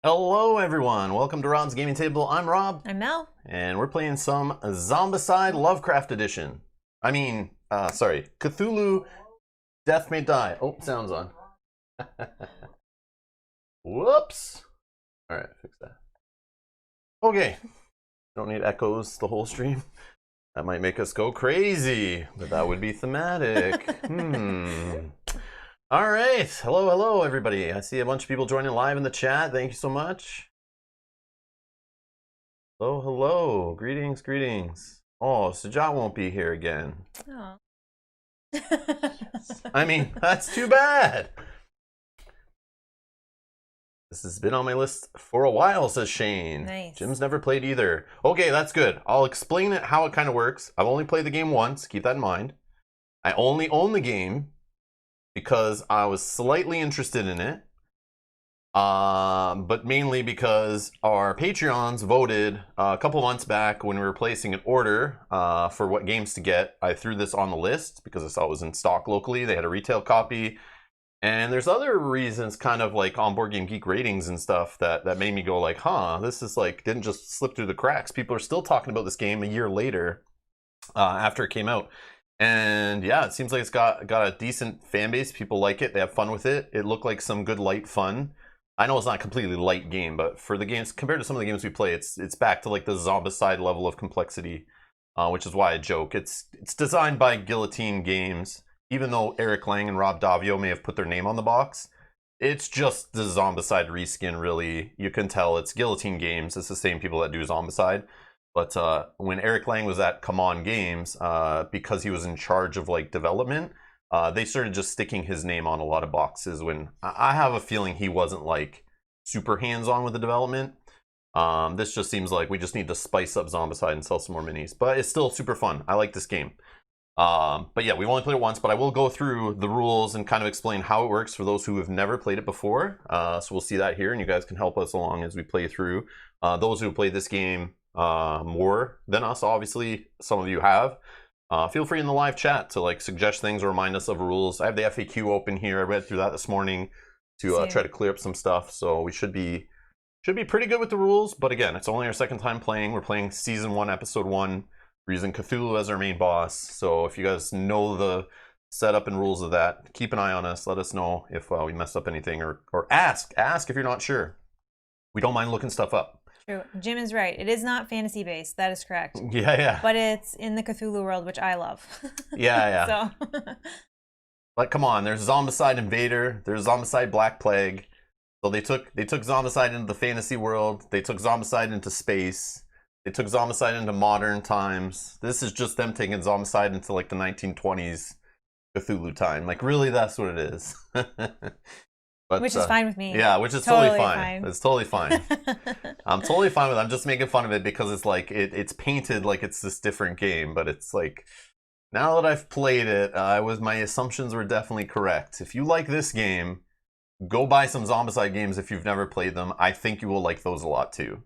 Hello everyone, welcome to Rob's Gaming Table. I'm Rob, I'm Mel. and we're playing some Zombicide Lovecraft Edition. Cthulhu Death May Die. Oh, sound's on. Whoops. Alright, fix that. Okay, don't need echoes the whole stream. That might make us go crazy, but that would be thematic. All right. Hello, everybody. I see a bunch of people joining live in the chat. Thank you so much. Hello. Greetings. Oh, Sajat won't be here again. Oh. I mean, that's too bad. This has been on my list for a while, says Shane. Nice. Jim's never played either. Okay, that's good. I'll explain it how it kind of works. I've only played the game once. Keep that in mind. I only own the game because I was slightly interested in it, but mainly because our Patreons voted a couple months back when we were placing an order for what games to get. I threw this on the list because I saw it was in stock locally. They had a retail copy, and there's other reasons, kind of like on Board Game Geek ratings and stuff, that made me go like, huh, this is like, didn't just slip through the cracks. People are still talking about this game a year later after it came out. And yeah, it seems like it's got a decent fan base. People like it. They have fun with it. It looked like some good light fun. I know it's not a completely light game, but for the games, compared to some of the games we play, it's back to like the Zombicide level of complexity, which is why I joke. It's designed by Guillotine Games, even though Eric Lang and Rob Davio may have put their name on the box. It's just the Zombicide reskin, really. You can tell it's Guillotine Games. It's the same people that do Zombicide. But when Eric Lang was at Come On Games, because he was in charge of like development, they started just sticking his name on a lot of boxes. When I have a feeling he wasn't like super hands-on with the development. This just seems like we just need to spice up Zombicide and sell some more minis. But it's still super fun. I like this game. But yeah, we've only played it once, but I will go through the rules and kind of explain how it works for those who have never played it before. So we'll see that here, and you guys can help us along as we play through. Those who have played this game more than us, obviously some of you have, feel free in the live chat to like suggest things or remind us of rules. I have the FAQ open here. I read through that this morning to try to clear up some stuff, so we should be pretty good with the rules. But again, it's only our second time playing. We're playing season 1 episode 1. We're using Cthulhu as our main boss, so if you guys know the setup and rules of that, keep an eye on us. Let us know if we messed up anything, or ask if you're not sure. We don't mind looking stuff up. True. Jim is right. It is not fantasy based. That is correct. Yeah. But it's in the Cthulhu world, which I love. Yeah. So. But come on, there's Zombicide Invader, there's Zombicide Black Plague. So they took Zombicide into the fantasy world. They took Zombicide into space. They took Zombicide into modern times. This is just them taking Zombicide into like the 1920s Cthulhu time. Like really, that's what it is. But, which is fine with me. Yeah, which is totally fine. It's totally fine. I'm totally fine with it. I'm just making fun of it because it's like it's painted like it's this different game, but it's like, now that I've played it, my assumptions were definitely correct. If you like this game, go buy some Zombicide games if you've never played them. I think you will like those a lot too.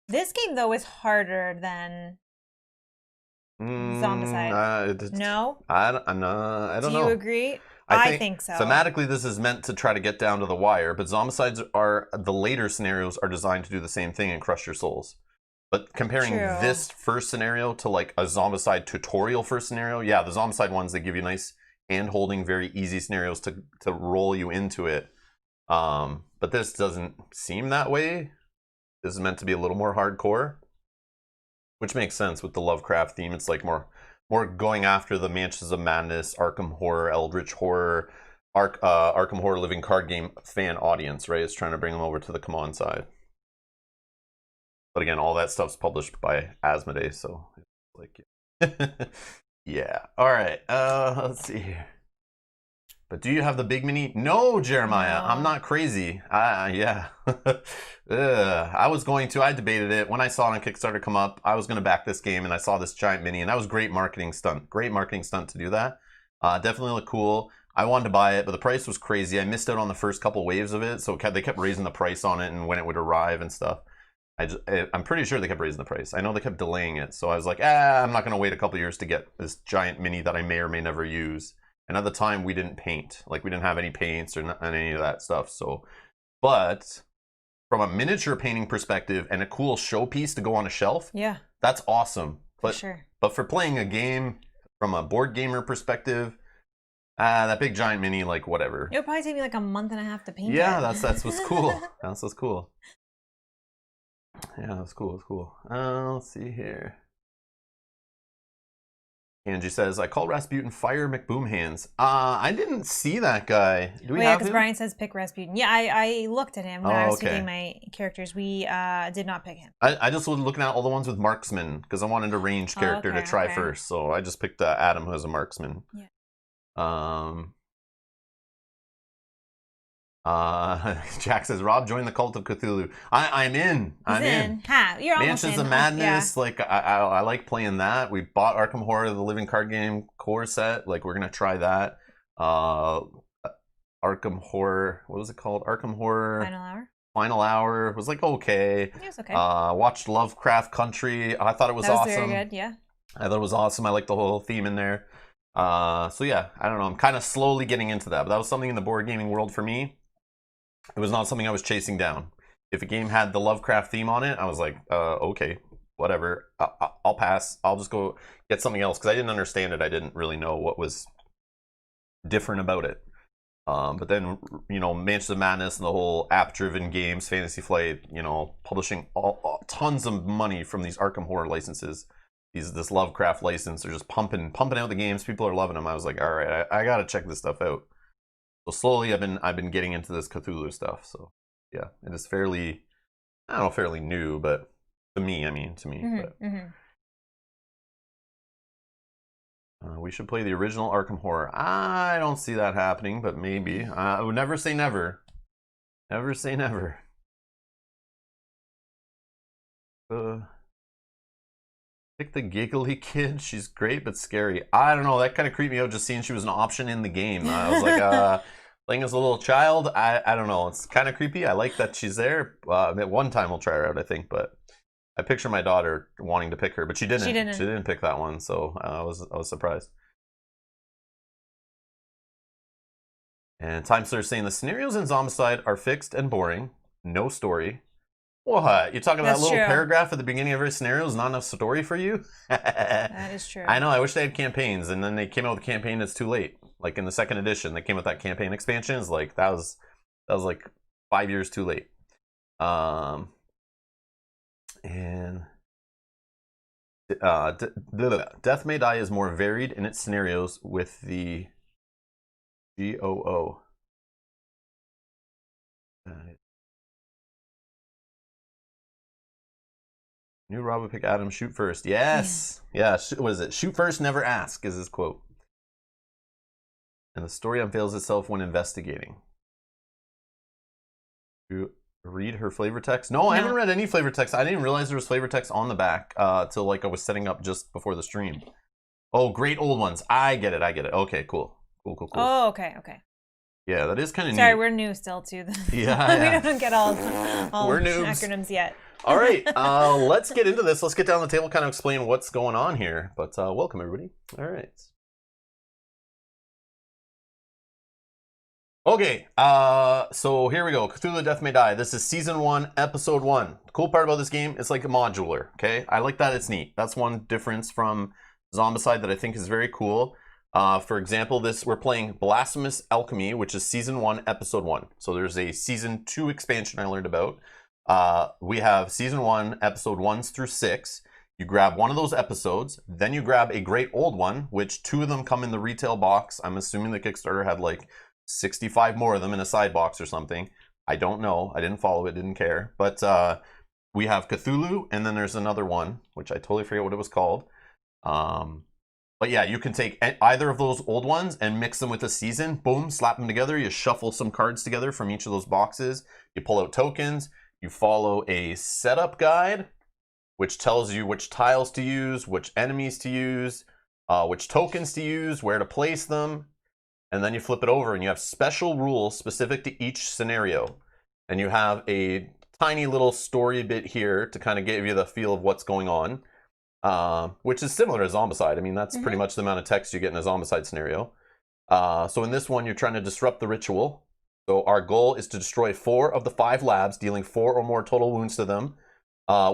This game though is harder than Zombicide. No? I don't know. Do you agree? I think so. Thematically, this is meant to try to get down to the wire, but Zombicides the later scenarios are designed to do the same thing and crush your souls. But comparing this first scenario to like a Zombicide tutorial first scenario, yeah, the Zombicide ones, they give you nice hand-holding, very easy scenarios to roll you into it. But this doesn't seem that way. This is meant to be a little more hardcore, which makes sense with the Lovecraft theme. It's like more going after the Mansions of Madness, Arkham Horror, Eldritch Horror, Arkham Horror Living Card Game fan audience, right? It's trying to bring them over to the Come On side. But again, all that stuff's published by Asmodee, so it's like, yeah. Yeah. All right. Let's see here. But do you have the big mini? No, Jeremiah. No. I'm not crazy. Yeah. I was going to. I debated it. When I saw it on Kickstarter come up, I was going to back this game, and I saw this giant mini, and that was a great marketing stunt. Great marketing stunt to do that. Definitely looked cool. I wanted to buy it, but the price was crazy. I missed out on the first couple waves of it, so they kept raising the price on it and when it would arrive and stuff. I'm pretty sure they kept raising the price. I know they kept delaying it, so I was like, I'm not going to wait a couple years to get this giant mini that I may or may never use. And at the time, we didn't paint. Like, we didn't have any paints or any of that stuff. So, but from a miniature painting perspective and a cool showpiece to go on a shelf, Yeah, that's awesome. for But sure. but for playing a game from a board gamer perspective, that big giant mini, like whatever. It would probably take me like a month and a half to paint it. Yeah, that's what's cool. That's what's cool. Yeah, that's cool. That's cool. Let's see here. Angie says, I call Rasputin Fire McBoomhands. I didn't see that guy. Do we Oh, yeah, have because him? Brian says pick Rasputin. Yeah, I looked at him when I was okay. picking my characters. We did not pick him. I just was looking at all the ones with marksman because I wanted a ranged character to try okay. first. So I just picked Adam, who has a marksman. Yeah. Jack says, Rob, join the cult of Cthulhu. I'm in. I'm in. Ha, you're almost Mansions in. of Madness. Yeah. Like I like playing that. We bought Arkham Horror, the living card game core set. Like we're gonna try that. Arkham Horror. What was it called? Arkham Horror. Final Hour. Final Hour was like okay. It was okay. Watched Lovecraft Country. I thought it was awesome. Very good. Yeah. I thought it was awesome. I liked the whole theme in there. So yeah, I don't know. I'm kind of slowly getting into that, but that was something in the board gaming world for me. It was not something I was chasing down. If a game had the Lovecraft theme on it, I was like, okay, whatever. I'll pass. I'll just go get something else because I didn't understand it. I didn't really know what was different about it. But then, Mansions of Madness and the whole app-driven games, Fantasy Flight, publishing tons of money from these Arkham Horror licenses. This Lovecraft license, they're just pumping out the games. People are loving them. I was like, all right, I gotta check this stuff out. So slowly, I've been getting into this Cthulhu stuff. So yeah, it is fairly, I don't know, fairly new, but to me. We should play the original Arkham Horror. I don't see that happening, but maybe. I would never say never. Never say never. Pick the giggly kid. She's great but scary. I don't know. That kind of creeped me out just seeing she was an option in the game. I was like, playing as a little child. I don't know. It's kind of creepy. I like that she's there. At one time we'll try her out, I think, but I picture my daughter wanting to pick her, but she didn't. She didn't pick that one, so I was surprised. And Timeslayer's saying the scenarios in Zombicide are fixed and boring. No story. What? You're talking about that little paragraph at the beginning of every scenario is not enough story for you? That is true. I know. I wish they had campaigns, and then they came out with a campaign that's too late. Like in the second edition, they came with that campaign expansion. It's like that was like 5 years too late. And Death May Die is more varied in its scenarios with the GOO. New Rob would pick Adam, shoot first. Yes. Yeah. What is it? Shoot first, never ask is his quote. And the story unveils itself when investigating. You read her flavor text? No, I haven't read any flavor text. I didn't realize there was flavor text on the back till like I was setting up just before the stream. Oh, great old ones. I get it. Okay, cool. Oh, okay. Yeah, that is kind of neat. Sorry, we're new still too. Yeah. We don't get all we're acronyms yet. All right, let's get into this. Let's get down the table, kind of explain what's going on here. But welcome, everybody. All right. Okay, so here we go. Cthulhu Death May Die. This is Season 1, Episode 1. The cool part about this game, it's like a modular, okay? I like that it's neat. That's one difference from Zombicide that I think is very cool. For example, we're playing Blasphemous Alchemy, which is Season 1, Episode 1. So there's a Season 2 expansion I learned about. We have Season 1, Episode 1s through 6. You grab one of those episodes, then you grab a great old one, which 2 of them come in the retail box. I'm assuming the Kickstarter had like 65 more of them in a side box or something. I don't know. I didn't follow it, didn't care. But we have Cthulhu, and then there's another one, which I totally forget what it was called. But yeah, you can take either of those old ones and mix them with a season. Boom, slap them together. You shuffle some cards together from each of those boxes. You pull out tokens. You follow a setup guide, which tells you which tiles to use, which enemies to use, which tokens to use, where to place them. And then you flip it over and you have special rules specific to each scenario. And you have a tiny little story bit here to kind of give you the feel of what's going on. Which is similar to Zombicide. I mean, that's pretty much the amount of text you get in a Zombicide scenario. So in this one, you're trying to disrupt the ritual. So our goal is to destroy 4 of the 5 labs, dealing 4 or more total wounds to them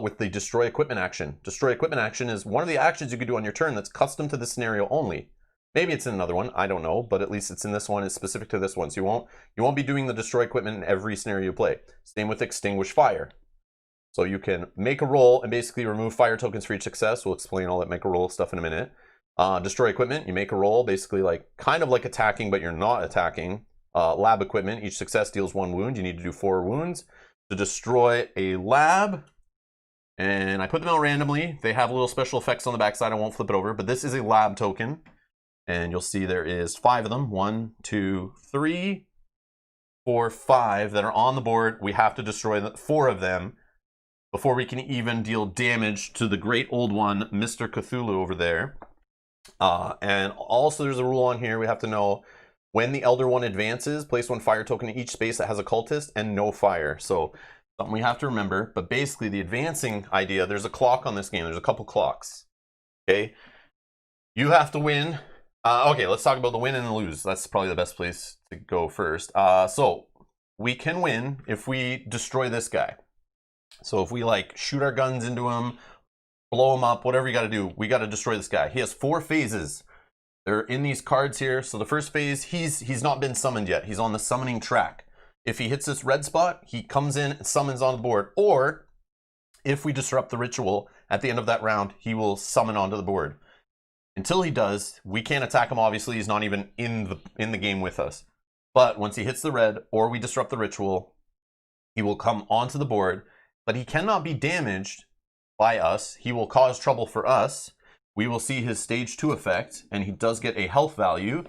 with the destroy equipment action. Destroy equipment action is one of the actions you can do on your turn that's custom to this scenario only. Maybe it's in another one, I don't know, but at least it's in this one, it's specific to this one. So you won't be doing the destroy equipment in every scenario you play. Same with extinguish fire. So you can make a roll and basically remove fire tokens for each success. We'll explain all that make a roll stuff in a minute. Destroy equipment, you make a roll, basically like kind of like attacking, but you're not attacking. Lab equipment, each success deals 1 wound. You need to do 4 wounds to destroy a lab. And I put them out randomly. They have little special effects on the backside. I won't flip it over, but this is a lab token. And you'll see there is 5 of them. 1, 2, 3, 4, 5 that are on the board. We have to destroy 4 of them before we can even deal damage to the great old one, Mr. Cthulhu over there. And also there's a rule on here we have to know. When the Elder One advances, place 1 fire token in each space that has a cultist and no fire. So something we have to remember. But basically the advancing idea, there's a clock on this game. There's a couple clocks. Okay. You have to win. Okay, let's talk about the win and the lose. That's probably the best place to go first. So we can win if we destroy this guy. So if we like shoot our guns into him, blow him up, whatever you got to do, we got to destroy this guy. He has 4 phases. They're in these cards here. So the first phase, he's not been summoned yet. He's on the summoning track. If he hits this red spot, he comes in and summons on the board. Or if we disrupt the ritual at the end of that round, he will summon onto the board. Until he does, we can't attack him. Obviously, he's not even in the game with us. But once he hits the red or we disrupt the ritual, he will come onto the board. But he cannot be damaged by us. He will cause trouble for us. We will see his stage 2 effect, and he does get a health value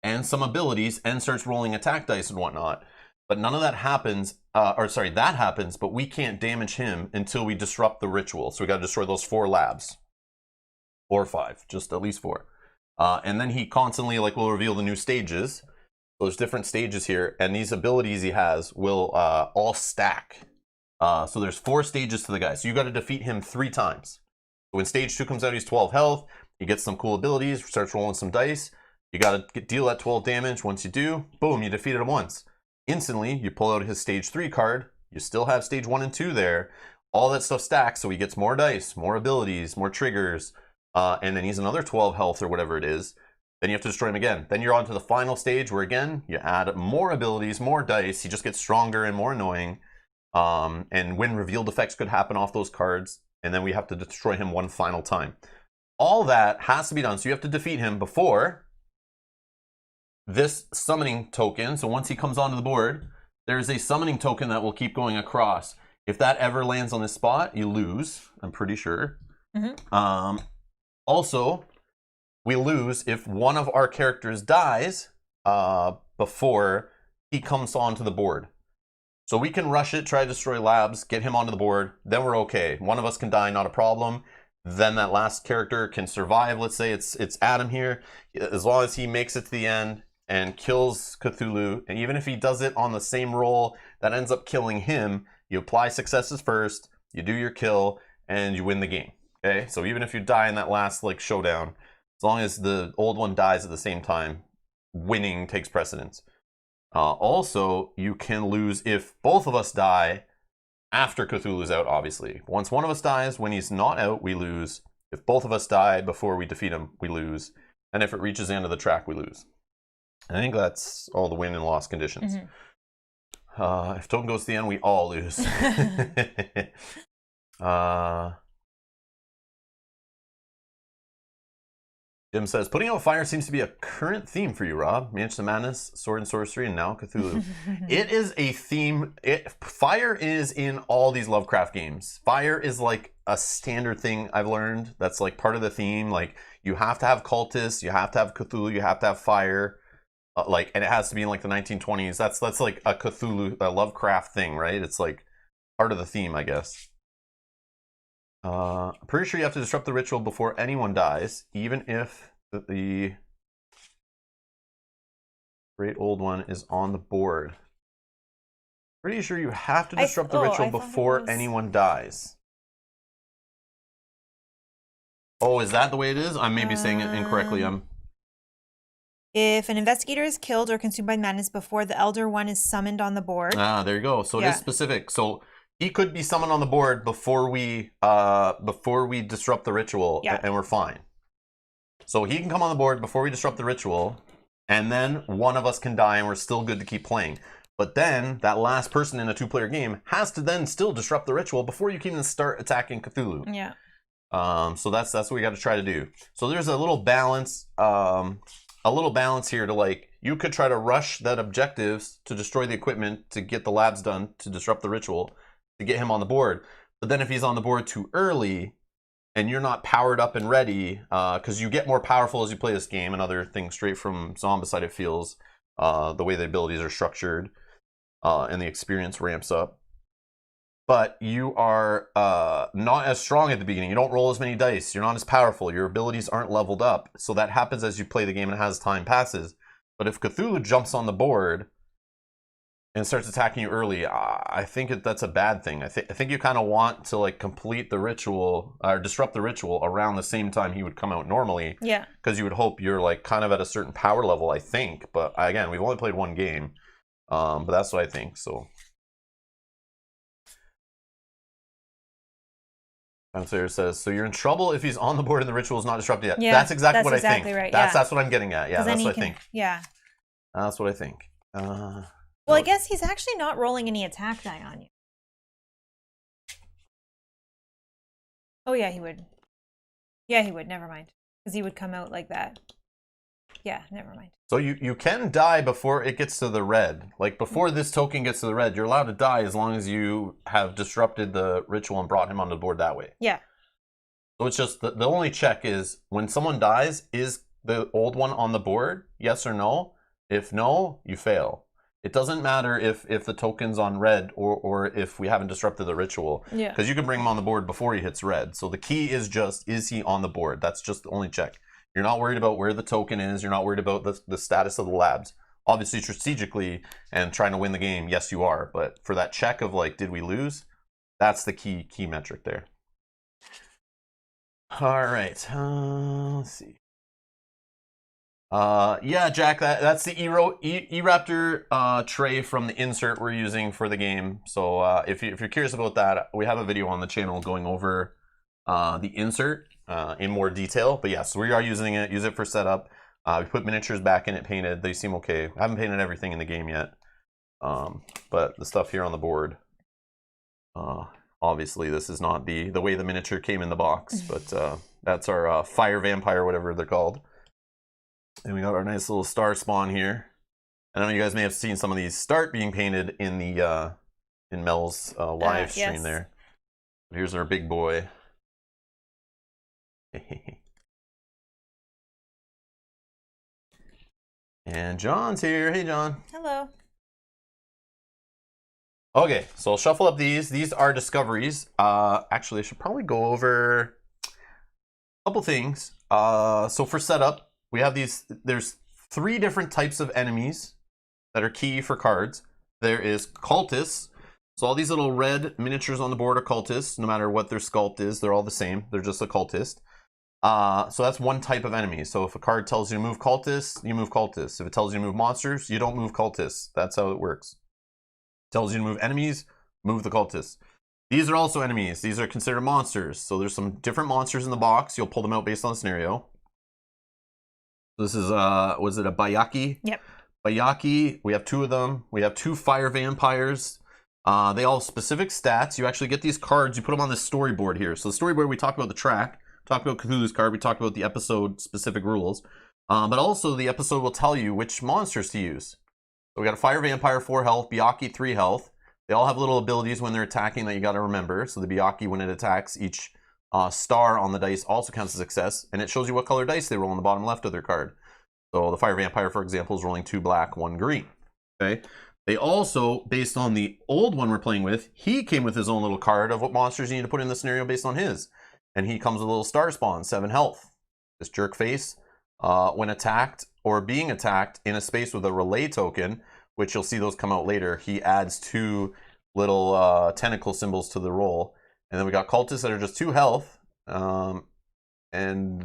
and some abilities and starts rolling attack dice and whatnot. But none of that happens, that happens, but we can't damage him until we disrupt the ritual. So we got to destroy those 4 labs. Or 5, just at least 4. And then he constantly will reveal the new stages. So there's different stages here, and these abilities he has will all stack. So there's 4 stages to the guy. So you got to defeat him 3 times. When stage 2 comes out, he's 12 health. He gets some cool abilities, starts rolling some dice. You got to deal that 12 damage. Once you do, boom, you defeated him once. Instantly, you pull out his stage 3 card. You still have stage 1 and 2 there. All that stuff stacks, so he gets more dice, more abilities, more triggers. And then he's another 12 health or whatever it is. Then you have to destroy him again. Then you're on to the final stage where, again, you add more abilities, more dice. He just gets stronger and more annoying. And when revealed effects could happen off those cards. And then we have to destroy him 1 final time. All that has to be done. So you have to defeat him before this summoning token. So once he comes onto the board, there's a summoning token that will keep going across. If that ever lands on this spot, you lose, I'm pretty sure. Mm-hmm. Also, we lose if one of our characters dies before he comes onto the board. So we can rush it, try to destroy labs, get him onto the board, then we're okay. One of us can die, not a problem. Then that last character can survive. Let's say it's Adam here. As long as he makes it to the end and kills Cthulhu, and even if he does it on the same roll that ends up killing him, you apply successes first, you do your kill, and you win the game. Okay, so even if you die in that last showdown, as long as the old one dies at the same time, winning takes precedence. Also, you can lose if both of us die after Cthulhu's out, obviously. Once one of us dies, when he's not out, we lose. If both of us die before we defeat him, we lose. And if it reaches the end of the track, we lose. I think that's all the win and loss conditions. Mm-hmm. If token goes to the end, we all lose. Jim says, putting out fire seems to be a current theme for you, Rob. Mansion of Madness, Sword and Sorcery, and now Cthulhu. It is a theme. Fire is in all these Lovecraft games. Fire is like a standard thing I've learned. That's part of the theme. You have to have cultists, you have to have Cthulhu, you have to have fire. And it has to be in the 1920s. That's like a Cthulhu, a Lovecraft thing, right? It's part of the theme, I guess. I'm pretty sure you have to disrupt the ritual before anyone dies, even if the great old one is on the board. Pretty sure you have to disrupt the ritual before anyone dies. Oh, is that the way it is? I may be saying it incorrectly. If an investigator is killed or consumed by madness before the Elder One is summoned on the board. Ah, there you go. So it Yeah. is specific. So he could be summoned on the board before we disrupt the ritual, Yeah. and we're fine. So he can come on the board before we disrupt the ritual, and then one of us can die, and we're still good to keep playing. But then that last person in a 2-player game has to then still disrupt the ritual before you can even start attacking Cthulhu. Yeah. So that's what we got to try to do. So there's a little balance, here to like, you could try to rush that objectives to destroy the equipment to get the labs done to disrupt the ritual to get him on the board. But then if he's on the board too early and you're not powered up and ready, because you get more powerful as you play this game and other things straight from Zombicide, it feels, the way the abilities are structured, and the experience ramps up. But you are not as strong at the beginning. You don't roll as many dice. You're not as powerful. Your abilities aren't leveled up. So that happens as you play the game and as time passes. But if Cthulhu jumps on the board and starts attacking you early, I think that's a bad thing. I think you kind of want to like complete the ritual or disrupt the ritual around the same time he would come out normally. Yeah. Because you would hope you're like kind of at a certain power level, I think. But again, we've only played one game. But that's what I think. So. Downstairs says, so you're in trouble if he's on the board and the ritual is not disrupted yet. Yeah, that's exactly what exactly I think. Right. That's what I'm getting at. Yeah, that's what I think. Yeah. That's what I think. Well, I guess he's actually not rolling any attack die on you. Oh, yeah, he would. Yeah, he would. Never mind. Because he would come out like that. Yeah, never mind. So you can die before it gets to the red. Like, before this token gets to the red, you're allowed to die as long as you have disrupted the ritual and brought him on the board that way. Yeah. So it's just, the only check is, when someone dies, is the old one on the board? Yes or no? If no, you fail. It doesn't matter if the token's on red or if we haven't disrupted the ritual. Yeah. Because you can bring him on the board before he hits red. So the key is just, is he on the board? That's just the only check. You're not worried about where the token is. You're not worried about the status of the labs. Obviously, strategically and trying to win the game, yes, you are. But for that check of like, did we lose? That's the key metric there. All right. Let's see. Yeah, Jack, that's the E-Raptor tray from the insert we're using for the game. So if you're curious about that, we have a video on the channel going over the insert in more detail. But yes, we are using it. Use it for setup. We put miniatures back in it painted. They seem okay. I haven't painted everything in the game yet. But the stuff here on the board, obviously this is not the way the miniature came in the box, but that's our fire vampire, whatever they're called. And we got our nice little star spawn here. I know you guys may have seen some of these start being painted in the in Mel's live stream. Yes. There. Here's our big boy. And John's here. Hey, John. Hello. Okay, so I'll shuffle up these. These are discoveries. Actually, I should probably go over a couple things. So for setup, we have these. There's 3 different types of enemies that are key for cards. There is cultists. So all these little red miniatures on the board are cultists. No matter what their sculpt is, they're all the same. They're just a cultist. So that's one type of enemy. So if a card tells you to move cultists, you move cultists. If it tells you to move monsters, you don't move cultists. That's how it works. It tells you to move enemies, move the cultists. These are also enemies. These are considered monsters. So there's some different monsters in the box. You'll pull them out based on the scenario. This is, was it a Bayaki? Yep. Bayaki, we have 2 of them. We have 2 fire vampires. They all have specific stats. You actually get these cards. You put them on this storyboard here. So the storyboard, we talked about the track. Talked about Cthulhu's card. We talked about the episode specific rules. But also the episode will tell you which monsters to use. So we got a fire vampire 4 health, Bayaki 3 health. They all have little abilities when they're attacking that you got to remember. So the Bayaki, when it attacks, each star on the dice also counts as success. And it shows you what color dice they roll on the bottom left of their card. So the fire vampire, for example, is rolling 2 black, 1 green. Okay. They also, based on the old one we're playing with, he came with his own little card of what monsters you need to put in the scenario based on his. And he comes with a little star spawn, 7 health. This jerk face, when attacked or being attacked in a space with a relay token, which you'll see those come out later, he adds 2 little tentacle symbols to the roll. And then we got cultists that are just 2 health. And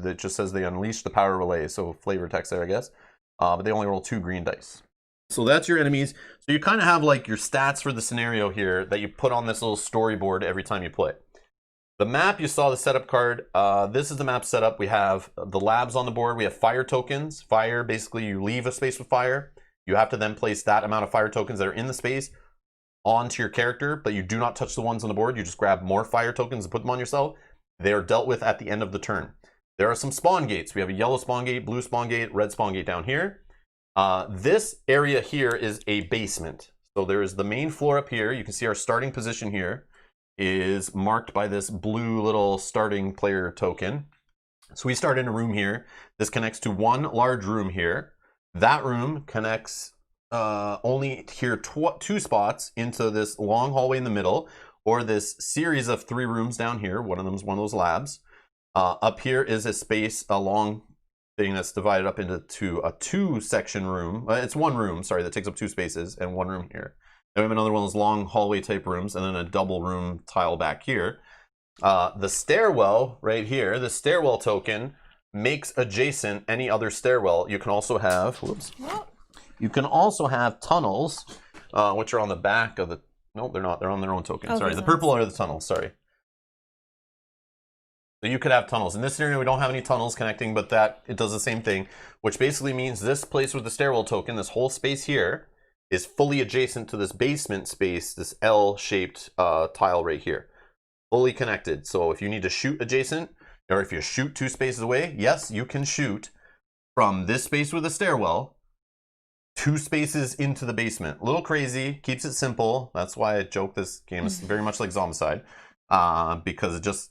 it just says they unleash the power relay, so flavor text there, I guess. but they only roll 2 green dice. So that's your enemies. So you kind of have like your stats for the scenario here that you put on this little storyboard every time you play. The map, you saw the setup card. This is the map setup. We have the labs on the board. We have fire tokens. Fire, basically you leave a space with fire. You have to then place that amount of fire tokens that are in the space onto your character, but you do not touch the ones on the board. You just grab more fire tokens and put them on yourself. They are dealt with at the end of the turn. There are some spawn gates. We have a yellow spawn gate, blue spawn gate, red spawn gate down here. This area here is a basement. So there is the main floor up here. You can see our starting position here is marked by this blue little starting player token. So we start in a room here. This connects to one large room here. That room connects only here 2 spots into this long hallway in the middle, or this series of 3 rooms down here. One of them is one of those labs. Up here is a space, a long thing that's divided up into a 2-section room. It's 1 room, sorry, that takes up 2 spaces, and 1 room here. Then we have another one of those long hallway type rooms, and then a double room tile back here. The stairwell right here, the stairwell token makes adjacent any other stairwell. You can also have, you can also have tunnels, which are on the back of the, no, they're not, they're on their own token. Oh, sorry, the purple are the tunnels, sorry. So you could have tunnels. In this scenario, we don't have any tunnels connecting, but that, it does the same thing, which basically means this place with the stairwell token, this whole space here, is fully adjacent to this basement space, this L-shaped tile right here. Fully connected. So if you need to shoot adjacent, or if you shoot 2 spaces away, yes, you can shoot from this space with a stairwell 2 spaces into the basement. A little crazy, keeps it simple. That's why I joke this game is very much like Zombicide, because it just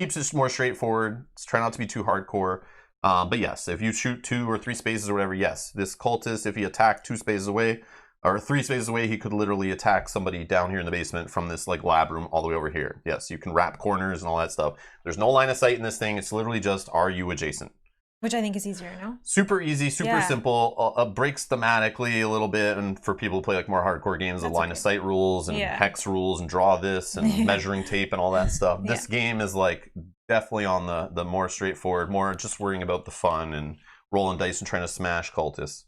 keeps it more straightforward. Try not to be too hardcore. But yes, if you shoot 2 or 3 spaces or whatever, yes, this cultist, if he attacked 2 spaces away, or 3 spaces away, he could literally attack somebody down here in the basement from this like lab room all the way over here. Yes, you can wrap corners and all that stuff. There's no line of sight in this thing. It's literally just, are you adjacent? Which I think is easier, no? Super easy, super simple. Breaks thematically a little bit, and for people who play like more hardcore games, the line of sight rules and hex rules and draw this and measuring tape and all that stuff. This game is like definitely on the more straightforward, more just worrying about the fun and rolling dice and trying to smash cultists,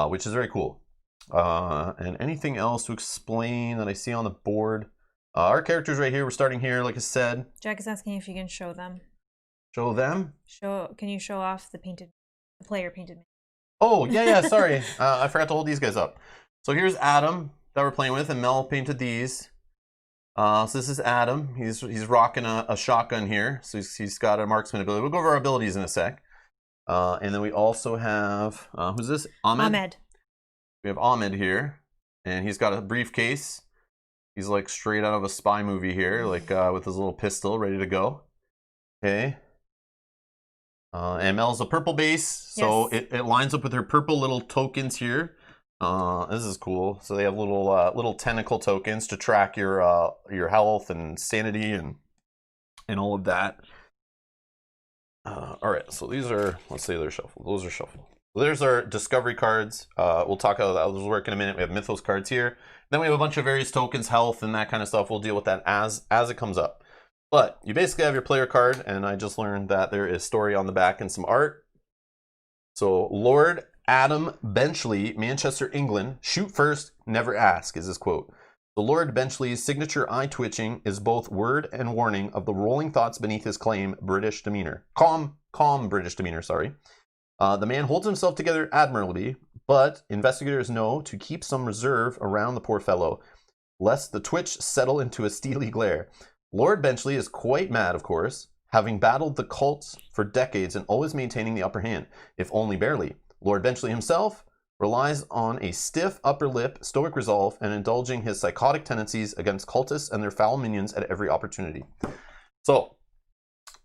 which is very cool. And anything else to explain that I see on the board? Our characters right here, we're starting here, like I said. Jack is asking if you can show them. Show them? Can you show off the player painted? Oh, yeah, sorry. I forgot to hold these guys up. So here's Adam that we're playing with, and Mel painted these. So this is Adam. He's rocking a shotgun here. So he's got a marksman ability. We'll go over our abilities in a sec. And then we also have, who's this? Ahmed. We have Ahmed here, and he's got a briefcase. He's like straight out of a spy movie here, like with his little pistol ready to go. Okay. And Mel's a purple base, so it lines up with her purple little tokens here. This is cool. So they have little tentacle tokens to track your health and sanity and all of that. All right, so these are, let's say they're shuffled. Those are shuffled. So there's our discovery cards. We'll talk about those work in a minute. We have mythos cards here. Then we have a bunch of various tokens, health, and that kind of stuff. We'll deal with that as it comes up. But you basically have your player card, and I just learned that there is story on the back and some art. So Lord Adam Benchley, Manchester, England, shoot first, never ask, is his quote. The Lord Benchley's signature eye twitching is both word and warning of the rolling thoughts beneath his calm British demeanor. Calm British demeanor, sorry. The man holds himself together admirably, but investigators know to keep some reserve around the poor fellow, lest the twitch settle into a steely glare. Lord Benchley is quite mad, of course, having battled the cults for decades and always maintaining the upper hand, if only barely. Lord Benchley himself relies on a stiff upper lip, stoic resolve, and indulging his psychotic tendencies against cultists and their foul minions at every opportunity. So,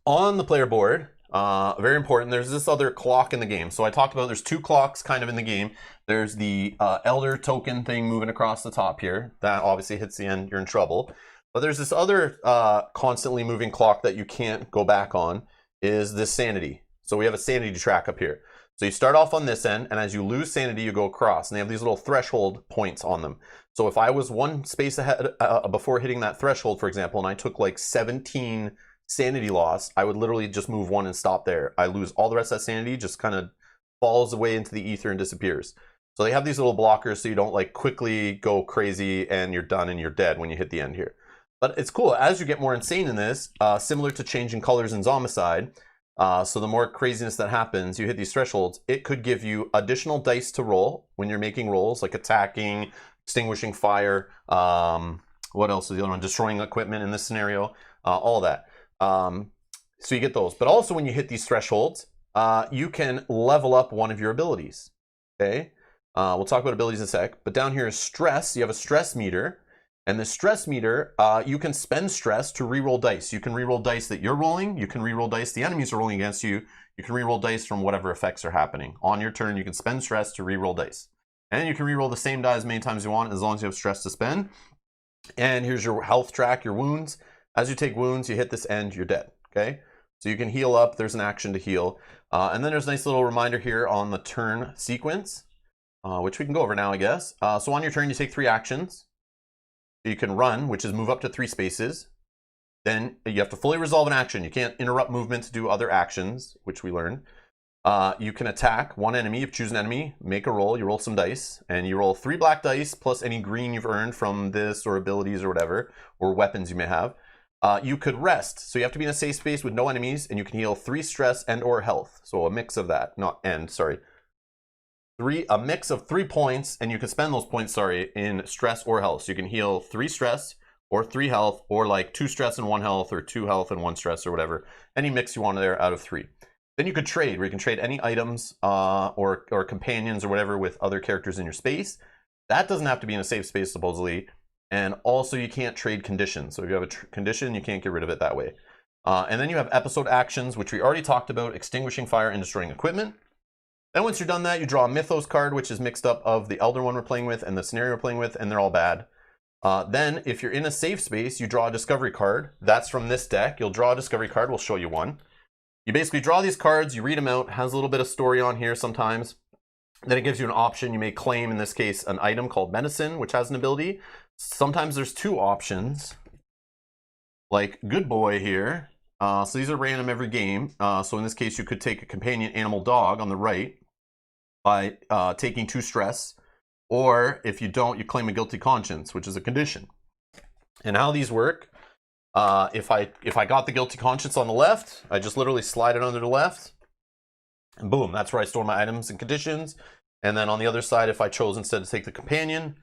on the player board, very important, there's this other clock in the game. So I talked about there's 2 clocks kind of in the game. There's the elder token thing moving across the top here. That obviously hits the end, you're in trouble. But there's this other constantly moving clock that you can't go back on, is this sanity. So we have a sanity track up here. So you start off on this end, and as you lose sanity, you go across. And they have these little threshold points on them. So if I was 1 space ahead before hitting that threshold, for example, and I took like 17 sanity loss, I would literally just move 1 and stop there. I lose all the rest of that sanity, just kind of falls away into the ether and disappears. So they have these little blockers so you don't like quickly go crazy and you're done and you're dead when you hit the end here. But it's cool. As you get more insane in this, similar to changing colors in Zombicide, so the more craziness that happens, you hit these thresholds, it could give you additional dice to roll when you're making rolls, like attacking, extinguishing fire, what else is the other one? Destroying equipment in this scenario, all that. So you get those. But also when you hit these thresholds, you can level up one of your abilities, okay? We'll talk about abilities in a sec. But down here is stress. You have a stress meter. And the stress meter, you can spend stress to reroll dice. You can reroll dice that you're rolling. You can reroll dice the enemies are rolling against you. You can reroll dice from whatever effects are happening. On your turn, you can spend stress to reroll dice. And you can reroll the same die as many times as you want, as long as you have stress to spend. And here's your health track, your wounds. As you take wounds, you hit this end, you're dead, okay? So you can heal up. There's an action to heal. And then there's a nice little reminder here on the turn sequence, which we can go over now, I guess. So on your turn, you take 3 actions. You can run, which is move up to 3 spaces. Then you have to fully resolve an action. You can't interrupt movement to do other actions, which we learned. You can attack one enemy. You choose an enemy, make a roll, you roll some dice, and you roll 3 black dice plus any green you've earned from this or abilities or whatever, or weapons you may have. You could rest. So you have to be in a safe space with no enemies, and you can heal 3 stress and or health. So a mix of that, a mix of 3 points, and you can spend those points, in stress or health. So you can heal 3 stress or 3 health, or like 2 stress and 1 health, or 2 health and 1 stress, or whatever. Any mix you want there out of 3. Then you could trade, where you can trade any items or companions or whatever with other characters in your space. That doesn't have to be in a safe space, supposedly. And also you can't trade conditions. So if you have a condition, you can't get rid of it that way. And then you have episode actions, which we already talked about, extinguishing fire and destroying equipment. Then once you're done that, you draw a Mythos card, which is mixed up of the Elder one we're playing with and the scenario we're playing with, and they're all bad. Then, if you're in a safe space, you draw a Discovery card. That's from this deck. You'll draw a Discovery card. We'll show you one. You basically draw these cards, you read them out. Has a little bit of story on here sometimes. Then it gives you an option. You may claim, in this case, an item called Medicine, which has an ability. Sometimes there's 2 options, like Good Boy here. So these are random every game. So in this case, you could take a companion animal dog on the right by taking 2 stress, or if you don't, you claim a guilty conscience, which is a condition. And how these work, if I got the guilty conscience on the left, I just literally slide it under the left, and boom, that's where I store my items and conditions. And then on the other side, if I chose instead to take the companion,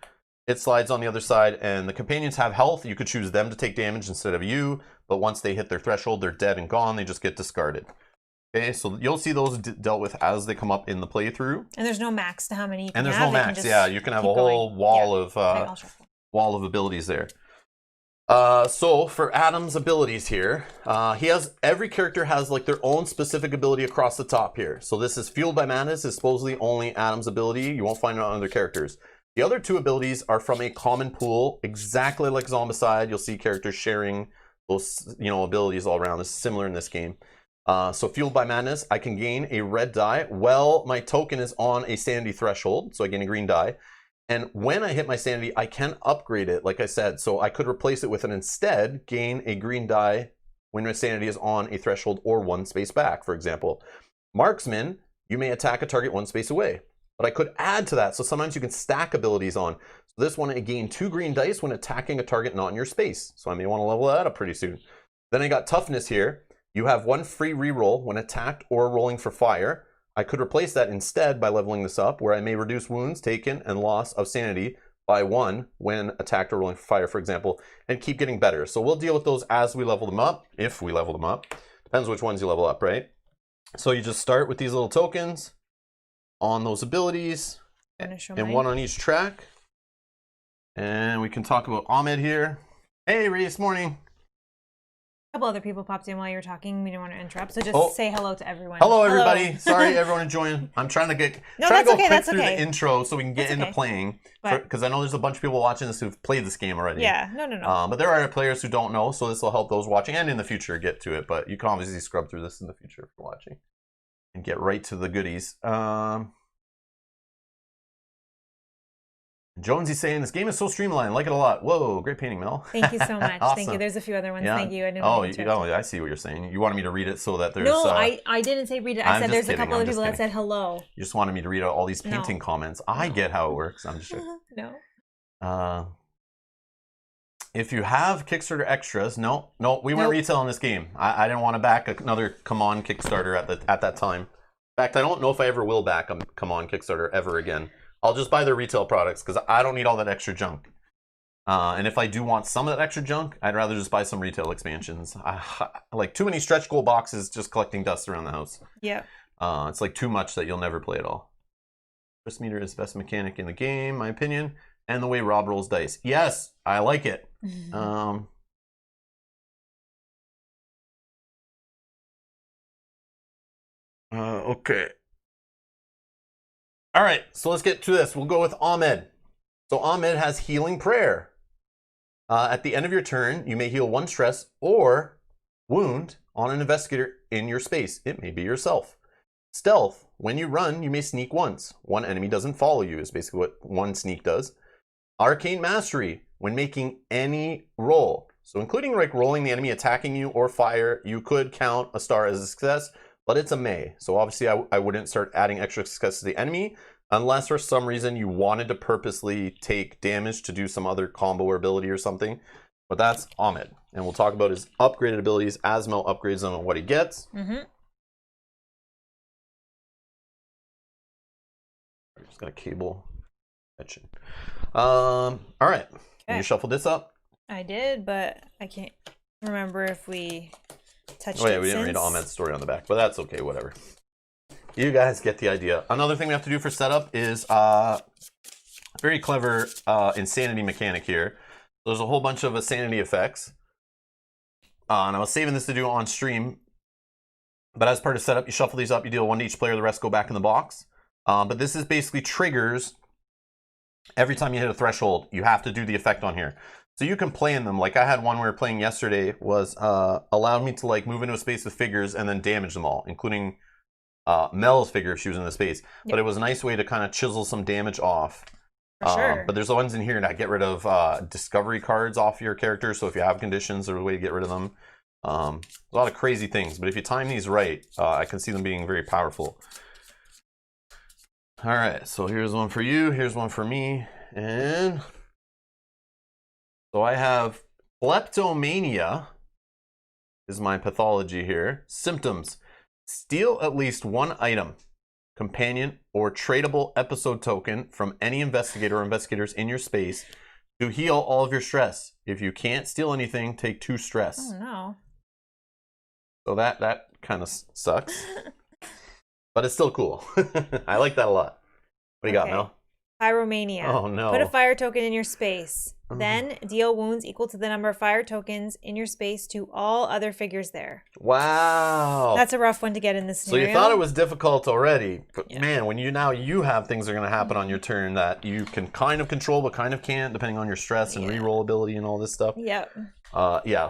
it slides on the other side, and the companions have health. You could choose them to take damage instead of you, but once they hit their threshold, they're dead and gone. They just get discarded. Okay, so you'll see those dealt with as they come up in the playthrough. And there's no max to how many you can have. And there's no max, yeah. You can have a whole wall of abilities there. So for Adam's abilities here, every character has like their own specific ability across the top here. So this is Fueled by Madness is supposedly only Adam's ability. You won't find it on other characters. The other 2 abilities are from a common pool, exactly like Zombicide. You'll see characters sharing those, abilities all around. This is similar in this game. So Fueled by Madness, I can gain a red die. Well, my token is on a sanity threshold, so I gain a green die. And when I hit my sanity, I can upgrade it, like I said. So I could replace it with an instead gain a green die when my sanity is on a threshold or 1 space back, for example. Marksman, you may attack a target 1 space away. But I could add to that. So sometimes you can stack abilities on. So this one, I gain 2 green dice when attacking a target not in your space. So I may want to level that up pretty soon. Then I got Toughness here. You have 1 free reroll when attacked or rolling for fire. I could replace that instead by leveling this up, where I may reduce wounds taken and loss of sanity by 1 when attacked or rolling for fire, for example, and keep getting better. So we'll deal with those as we level them up, if we level them up. Depends which ones you level up, right? So you just start with these little tokens on those abilities, and 1 on each track. And we can talk about Ahmed here. Hey, Reese, morning. A couple other people popped in while you were talking. We didn't want to interrupt, so just say hello to everyone. Hello, everybody. Sorry, everyone enjoying. I'm trying to go quick through the intro so we can get into playing, because I know there's a bunch of people watching this who've played this game already. Yeah, no. But there are players who don't know, so this will help those watching and in the future get to it. But you can obviously scrub through this in the future if you're watching and get right to the goodies. And Jonesy's saying this game is so streamlined. Like it a lot. Whoa, great painting, Mel. Thank you so much. Awesome. Thank you. There's a few other ones. Yeah. Thank you. I didn't Oh, want to interrupt you. I see what you're saying. You wanted me to read it so that there's. No, I didn't say read it. I I'm said just there's kidding, a couple I'm of just people that kidding. said hello. You just wanted me to read out all these painting comments. I get how it works. I'm just joking. No. If you have Kickstarter extras, no, we weren't retailing this game. I didn't want to back another Come On Kickstarter at that time. In fact, I don't know if I ever will back a Come On Kickstarter ever again. I'll just buy their retail products because I don't need all that extra junk. And if I do want some of that extra junk, I'd rather just buy some retail expansions. Like too many stretch goal boxes just collecting dust around the house. Yeah. It's like too much that you'll never play at all. Twist meter is the best mechanic in the game, my opinion. And the way Rob rolls dice. Yes, I like it. Okay. All right, so let's get to this. We'll go with Ahmed. So Ahmed has Healing Prayer. At the end of your turn, you may heal 1 stress or wound on an investigator in your space. It may be yourself. Stealth. When you run, you may sneak once. 1 enemy doesn't follow you is basically what 1 sneak does. Arcane Mastery. When making any roll, so including like rolling the enemy attacking you or fire, you could count a star as a success, but it's a may. So obviously I wouldn't start adding extra success to the enemy unless for some reason you wanted to purposely take damage to do some other combo or ability or something. But that's Ahmed. And we'll talk about his upgraded abilities as Mel upgrades them and what he gets. I just got a cable. All right. Okay. You shuffled this up? I did, but I can't remember if we touched it. Oh yeah, we didn't read Ahmed's story on the back, but that's okay, whatever. You guys get the idea. Another thing we have to do for setup is very clever insanity mechanic here. There's a whole bunch of insanity effects. And I was saving this to do on stream. But as part of setup, you shuffle these up, you deal 1 to each player, the rest go back in the box. But this is basically triggers. Every time you hit a threshold, you have to do the effect on here. So you can play in them. Like I had one we were playing yesterday was allowed me to like move into a space with figures and then damage them all, including Mel's figure if she was in the space. Yep. But it was a nice way to kind of chisel some damage off. For sure. But there's the ones in here that get rid of discovery cards off your character. So if you have conditions, there's a way to get rid of them. A lot of crazy things. But if you time these right, I can see them being very powerful. All right, so here's one for you, here's one for me, and so I have kleptomania is my pathology here. Symptoms: steal at least 1 item, companion, or tradable episode token from any investigator or investigators in your space to heal all of your stress. If you can't steal anything, take 2 stress. Oh no. So that kind of sucks. But it's still cool. I like that a lot. What do you got, Mel? Pyromania. Oh, no. Put a fire token in your space. Then deal wounds equal to the number of fire tokens in your space to all other figures there. Wow. That's a rough one to get in this scenario. So you thought it was difficult already. But man, when you have things that are going to happen on your turn that you can kind of control but kind of can't, depending on your stress and reroll ability and all this stuff. Yep.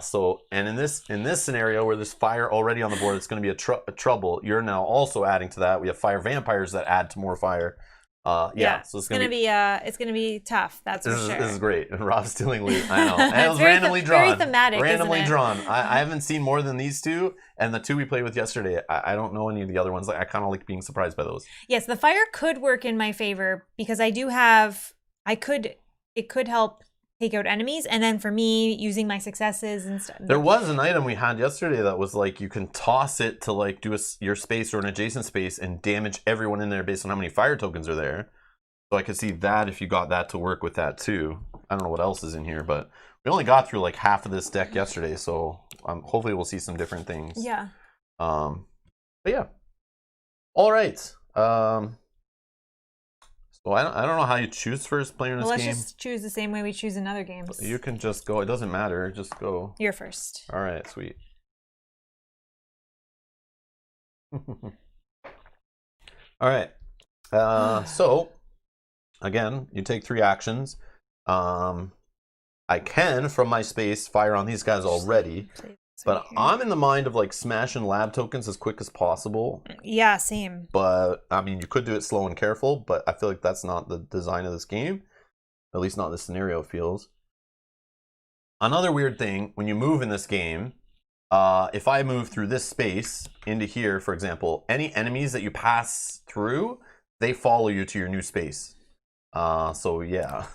So, and in this scenario where there's fire already on the board, it's going to be a trouble. You're now also adding to that. We have fire vampires that add to more fire. So it's gonna be tough. That's for sure. This is great. And Rob's stealing loot. I know. And it was randomly drawn. Very thematic. Randomly isn't it? drawn. I haven't seen more than these 2, and the 2 we played with yesterday. I don't know any of the other ones. I kind of like being surprised by those. Yes, the fire could work in my favor because I do have. It could help take out enemies, and then for me using my successes and stuff. There was an item we had yesterday that was like you can toss it to like do your space or an adjacent space and damage everyone in there based on how many fire tokens are there. So I could see that if you got that to work with that too. I don't know what else is in here, but we only got through like half of this deck yesterday, so hopefully we'll see some different things. Yeah. But yeah. All right. So I don't know how you choose first player in this game. Let's just choose the same way we choose in other games. You can just go. It doesn't matter. Just go. You're first. All right. Sweet. All right. So again, you take 3 actions. I can from my space fire on these guys already. But I'm in the mind of like smashing lab tokens as quick as possible. Yeah, same. But I mean, you could do it slow and careful, but I feel like that's not the design of this game. At least not this scenario feels. Another weird thing, when you move in this game, if I move through this space into here, for example, any enemies that you pass through, they follow you to your new space. So yeah.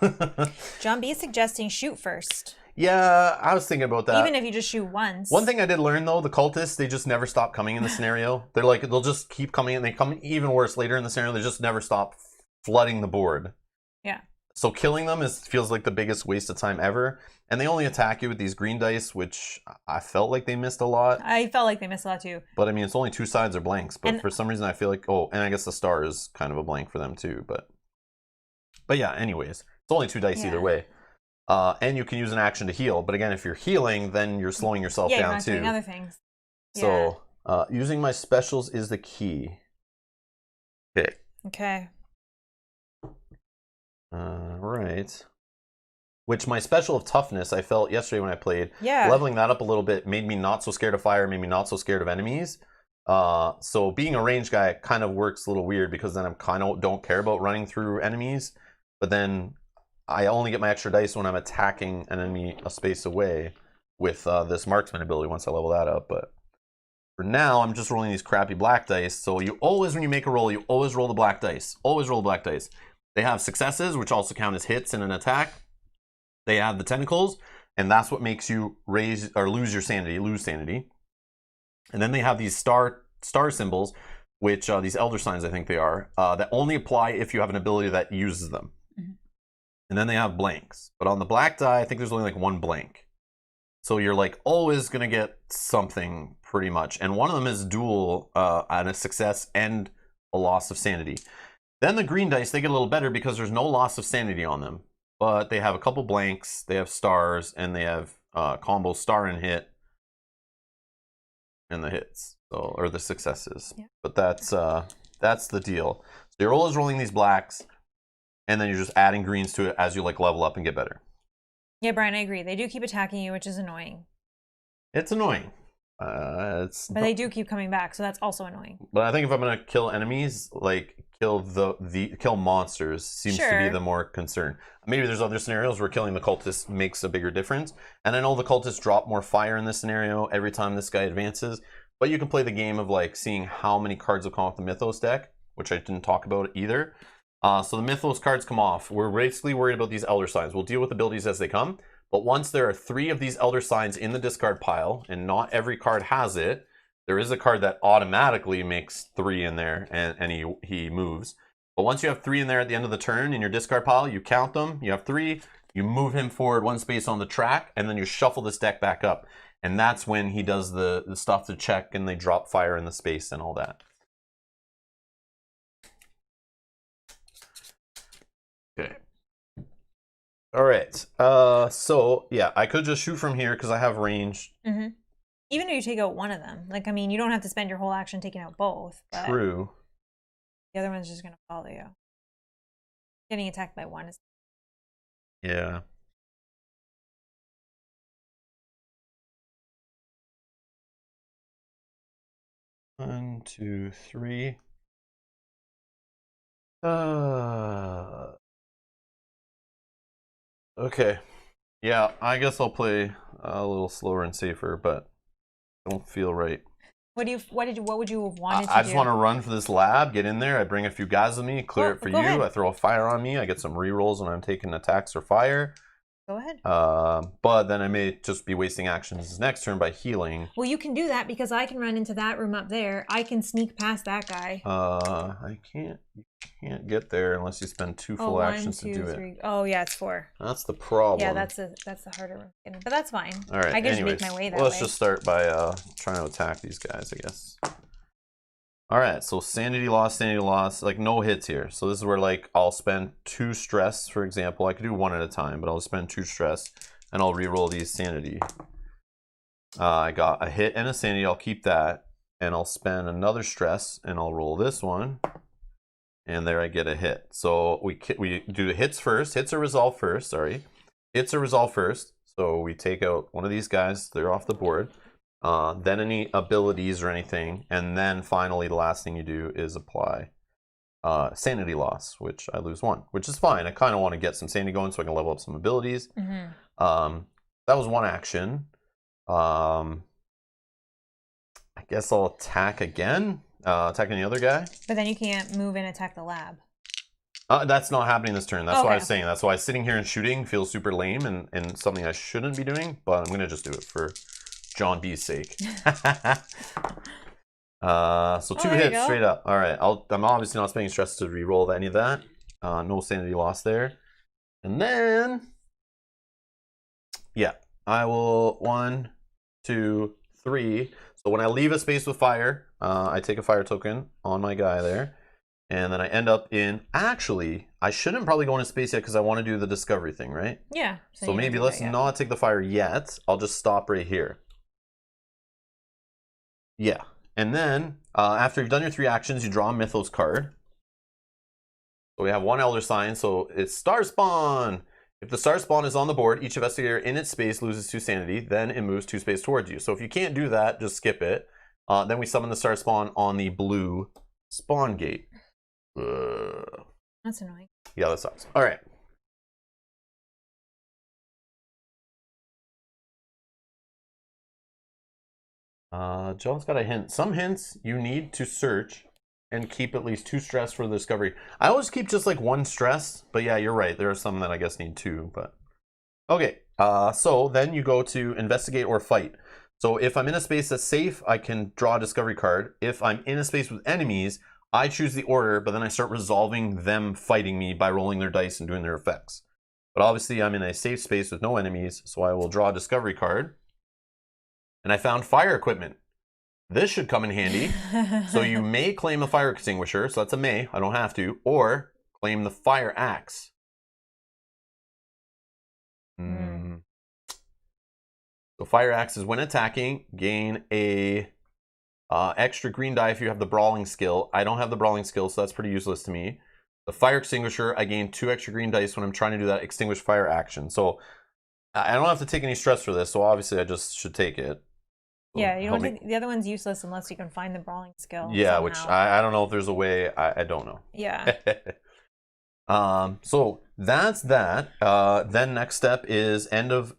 John B is suggesting shoot first. Yeah, I was thinking about that. Even if you just shoot once. One thing I did learn though, the cultists, they just never stop coming in the scenario. They're like, they'll just keep coming, and they come even worse later in the scenario. They just never stop flooding the board. Yeah. So killing them feels like the biggest waste of time ever. And they only attack you with these green dice, which I felt like they missed a lot. I felt like they missed a lot too. But I mean, it's only 2 sides are blanks. But for some reason, I feel like, and I guess the star is kind of a blank for them too. But yeah, anyways, it's only 2 dice either way. And you can use an action to heal. But again, if you're healing, then you're slowing yourself down you're not too. doing other things. So using my specials is the key. Okay. Okay. Right. Which my special of toughness, I felt yesterday when I played, leveling that up a little bit made me not so scared of fire, made me not so scared of enemies. So being a ranged guy kind of works a little weird because then I'm kind of don't care about running through enemies. But then I only get my extra dice when I'm attacking an enemy a space away with this marksman ability once I level that up. But for now, I'm just rolling these crappy black dice. So you always, when you make a roll, you always roll the black dice. Always roll the black dice. They have successes, which also count as hits in an attack. They have the tentacles, and that's what makes you raise or lose your sanity, lose sanity. And then they have these star symbols, which these elder signs, I think they are, that only apply if you have an ability that uses them. Mm-hmm. And then they have blanks. But on the black die, I think there's only like 1 blank. So you're like always going to get something pretty much. And one of them is dual and a success and a loss of sanity. Then the green dice, they get a little better because there's no loss of sanity on them. But they have a couple blanks, they have stars, and they have combo star and hit. And the hits, or the successes. Yeah. But that's the deal. So you're always rolling these blacks, and then you're just adding greens to it as you like level up and get better. Yeah, Brian, I agree. They do keep attacking you, which is annoying. It's annoying. But they do keep coming back, so that's also annoying. But I think if I'm gonna kill enemies, like kill monsters seems to be the more concern. Maybe there's other scenarios where killing the cultist makes a bigger difference. And I know the cultists drop more fire in this scenario every time this guy advances. But you can play the game of like seeing how many cards will come off the Mythos deck, which I didn't talk about either. So the Mythos cards come off. We're basically worried about these Elder Signs. We'll deal with abilities as they come. But once there are 3 of these Elder Signs in the discard pile, and not every card has it, there is a card that automatically makes 3 in there, and he moves. But once you have 3 in there at the end of the turn in your discard pile, you count them, you have 3, you move him forward 1 space on the track, and then you shuffle this deck back up. And that's when he does the stuff to check, and they drop fire in the space and all that. Okay. All right. So yeah, I could just shoot from here because I have range. Mm-hmm. Even if you take out one of them, like I mean, you don't have to spend your whole action taking out both. But true. The other one's just gonna follow you. Getting attacked by one is. Yeah. One, 2, 3. Okay. Yeah, I guess I'll play a little slower and safer, but I don't feel right. What would you have wanted to do? I just want to run for this lab, get in there, I bring a few guys with me, clear it for you, ahead. I throw a fire on me, I get some rerolls when I'm taking attacks or fire. Go ahead. But then I may just be wasting actions next turn by healing. Well, you can do that because I can run into that room up there. I can sneak past that guy. I can't. You can't get there unless you spend 2 full actions to do it. Oh yeah, it's 4. That's the problem. Yeah, that's the harder one. But that's fine. All right. I can just make my way that way. Let's just start by trying to attack these guys, I guess. All right, so sanity loss, like no hits here. So this is where like I'll spend 2 stress, for example. I could do 1 at a time, but I'll spend 2 stress and I'll reroll these sanity. I got a hit and a sanity, I'll keep that. And I'll spend another stress and I'll roll this one. And there I get a hit. So we do the hits first. Hits are resolved first, sorry. Hits are resolved first. So we take out one of these guys, they're off the board. Then any abilities or anything, and then finally the last thing you do is apply sanity loss, which I lose 1, which is fine. I kind of want to get some sanity going so I can level up some abilities. That was 1 action. I guess I'll attack again. Attacking the other guy. But then you can't move and attack the lab. That's not happening this turn. That's what I was saying. That's why sitting here and shooting feels super lame and something I shouldn't be doing, but I'm going to just do it for John D's sake. So 2 hits straight up. All right. I'm obviously not spending stress to re-roll any of that. No sanity loss there. And then, yeah, I will 1, 2, 3. So when I leave a space with fire, I take a fire token on my guy there. And then I end up in, actually, I shouldn't probably go into space yet because I want to do the discovery thing, right? Yeah. So maybe let's not take the fire yet. I'll just stop right here. Yeah. And then, after you've done your 3 actions, you draw a Mythos card. So we have 1 Elder Sign, so it's Star Spawn! If the Star Spawn is on the board, each investigator in its space loses 2 sanity, then it moves 2 space towards you. So if you can't do that, just skip it. Then we summon the Star Spawn on the blue spawn gate. That's annoying. Yeah, that sucks. All right. John's got a hint. Some hints you need to search and keep at least 2 stress for the discovery. I always keep just like 1 stress, but yeah, you're right. There are some that I guess need 2, but okay. So then you go to investigate or fight. So if I'm in a space that's safe, I can draw a discovery card. If I'm in a space with enemies, I choose the order, but then I start resolving them fighting me by rolling their dice and doing their effects. But obviously I'm in a safe space with no enemies, so I will draw a discovery card. And I found fire equipment. This should come in handy. So you may claim a fire extinguisher, so that's a may, I don't have to, or claim the fire axe. So fire axe is when attacking, gain a extra green die if you have the brawling skill. I don't have the brawling skill, so that's pretty useless to me. The fire extinguisher, I gain 2 extra green dice when I'm trying to do that extinguish fire action. So I don't have to take any stress for this, so obviously I just should take it. So yeah, you don't think the other one's useless unless you can find the brawling skill. Yeah, somehow. Which I don't know if there's a way. I don't know. Yeah. So that's that. Then next step is end of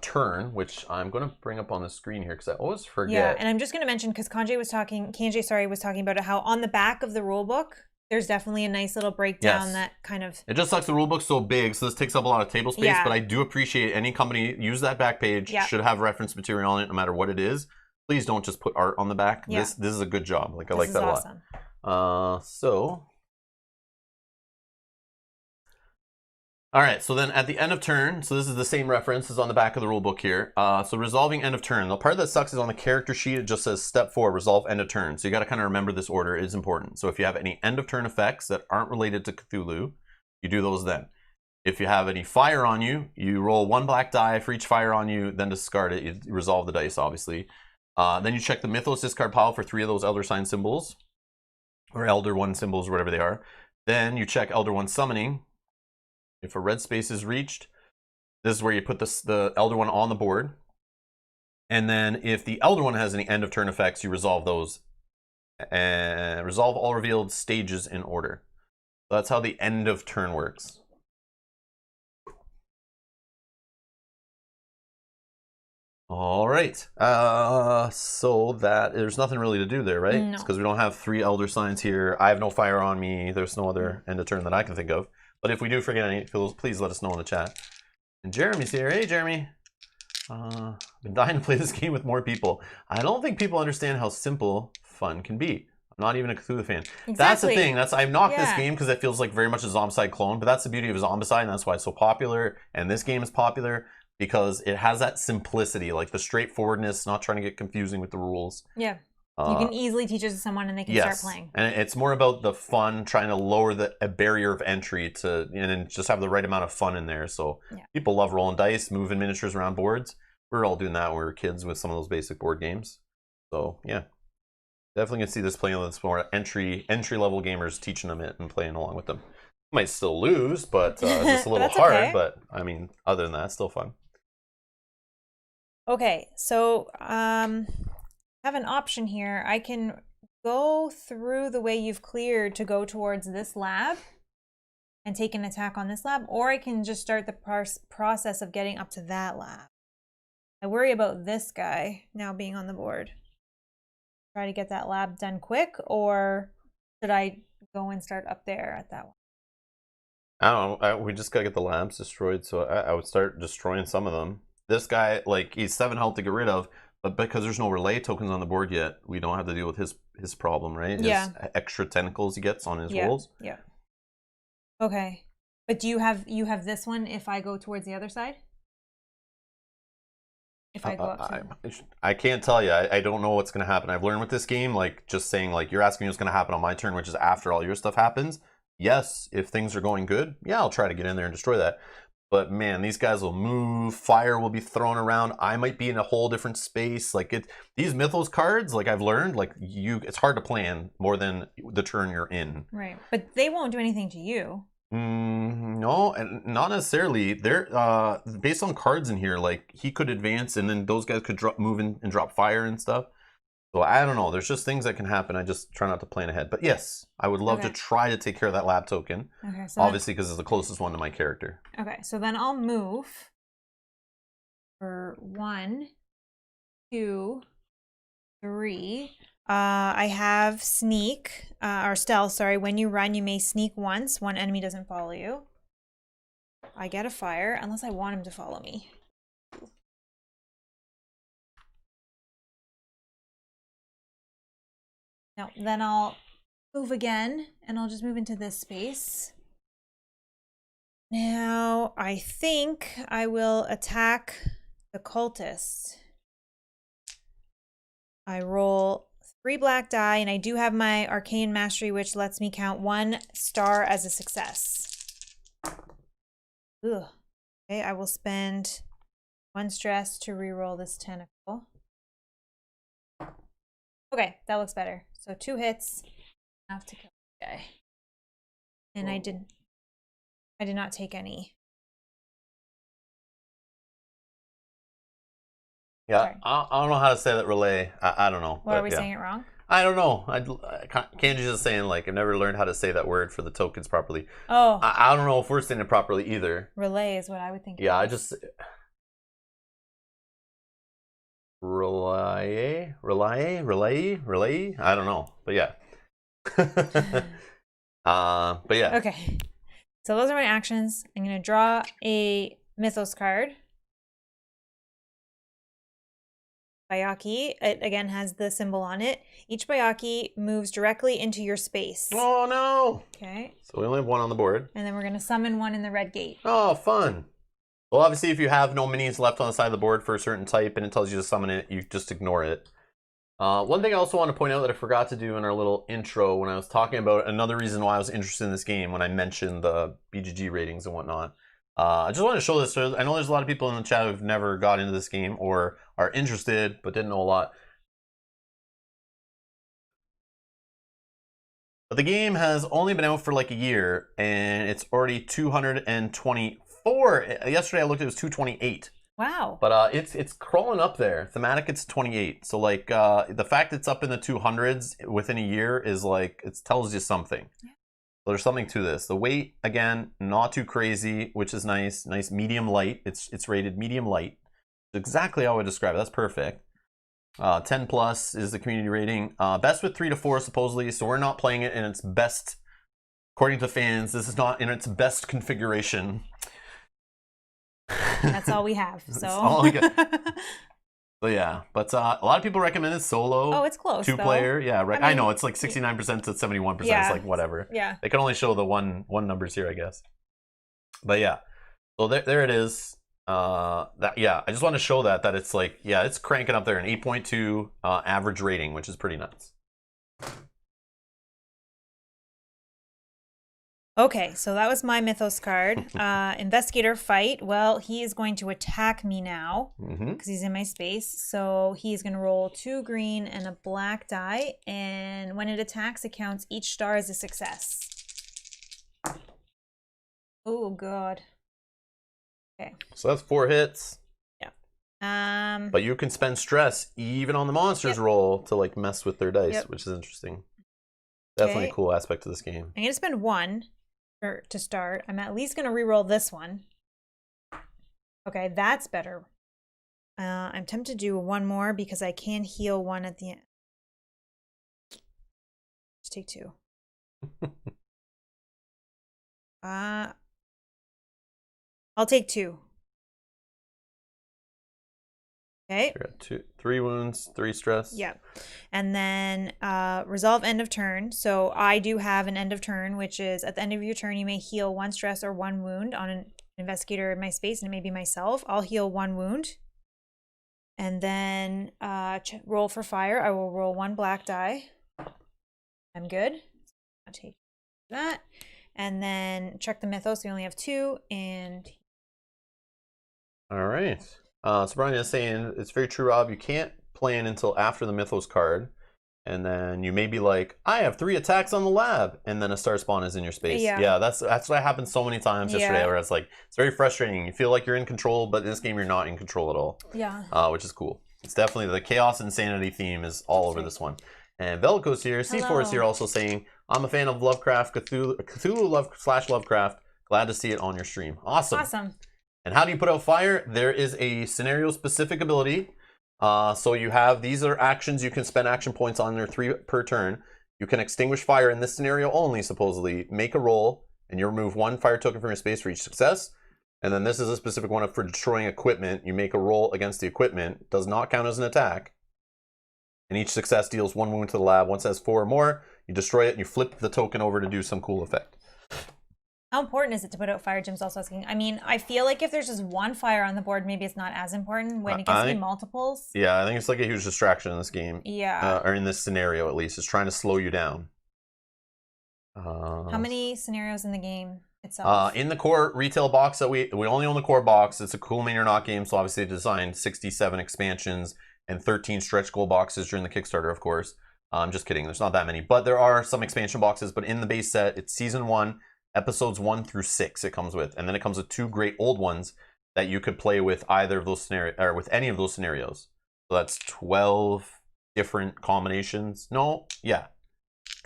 turn, which I'm going to bring up on the screen here because I always forget. Yeah, and I'm just going to mention because Kanjay was talking about how on the back of the rule book, there's definitely a nice little breakdown that kind of... It just sucks the rulebook's so big, so this takes up a lot of table space, but I do appreciate any company use that back page, should have reference material on it no matter what it is. Please don't just put art on the back. Yeah. This is a good job. Like I like that awesome. A lot. All right, so then at the end of turn, so this is the same reference as on the back of the rule book here. So resolving end of turn. The part that sucks is on the character sheet, it just says step 4, resolve end of turn. So you got to kind of remember this order. It is important. So if you have any end of turn effects that aren't related to Cthulhu, you do those then. If you have any fire on you, you roll 1 black die for each fire on you, then discard it. You resolve the dice, obviously. Then you check the Mythos discard pile for 3 of those Elder Sign symbols, or Elder One symbols, or whatever they are. Then you check Elder One summoning. If a red space is reached, this is where you put the Elder One on the board. And then if the Elder One has any end of turn effects, you resolve those. And resolve all revealed stages in order. So that's how the end of turn works. All right. So that there's nothing really to do there, right? No. Because we don't have 3 Elder Signs here. I have no fire on me. There's no other end of turn that I can think of. But if we do forget any, please let us know in the chat. And Jeremy's here. Hey, Jeremy. I've been dying to play this game with more people. I don't think people understand how simple fun can be. I'm not even a Cthulhu fan. Exactly. That's the thing. I've knocked this game because it feels like very much a Zombicide clone, but that's the beauty of Zombicide, and that's why it's so popular. And this game is popular because it has that simplicity, like the straightforwardness, not trying to get confusing with the rules. Yeah. You can easily teach it to someone and they can start playing. And it's more about the fun, trying to lower a barrier of entry and just have the right amount of fun in there. So people love rolling dice, moving miniatures around boards. We were all doing that when we were kids with some of those basic board games. So yeah, definitely can see this playing with more entry level gamers, teaching them it and playing along with them. Might still lose, but it's just a little hard. Okay. But I mean, other than that, it's still fun. Okay, so have an option here. I can go through the way you've cleared to go towards this lab and take an attack on this lab, or I can just start the process of getting up to that lab. I worry about this guy now being on the board. Try to get that lab done quick, or should I go and start up there at that one? I don't know. We just gotta get the labs destroyed, so I would start destroying some of them. This guy, like, he's 7 health to get rid of, but because there's no relay tokens on the board yet, we don't have to deal with his problem, right? Yeah. His extra tentacles he gets on his rolls. Yeah. Okay. But do you have this one if I go towards the other side? If I go up to... I can't tell you. I don't know what's going to happen. I've learned with this game, like, just saying, like, you're asking me what's going to happen on my turn, which is after all your stuff happens. Yes, if things are going good, yeah, I'll try to get in there and destroy that. But man, these guys will move. Fire will be thrown around. I might be in a whole different space. Like these Mythos cards, like I've learned, like it's hard to plan more than the turn you're in. Right, but they won't do anything to you. No, and not necessarily. They're based on cards in here. Like he could advance, and then those guys could move in and drop fire and stuff. So I don't know. There's just things that can happen. I just try not to plan ahead. But yes, I would love to try to take care of that lab token. Okay, so obviously because it's the closest one to my character. Okay, so then I'll move for 1, 2, 3. I have sneak or stealth. Sorry, when you run, you may sneak once. One enemy doesn't follow you. I get a fire unless I want him to follow me. No, then I'll move again, and I'll just move into this space. Now, I think I will attack the cultist. I roll 3 black die, and I do have my Arcane Mastery, which lets me count 1 star as a success. Ugh. Okay, I will spend 1 stress to reroll this tentacle. Okay, that looks better. So 2 hits, enough to kill the guy. And I did not take any. Yeah, I don't know how to say that relay. I don't know. Or are we saying it wrong? I don't know. Kanji's just saying, like, I've never learned how to say that word for the tokens properly. Oh. I don't know if we're saying it properly either. Relay is what I would think. Yeah, I just... Relay? I don't know. But yeah. But yeah. Okay. So those are my actions. I'm going to draw a Mythos card. Bayaki, it again has the symbol on it. Each Bayaki moves directly into your space. Oh no! Okay. So we only have 1 on the board. And then we're going to summon 1 in the red gate. Oh, fun. Well, obviously, if you have no minis left on the side of the board for a certain type and it tells you to summon it, you just ignore it. One thing I also want to point out that I forgot to do in our little intro when I was talking about another reason why I was interested in this game when I mentioned the BGG ratings and whatnot. I just wanted to show this. So I know there's a lot of people in the chat who've never got into this game or are interested but didn't know a lot. But the game has only been out for like a year and it's already 224. Yesterday I looked, it was 228. Wow. But it's crawling up there. Thematic, it's 28. So like the fact it's up in the 200s within a year is like, it tells you something. Yeah. So there's something to this. The weight, again, not too crazy, which is nice. Nice medium light. It's rated medium light. Exactly how I would describe it. That's perfect. 10 plus is the community rating. Best with 3 to 4 supposedly. So we're not playing it in its best, according to fans. This is not in its best configuration. That's all we have. So. That's all we got. So yeah, but a lot of people recommend it solo. Oh, it's close. 2-player, yeah. Right. I know it's like 69% to 71%. Yeah. It's like whatever. Yeah. They can only show the one numbers here, I guess. But yeah, so there it is. I just want to show that it's like it's cranking up there, an 8.2 average rating, which is pretty nuts. Okay, so that was my Mythos card. Investigator fight. Well, he is going to attack me now because he's in my space. So he's going to roll 2 green and a black die. And when it attacks, it counts each star as a success. Oh, God. Okay. So that's 4 hits. Yeah. But you can spend stress even on the monsters roll to like mess with their dice, which is interesting. Definitely a cool aspect of this game. I'm gonna spend 1 to start. I'm at least gonna re-roll this one. Okay, that's better. I'm tempted to do 1 more because I can heal 1 at the end. Just take 2. I'll take 2. Okay. You're at 3 wounds, 3 stress. Yep. And then resolve end of turn. So I do have an end of turn, which is at the end of your turn, you may heal 1 stress or 1 wound on an investigator in my space, and it may be myself. I'll heal 1 wound. And then roll for fire. I will roll 1 black die. I'm good. I'll take that. And then check the mythos. We only have 2. And all right. So Brian is saying, it's very true, Rob. You can't plan until after the Mythos card. And then you may be like, I have 3 attacks on the lab. And then a star spawn is in your space. Yeah, that's what happened so many times yesterday where it's like, it's very frustrating. You feel like you're in control, but in this game, you're not in control at all. Yeah. Which is cool. It's definitely the chaos insanity theme is all over this one. And Velco's here. C4 is here also saying, I'm a fan of Lovecraft, Cthulhu / Lovecraft. Glad to see it on your stream. Awesome. Awesome. And how do you put out fire? There is a scenario-specific ability. So you have, these are actions you can spend action points on. There 3 per turn. You can extinguish fire in this scenario only, supposedly. Make a roll, and you remove 1 fire token from your space for each success. And then this is a specific one for destroying equipment. You make a roll against the equipment. Does not count as an attack. And each success deals 1 wound to the lab. Once it has 4 or more, you destroy it, and you flip the token over to do some cool effect. How important is it to put out fire? Jim's also asking. I mean, I feel like if there's just 1 fire on the board, maybe it's not as important. When it gets to be multiples. Yeah, I think it's like a huge distraction in this game. Yeah. Or in this scenario, at least. It's trying to slow you down. How many scenarios in the game itself? In the core retail box that we only own the core box. It's a Cool Mini or Not game, so obviously they designed 67 expansions and 13 stretch goal boxes during the Kickstarter, of course. I'm just kidding. There's not that many. But there are some expansion boxes. But in the base set, it's Season 1. Episodes 1 through 6 it comes with, and then it comes with 2 great old ones that you could play with either of those scenarios or with any of those scenarios. So that's 12 different combinations. 12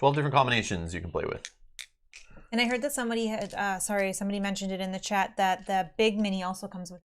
different combinations you can play with. And I heard that somebody had, somebody mentioned it in the chat that the big mini also comes with.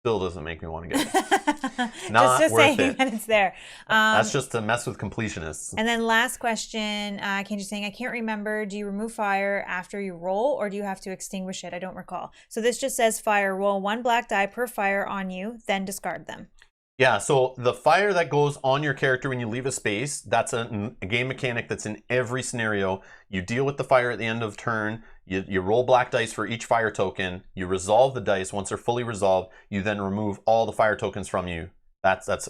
Still doesn't make me want to get it. Not just worth saying it. that it's there. That's just to mess with completionists. And then last question, Kenji saying, I can't remember, do you remove fire after you roll or do you have to extinguish it? I don't recall. So this just says fire, roll 1 black die per fire on you, then discard them. Yeah, so the fire that goes on your character when you leave a space, that's a game mechanic that's in every scenario. You deal with the fire at the end of turn. You roll black dice for each fire token. You resolve the dice. Once they're fully resolved, you then remove all the fire tokens from you. That's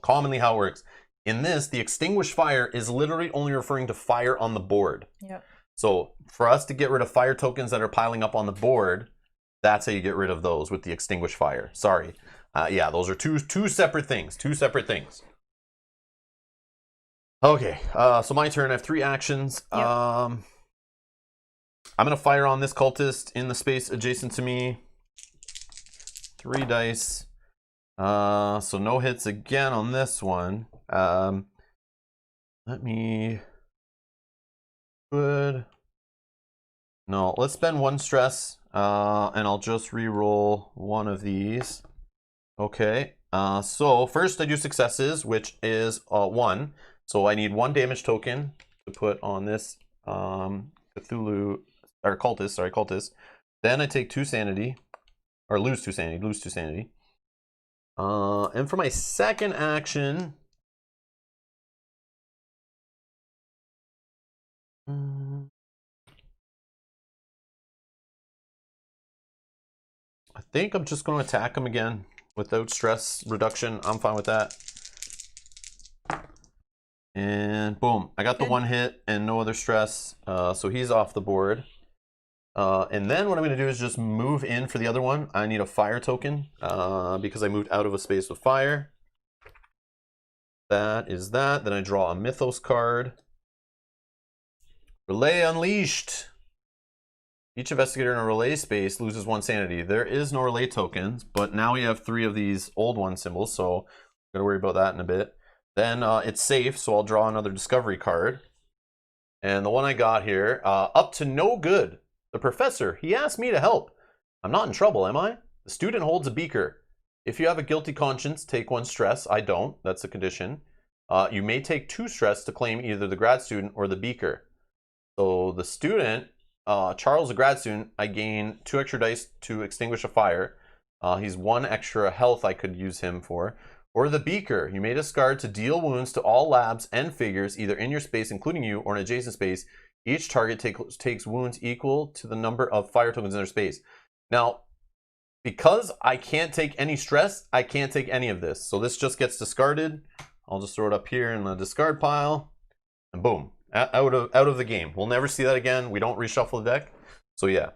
commonly how it works. In this, the extinguished fire is literally only referring to fire on the board. Yep. So for us to get rid of fire tokens that are piling up on the board, that's how you get rid of those with the extinguished fire. Sorry. Yeah, those are two separate things. 2 separate things. Okay, so my turn. I have 3 actions. Yep. I'm going to fire on this cultist in the space adjacent to me. 3 dice. So no hits again on this one. Let me... Good. No, let's spend 1 stress. And I'll just re-roll 1 of these. Okay, so first I do successes, which is 1. So I need 1 damage token to put on this Cthulhu, or cultist. Then I take 2 sanity, or lose 2 sanity. And for my second action, I think I'm just going to attack him again. Without stress reduction, I'm fine with that. And boom, I got the 1 hit and no other stress. So he's off the board. And then what I'm going to do is just move in for the other one. I need a fire token because I moved out of a space with fire. That is that. Then I draw a Mythos card. Relay Unleashed. Each investigator in a relay space loses 1 sanity. There is no relay tokens, but now we have 3 of these old one symbols, so gotta worry about that in a bit. Then it's safe, so I'll draw another discovery card. And the one I got here, up to no good. The professor, he asked me to help. I'm not in trouble, am I? The student holds a beaker. If you have a guilty conscience, take 1 stress. I don't. That's a condition. You may take 2 stress to claim either the grad student or the beaker. So the student, Charles, the grad student, I gain 2 extra dice to extinguish a fire. He's 1 extra health I could use him for. Or the beaker, you may discard to deal wounds to all labs and figures, either in your space, including you, or an adjacent space. Each target takes wounds equal to the number of fire tokens in their space. Now, because I can't take any stress, I can't take any of this. So this just gets discarded. I'll just throw it up here in the discard pile. And boom, out of the game. We'll never see that again. We don't reshuffle the deck. So yeah.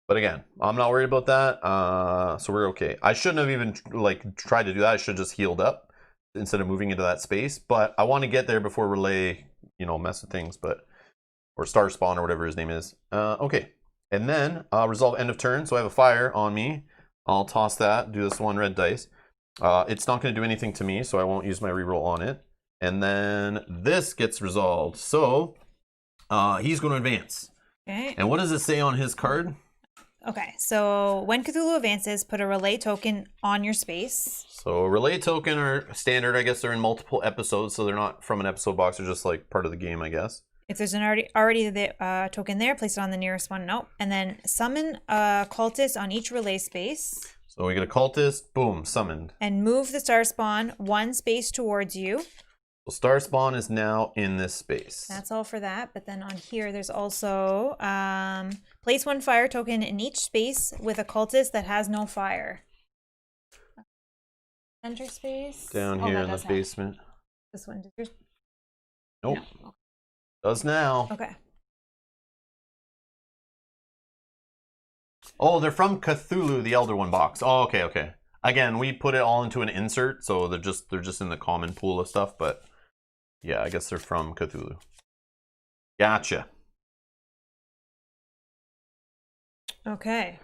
But again, I'm not worried about that. So we're okay. I shouldn't have even like tried to do that. I should have just healed up instead of moving into that space. But I want to get there before relay, mess with things. Or star spawn or whatever his name is. Okay. And then resolve end of turn. So I have a fire on me. I'll toss that, do this 1 red dice. It's not going to do anything to me, so I won't use my reroll on it. And then this gets resolved. So he's going to advance. Okay. And what does it say on his card? Okay, so when Cthulhu advances, put a relay token on your space. So relay token are standard. I guess they're in multiple episodes, so they're not from an episode box. They're just like part of the game, I guess. If there's an already the token there, place it on the nearest one. Nope. And then summon a cultist on each relay space. So we get a cultist, boom, summoned. And move the star spawn 1 space towards you. So star spawn is now in this space. That's all for that. But then on here, there's also place 1 fire token in each space with a cultist that has no fire. Center space. Down here in the basement. This one. Did yours? Nope. No. Does now. Okay. Oh, they're from Cthulhu, the Elder One box. Oh, okay. Again, we put it all into an insert, so they're just in the common pool of stuff. But yeah, I guess they're from Cthulhu. Gotcha. Okay.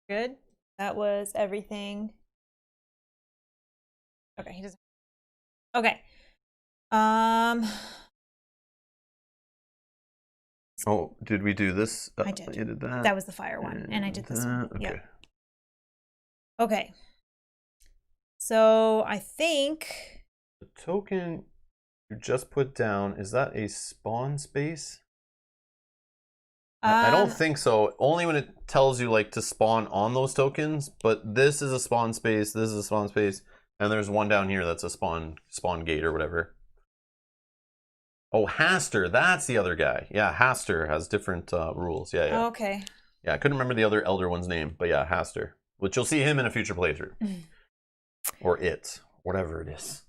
Good. That was everything. Okay, he doesn't. Okay. Oh, did we do this? I did. You did that? That was the fire one. And I did this one. Okay. Yeah. Okay. So I think The token you just put down, is that a spawn space? I don't think so. Only when it tells you like to spawn on those tokens, but this is a spawn space, this is a spawn space, and there's one down here that's a spawn gate or whatever. Oh, Haster, that's the other guy. Yeah, Haster has different rules. Yeah. Okay. Yeah, I couldn't remember the other elder one's name, but yeah, Haster. Which you'll see him in a future playthrough. Or it. Whatever it is.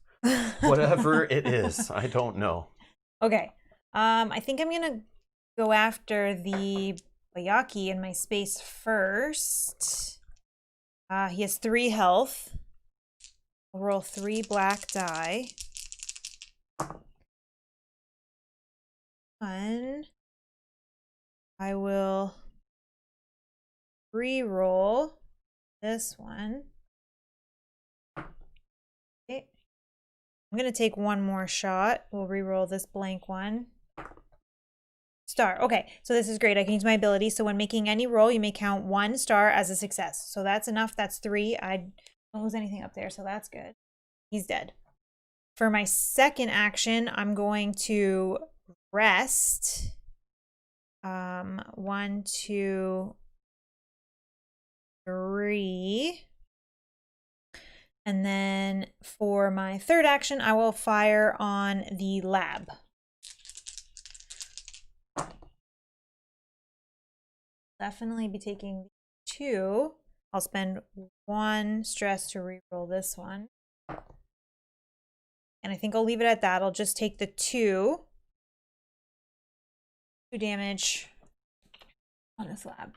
Whatever it is. I don't know. Okay. I think I'm gonna go after the Bayaki in my space first. He has 3 health. I'll roll 3 black die. 1. I will re-roll this one. Okay. I'm going to take 1 more shot. We'll re-roll this blank one. Star. Okay, so this is great. I can use my ability. So when making any roll, you may count 1 star as a success. So that's enough. That's 3. I don't lose anything up there, so that's good. He's dead. For my second action, I'm going to rest. 1, 2, 3. And then for my third action, I will fire on the lab. Definitely be taking 2. I'll spend 1 stress to reroll this one. And I think I'll leave it at that. I'll just take the 2 damage on this lab.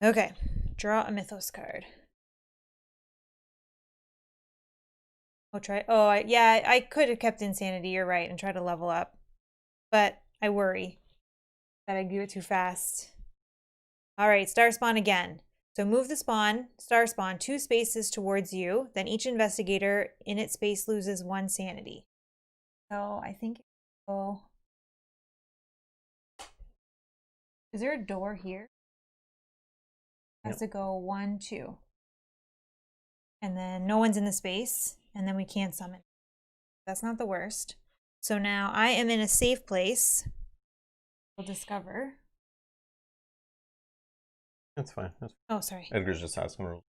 Okay, draw a Mythos card. I could have kept Insanity, you're right, and try to level up. But I worry. Gotta do it too fast. All right, star spawn again. So move the star spawn 2 spaces towards you. Then each investigator in its space loses 1 sanity. So I think, oh, is there a door here? It has to go 1, 2. And then no one's in the space, and then we can't summon. That's not the worst. So now I am in a safe place. We'll discover. That's fine. Oh, sorry. Edgar's just asking rules.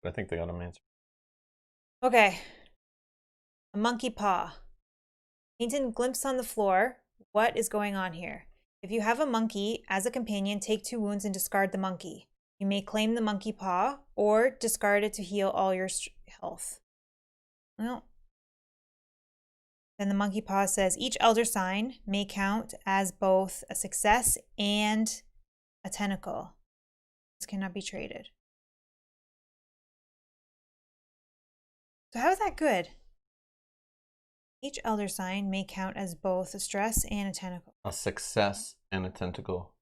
I think they got him answered. Okay. A monkey paw. Painted glimpse on the floor. What is going on here? If you have a monkey as a companion, take 2 wounds and discard the monkey. You may claim the monkey paw or discard it to heal all your health. Well, then the monkey paw says each elder sign may count as both a success and a tentacle. This cannot be traded. So how is that good? Each elder sign may count as both a stress and a tentacle. A success and a tentacle.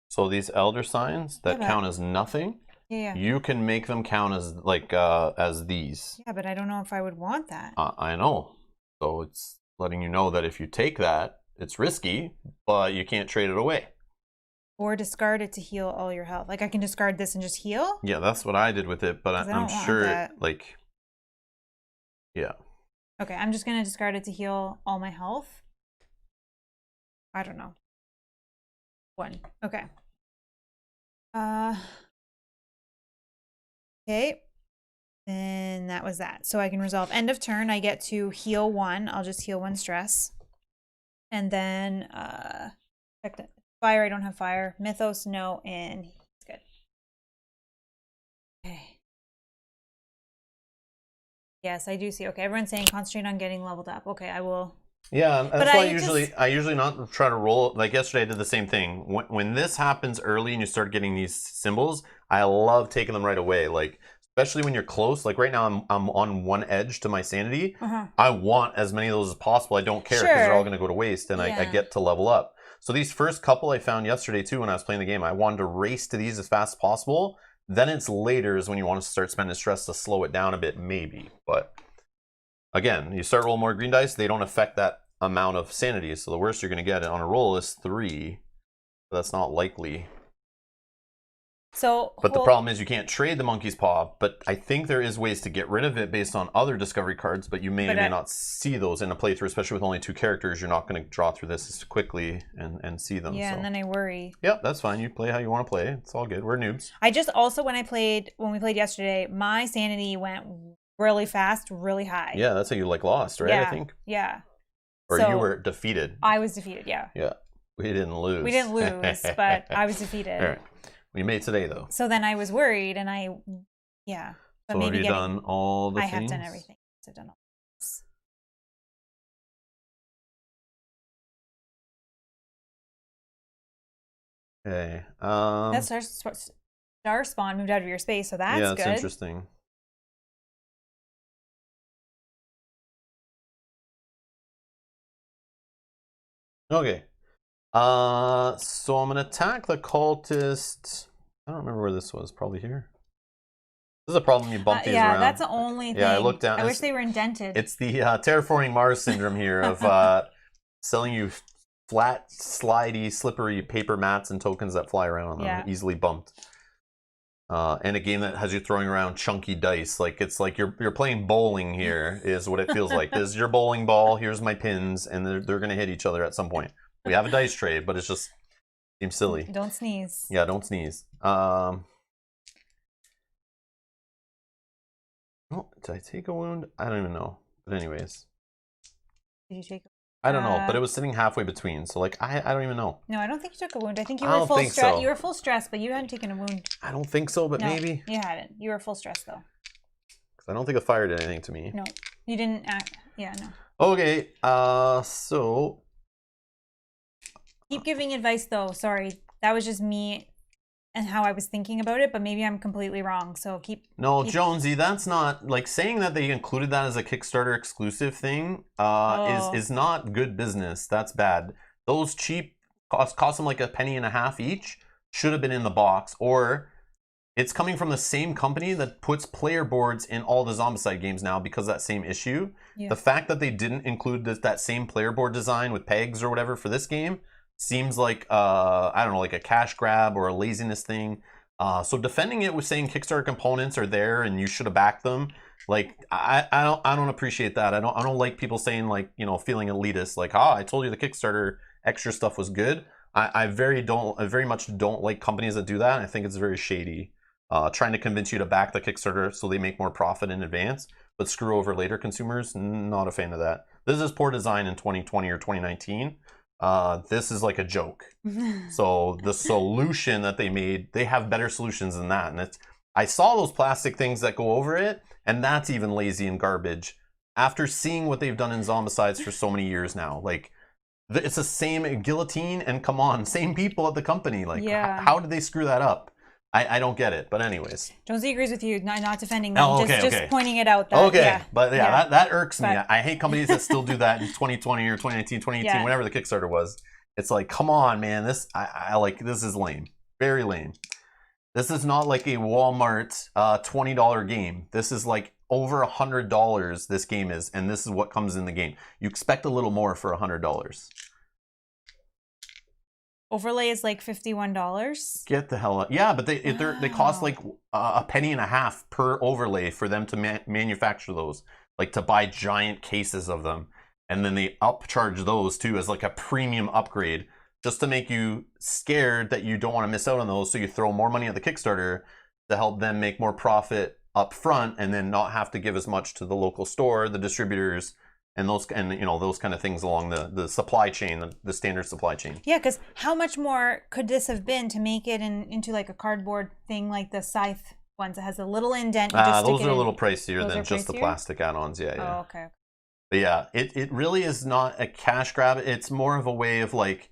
So these elder signs that count as nothing, you can make them count as like as these. Yeah, but I don't know if I would want that. I know. So it's letting you know that if you take that, it's risky, but you can't trade it away. Or discard it to heal all your health. Like I can discard this and just heal? Yeah, that's what I did with it, but I'm sure like, yeah. Okay, I'm just going to discard it to heal all my health. I don't know. 1. Okay. Okay. And that was that. So I can resolve end of turn. I get to heal 1. I'll just heal 1 stress. And then check the fire. I don't have fire. Mythos, no, and it's good. Okay. Yes, I do see. Okay, everyone's saying concentrate on getting leveled up. Okay, I will. Yeah, that's why I usually not try to roll. Like yesterday, I did the same thing. When this happens early and you start getting these symbols, I love taking them right away. Like especially when you're close. Like right now, I'm on 1 edge to my sanity. I want as many of those as possible. I don't care because they're all going to go to waste, and I get to level up. So these first couple I found yesterday too when I was playing the game. I wanted to race to these as fast as possible. Then it's later is when you want to start spending stress to slow it down a bit, maybe. But again, you start rolling more green dice, they don't affect that amount of sanity. So the worst you're going to get on a roll is 3. That's not likely. So, but the problem is you can't trade the monkey's paw, but I think there is ways to get rid of it based on other discovery cards, but you may or may not see those in a playthrough, especially with only 2 characters. You're not going to draw through this as quickly and see them. Yeah, so. And then I worry. Yeah, that's fine. You play how you want to play. It's all good. We're noobs. I just also, when we played yesterday, my sanity went really fast, really high. Yeah, that's how you lost, right? Yeah, I think. Yeah. Or so, you were defeated. I was defeated, yeah. Yeah. We didn't lose. We didn't lose, but I was defeated. All right. We made today, though. So then I was worried, and yeah. So maybe have you done all the things? I have done everything. I've done all this. Okay. That star spawn moved out of your space, so that's good. Yeah, that's interesting. Okay. So I'm gonna attack the cultist. I don't remember where this was. Probably here. This is a problem you bump these around. Yeah, that's the only thing. Yeah, I looked down. I wish they were indented. It's the terraforming Mars syndrome here of selling you flat, slidey, slippery paper mats and tokens that fly around on them, easily bumped. And a game that has you throwing around chunky dice. Like it's like you're playing bowling here is what it feels like. This is your bowling ball. Here's my pins, and they're gonna hit each other at some point. We have a dice tray, but it's just seems silly. Don't sneeze. Yeah, don't sneeze. Oh, did I take a wound? I don't even know. But anyways. Did you take a I don't know, but it was sitting halfway between, so like I don't even know. No, I don't think you took a wound. I think you were full stress. You were full stress, but you hadn't taken a wound. I don't think so, but no, maybe. You hadn't. You were full stress though. Because I don't think the fire did anything to me. No, you didn't act. Yeah, no. Okay, so keep giving advice though. Sorry, that was just me and how I was thinking about it, but maybe I'm completely wrong. So keep. Jonesy, that's not like saying that they included that as a Kickstarter exclusive thing. Is not good business. That's bad. Those cheap cost them like a penny and a half each, should have been in the box. Or it's coming from the same company that puts player boards in all the Zombicide games now because of that same issue. Yeah. The fact that they didn't include that same player board design with pegs or whatever for this game seems like, I don't know, like a cash grab or a laziness thing. So defending it with saying Kickstarter components are there and you should have backed them, like I don't appreciate that. I don't like people saying, like, you know, feeling elitist, like, I told you the Kickstarter extra stuff was good. I very much don't like companies that do that. I think it's very shady. Trying to convince you to back the Kickstarter so they make more profit in advance, but screw over later consumers. Not a fan of that. This is poor design in 2020 or 2019. This is like a joke. So the solution that they made, they have better solutions than that. And I saw those plastic things that go over it, and that's even lazy and garbage. After seeing what they've done in Zombicides for so many years now, like, it's the same guillotine, and come on, same people at the company. Like, how did they screw that up? I don't get it, but anyways. Jonesy agrees with you, not defending them, okay, just pointing it out. That, that irks me. I hate companies that still do that in 2020 or 2019, 2018, whenever the Kickstarter was. It's like, come on, man, this is lame. Very lame. This is not like a Walmart $20 game. This is like over $100 this game is, and this is what comes in the game. You expect a little more for $100. Overlay is like $51. Get the hell out! Yeah, but they cost like a penny and a half per overlay for them to manufacture those, like to buy giant cases of them, and then they upcharge those too as like a premium upgrade, just to make you scared that you don't want to miss out on those. So you throw more money at the Kickstarter to help them make more profit up front, and then not have to give as much to the local store, the distributors, and those kind of things along the supply chain, the standard supply chain. Yeah, because how much more could this have been to make it into like a cardboard thing, like the Scythe ones that has a little indent? Those are a little pricier than just the plastic add-ons. Yeah. Oh, okay. But yeah, it really is not a cash grab. It's more of a way of, like,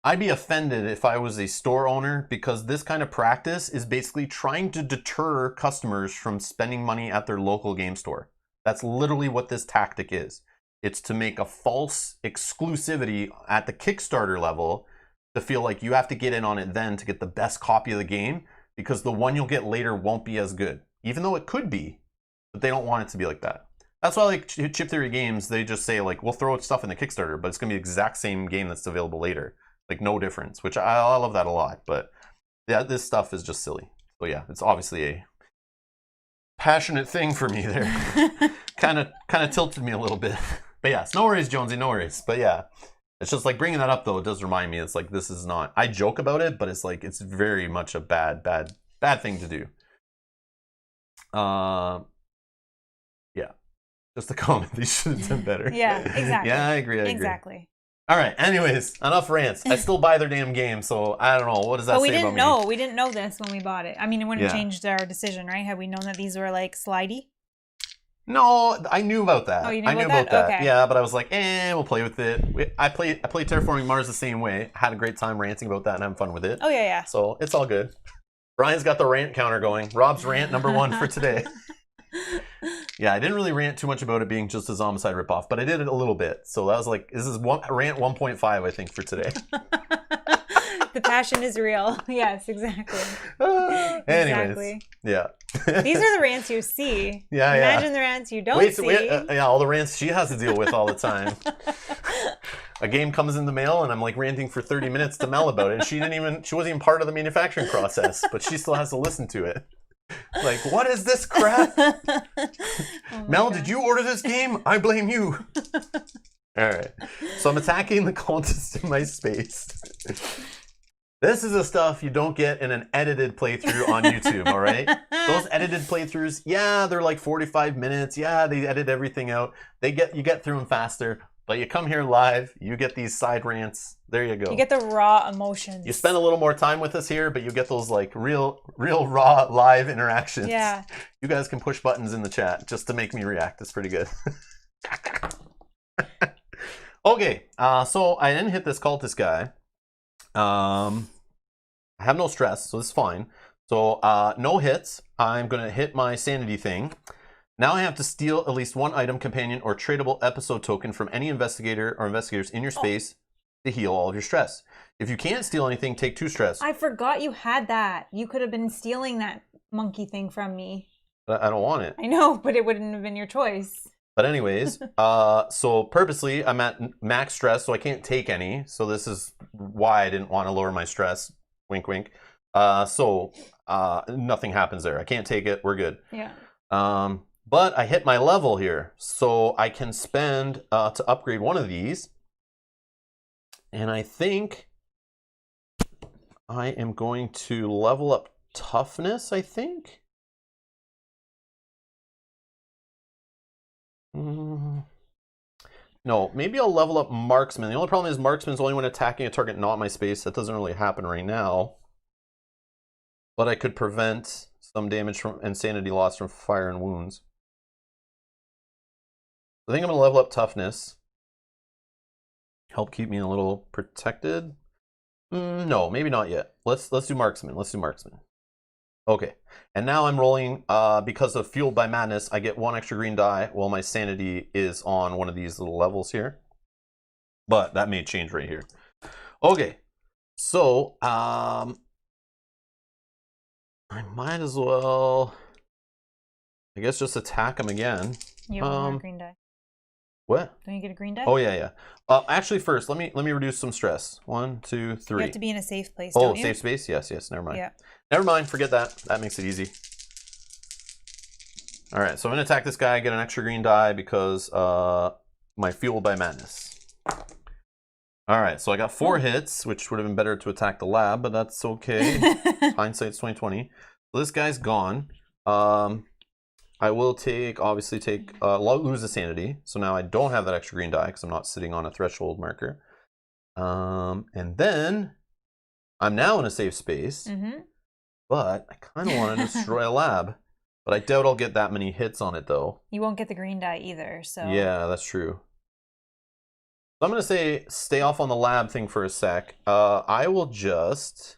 I'd be offended if I was a store owner, because this kind of practice is basically trying to deter customers from spending money at their local game store. That's literally what this tactic is. It's to make a false exclusivity at the Kickstarter level to feel like you have to get in on it then to get the best copy of the game, because the one you'll get later won't be as good, even though it could be, but they don't want it to be like that. That's why, like, Chip Theory Games, they just say, like, we'll throw stuff in the Kickstarter, but it's going to be the exact same game that's available later. Like, no difference, which I love that a lot. But yeah, this stuff is just silly. So yeah, it's obviously a passionate thing for me there. kind of tilted me a little bit. But yeah, no worries, Jonesy, no worries. But yeah, it's just like bringing that up, though. It does remind me, it's like, this is not, I joke about it, but it's like, it's very much a bad thing to do. Yeah, just a comment. These should have done better. Yeah, exactly. Yeah, I agree. Exactly. All right. Anyways, enough rants. I still buy their damn game, so I don't know. What does that say about me? We didn't know this when we bought it. I mean, it wouldn't have changed our decision, right? Had we known that these were like slidey? No, I knew about that. Oh, you knew about that? Okay. Yeah, but I was like, we'll play with it. I play Terraforming Mars the same way. I had a great time ranting about that and having fun with it. Oh, yeah. So it's all good. Brian's got the rant counter going. Rob's rant number 1 for today. Yeah, I didn't really rant too much about it being just a Zombicide ripoff, but I did it a little bit. So that was like, this is rant 1.5, I think, for today. The passion is real. Yes, exactly. Anyways, exactly. Yeah. These are the rants you see. Yeah, Imagine the rants you don't see. All the rants she has to deal with all the time. A game comes in the mail and I'm like ranting for 30 minutes to Mel about it. She wasn't even part of the manufacturing process, but she still has to listen to it. Like, what is this crap? Mel, did you order this game? I blame you. All right. So I'm attacking the cultists in my space. This is the stuff you don't get in an edited playthrough on YouTube, all right? Those edited playthroughs, yeah, they're like 45 minutes. Yeah, they edit everything out. You get through them faster. But you come here live, you get these side rants. There you go. You get the raw emotions. You spend a little more time with us here, but you get those like real raw live interactions. Yeah. You guys can push buttons in the chat just to make me react. It's pretty good. Okay, so I didn't hit this cultist guy. I have no stress, so this is fine. So no hits. I'm going to hit my sanity thing. Now I have to steal at least one item, companion, or tradable episode token from any investigator or investigators in your space. to heal all of your stress. If you can't steal anything, take 2 stress. I forgot you had that. You could have been stealing that monkey thing from me. But I don't want it. I know, but it wouldn't have been your choice. But anyways, so purposely I'm at max stress, so I can't take any. So this is why I didn't want to lower my stress. Wink, wink. So nothing happens there. I can't take it. We're good. Yeah. But I hit my level here, so I can spend to upgrade one of these. And I think I am going to level up toughness, I think. No, maybe I'll level up marksman. The only problem is marksman's only when attacking a target not my space. That doesn't really happen right now. But I could prevent some damage from insanity loss from fire and wounds. I think I'm going to level up toughness. Help keep me a little protected. No, maybe not yet. Let's do marksman. Let's do marksman. Okay, and now I'm rolling, because of Fueled by Madness, I get 1 extra green die while my sanity is on one of these little levels here. But that may change right here. Okay, so, I might as well, I guess, just attack him again. You have 1 more green die. What? Don't you get a green die? Oh, yeah. Actually, first, let me reduce some stress. 1, 2, 3. You have to be in a safe place, Oh, don't you? safe space? Yes, never mind. Yeah. Never mind, forget that. That makes it easy. All right, so I'm going to attack this guy, get an extra green die because my Fueled by Madness. All right, so I got 4 hits, which would have been better to attack the lab, but that's okay. Hindsight's 20/20. So this guy's gone. I will obviously lose a sanity. So now I don't have that extra green die because I'm not sitting on a threshold marker. And then I'm now in a safe space. But I kind of want to destroy a lab. But I doubt I'll get that many hits on it, though. You won't get the green die either, so... Yeah, that's true. So I'm going to say stay off on the lab thing for a sec. I will just...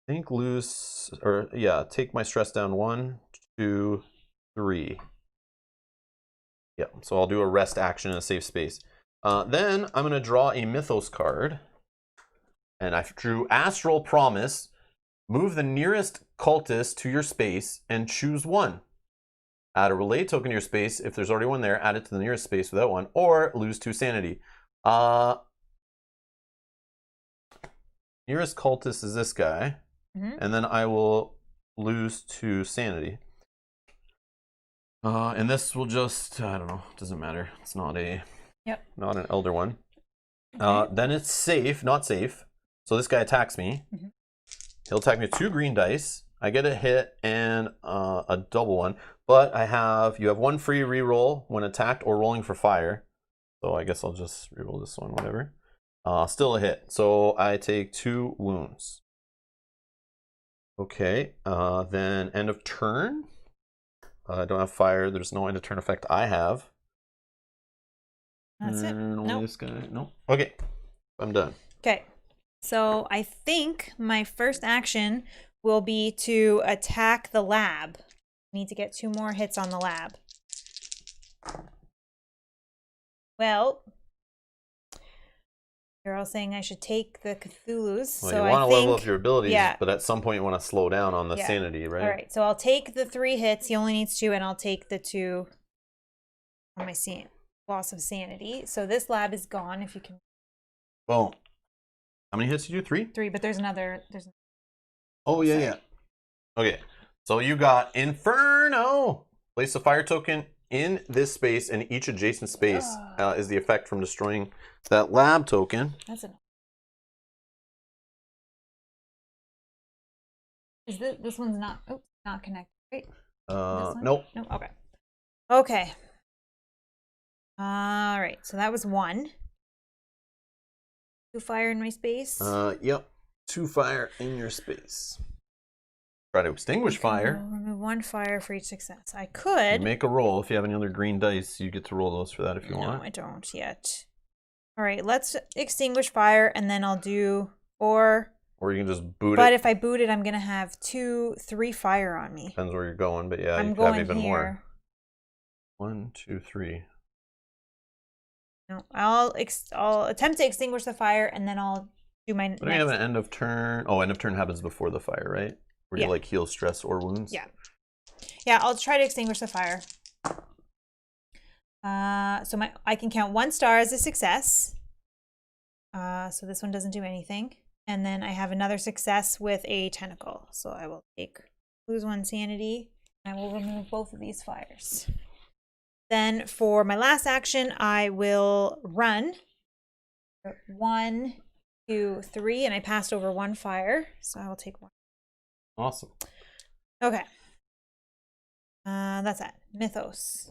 take my stress down 1, 2, 3. Yeah, so I'll do a rest action in a safe space. Then I'm going to draw a Mythos card. And I drew Astral Promise. Move the nearest cultist to your space and choose 1. Add a relay token to your space. If there's already one there, add it to the nearest space without one. Or lose 2 sanity. Nearest cultist is this guy. And then I will lose 2 sanity. And this will just, I don't know, doesn't matter. It's not not an elder one. Okay. Then it's safe, not safe. So this guy attacks me. He'll attack me with 2 green dice. I get a hit and a double one. But you have 1 free reroll when attacked or rolling for fire. So I guess I'll just reroll this one, whatever. Still a hit. So I take 2 wounds. Okay, then end of turn. I don't have fire. There's no end of turn effect I have. That's it. Nope. This guy. Nope. Okay, I'm done. Okay, so I think my first action will be to attack the lab. I need to get 2 more hits on the lab. Well, you're all saying I should take the Cthulhu's. Well, so you want to level up your abilities, but at some point you want to slow down on the sanity, right? All right, so I'll take the 3 hits. He only needs 2, and I'll take the 2 on my loss of sanity. So this lab is gone. If you can. Well, how many hits did you do? 3? 3, but there's another. Oh yeah. Okay, so you got Inferno. Place a fire token in this space, and each adjacent space is the effect from destroying that lab token. That's enough. Is this one's not connected, right? Nope. Nope. Okay. All right. So that was 1. 2 fire in my space. Yep. 2 fire in your space. Try to extinguish fire. Remove 1 fire for each success. I could. You make a roll. If you have any other green dice, you get to roll those for that if you want. No, I don't yet. All right, let's extinguish fire, and then I'll do 4. Or you can just boot it. But if I boot it, I'm going to have 3 fire on me. Depends where you're going, but yeah, I'm you could have going even here. more. 1, 2, 3. No, I'll attempt to extinguish the fire, and then I'll do my. But we have an end of turn. Oh, end of turn happens before the fire, right? Where you like heal stress or wounds. Yeah. Yeah, I'll try to extinguish the fire. So I can count 1 star as a success. So this one doesn't do anything. And then I have another success with a tentacle. So I will lose 1 sanity. I will remove both of these fires. Then for my last action, I will run. 1, 2, 3, and I passed over 1 fire. So I will take 1. Awesome. Okay. That's that. Mythos.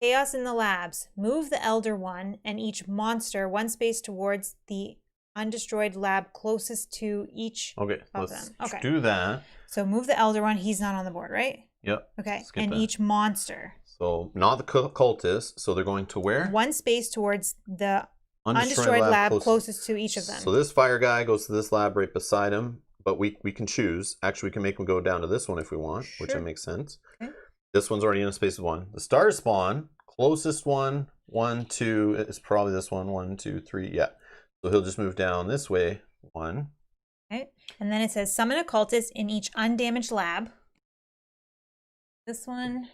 Chaos in the labs. Move the Elder One and each monster 1 space towards the undestroyed lab closest to each of them. Okay, do that. So move the Elder One. He's not on the board, right? Yep. Okay, and each monster. So not the cultist. So they're going to where? 1 space towards the undestroyed lab closest to each of them. So this fire guy goes to this lab right beside him, but we can choose. Actually, we can make him go down to this one if we want, which makes sense. Okay. This one's already in a space of 1. The star spawn, closest one, 1, 2, is probably this one, 1, 2, 3, yeah. So he'll just move down this way, 1. Okay, and then it says summon a cultist in each undamaged lab. This one,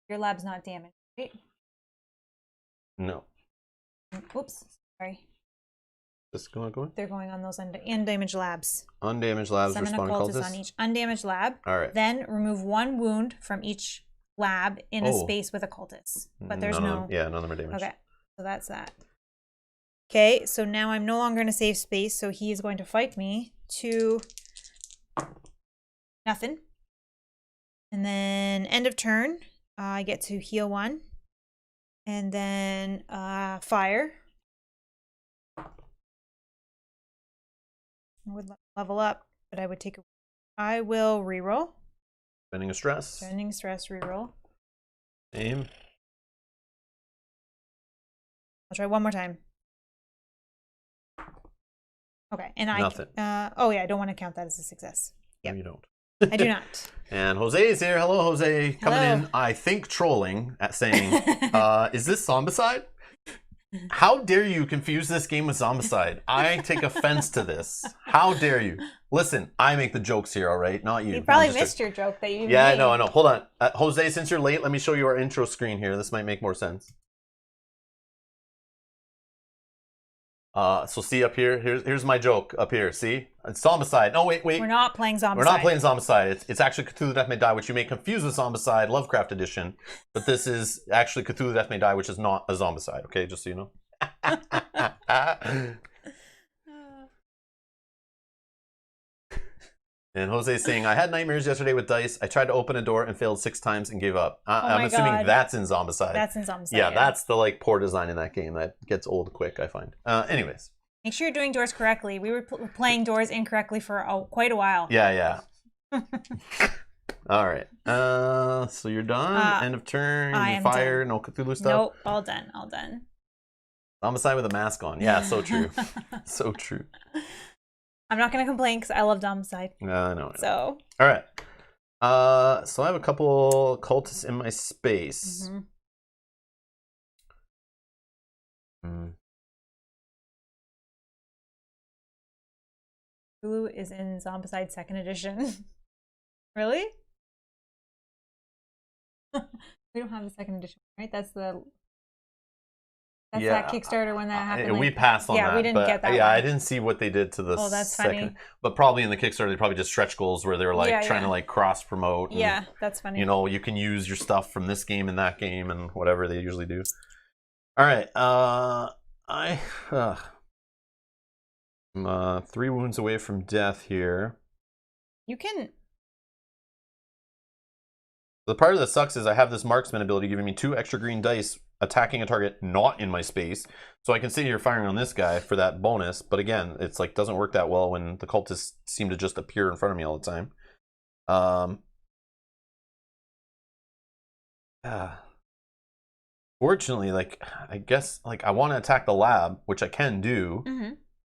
your lab's not damaged, right? No. Oops, sorry. This going? They're going on those undamaged labs. Undamaged labs. Summon a cultist on each undamaged lab. All right. Then remove 1 wound from each lab in a space with a cultist. But there's none of them are damaged. Okay, so that's that. Okay, so now I'm no longer in a safe space, so he is going to fight me to nothing. And then end of turn, I get to heal 1. And then fire. I would level up, but I would take I will reroll. Spending a stress. Spending stress, reroll. Aim. I'll try 1 more time. Okay, and Nothing. Oh yeah, I don't want to count that as a success. Yeah, no, you don't. I do not. And Jose is here. Hello, Jose. Coming in, I think, trolling at saying, is this Zombicide? How dare you confuse this game with Zombicide? I take offense to this. How dare you? Listen, I make the jokes here, all right? Not you. You probably missed your joke that you made. I know. Hold on. Jose, since you're late, let me show you our intro screen here. This might make more sense. So see up here, here's my joke up here. See, it's Zombicide. No, wait. We're not playing Zombicide. We're not playing Zombicide. It's actually Cthulhu Death May Die, which you may confuse with Zombicide Lovecraft Edition, but this is actually Cthulhu Death May Die, which is not a Zombicide. Okay, just so you know. And Jose's saying, I had nightmares yesterday with dice. I tried to open a door and failed 6 times and gave up. I'm assuming that's in Zombicide. That's in Zombicide. Yeah, that's the poor design in that game that gets old quick, I find. Anyways. Make sure you're doing doors correctly. We were playing doors incorrectly for quite a while. Yeah. All right. So you're done. End of turn. You fire. Done. No Cthulhu stuff. Nope. All done. Zombicide with a mask on. Yeah, so true. So true. I'm not going to complain because I love Zombicide. No. So. All right. So I have a couple cultists in my space. Cthulhu is in Zombicide 2nd edition. Really? We don't have the 2nd edition, right? That's that Kickstarter when that happened. We passed on that. Yeah, we didn't get that one. I didn't see what they did to the that's second. Funny. But probably in the Kickstarter, they probably just stretch goals where they were trying to cross promote. Yeah, that's funny. You can use your stuff from this game and that game and whatever they usually do. All right. I'm 3 wounds away from death here. You can. The part that sucks is I have this marksman ability giving me 2 extra green dice attacking a target not in my space. So I can sit here firing on this guy for that bonus. But again, it's doesn't work that well when the cultists seem to just appear in front of me all the time. Fortunately, I guess I want to attack the lab, which I can do.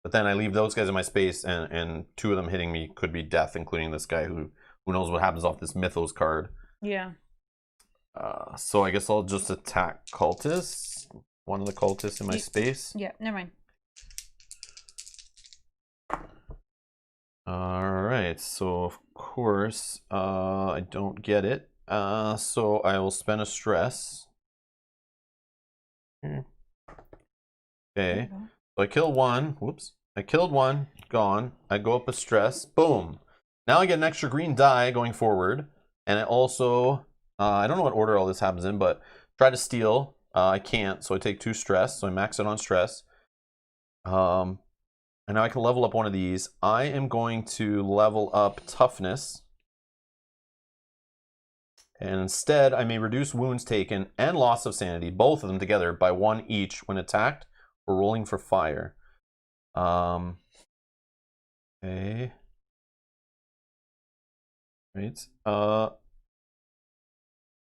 But then I leave those guys in my space and 2 of them hitting me could be death, including this guy who knows what happens off this Mythos card. Yeah. So I guess I'll just attack cultists. One of the cultists in my space. Yeah, never mind. Alright, so of course, I don't get it. So I will spend a stress. Okay. So I kill one. Whoops. I killed one. Gone. I go up a stress. Boom. Now I get an extra green die going forward. And I also, I don't know what order all this happens in, but try to steal. I can't, so I take 2 stress. So I max it on stress. And now I can level up one of these. I am going to level up toughness. And instead, I may reduce wounds taken and loss of sanity, both of them together, by 1 each when attacked or rolling for fire. Okay. Right. Then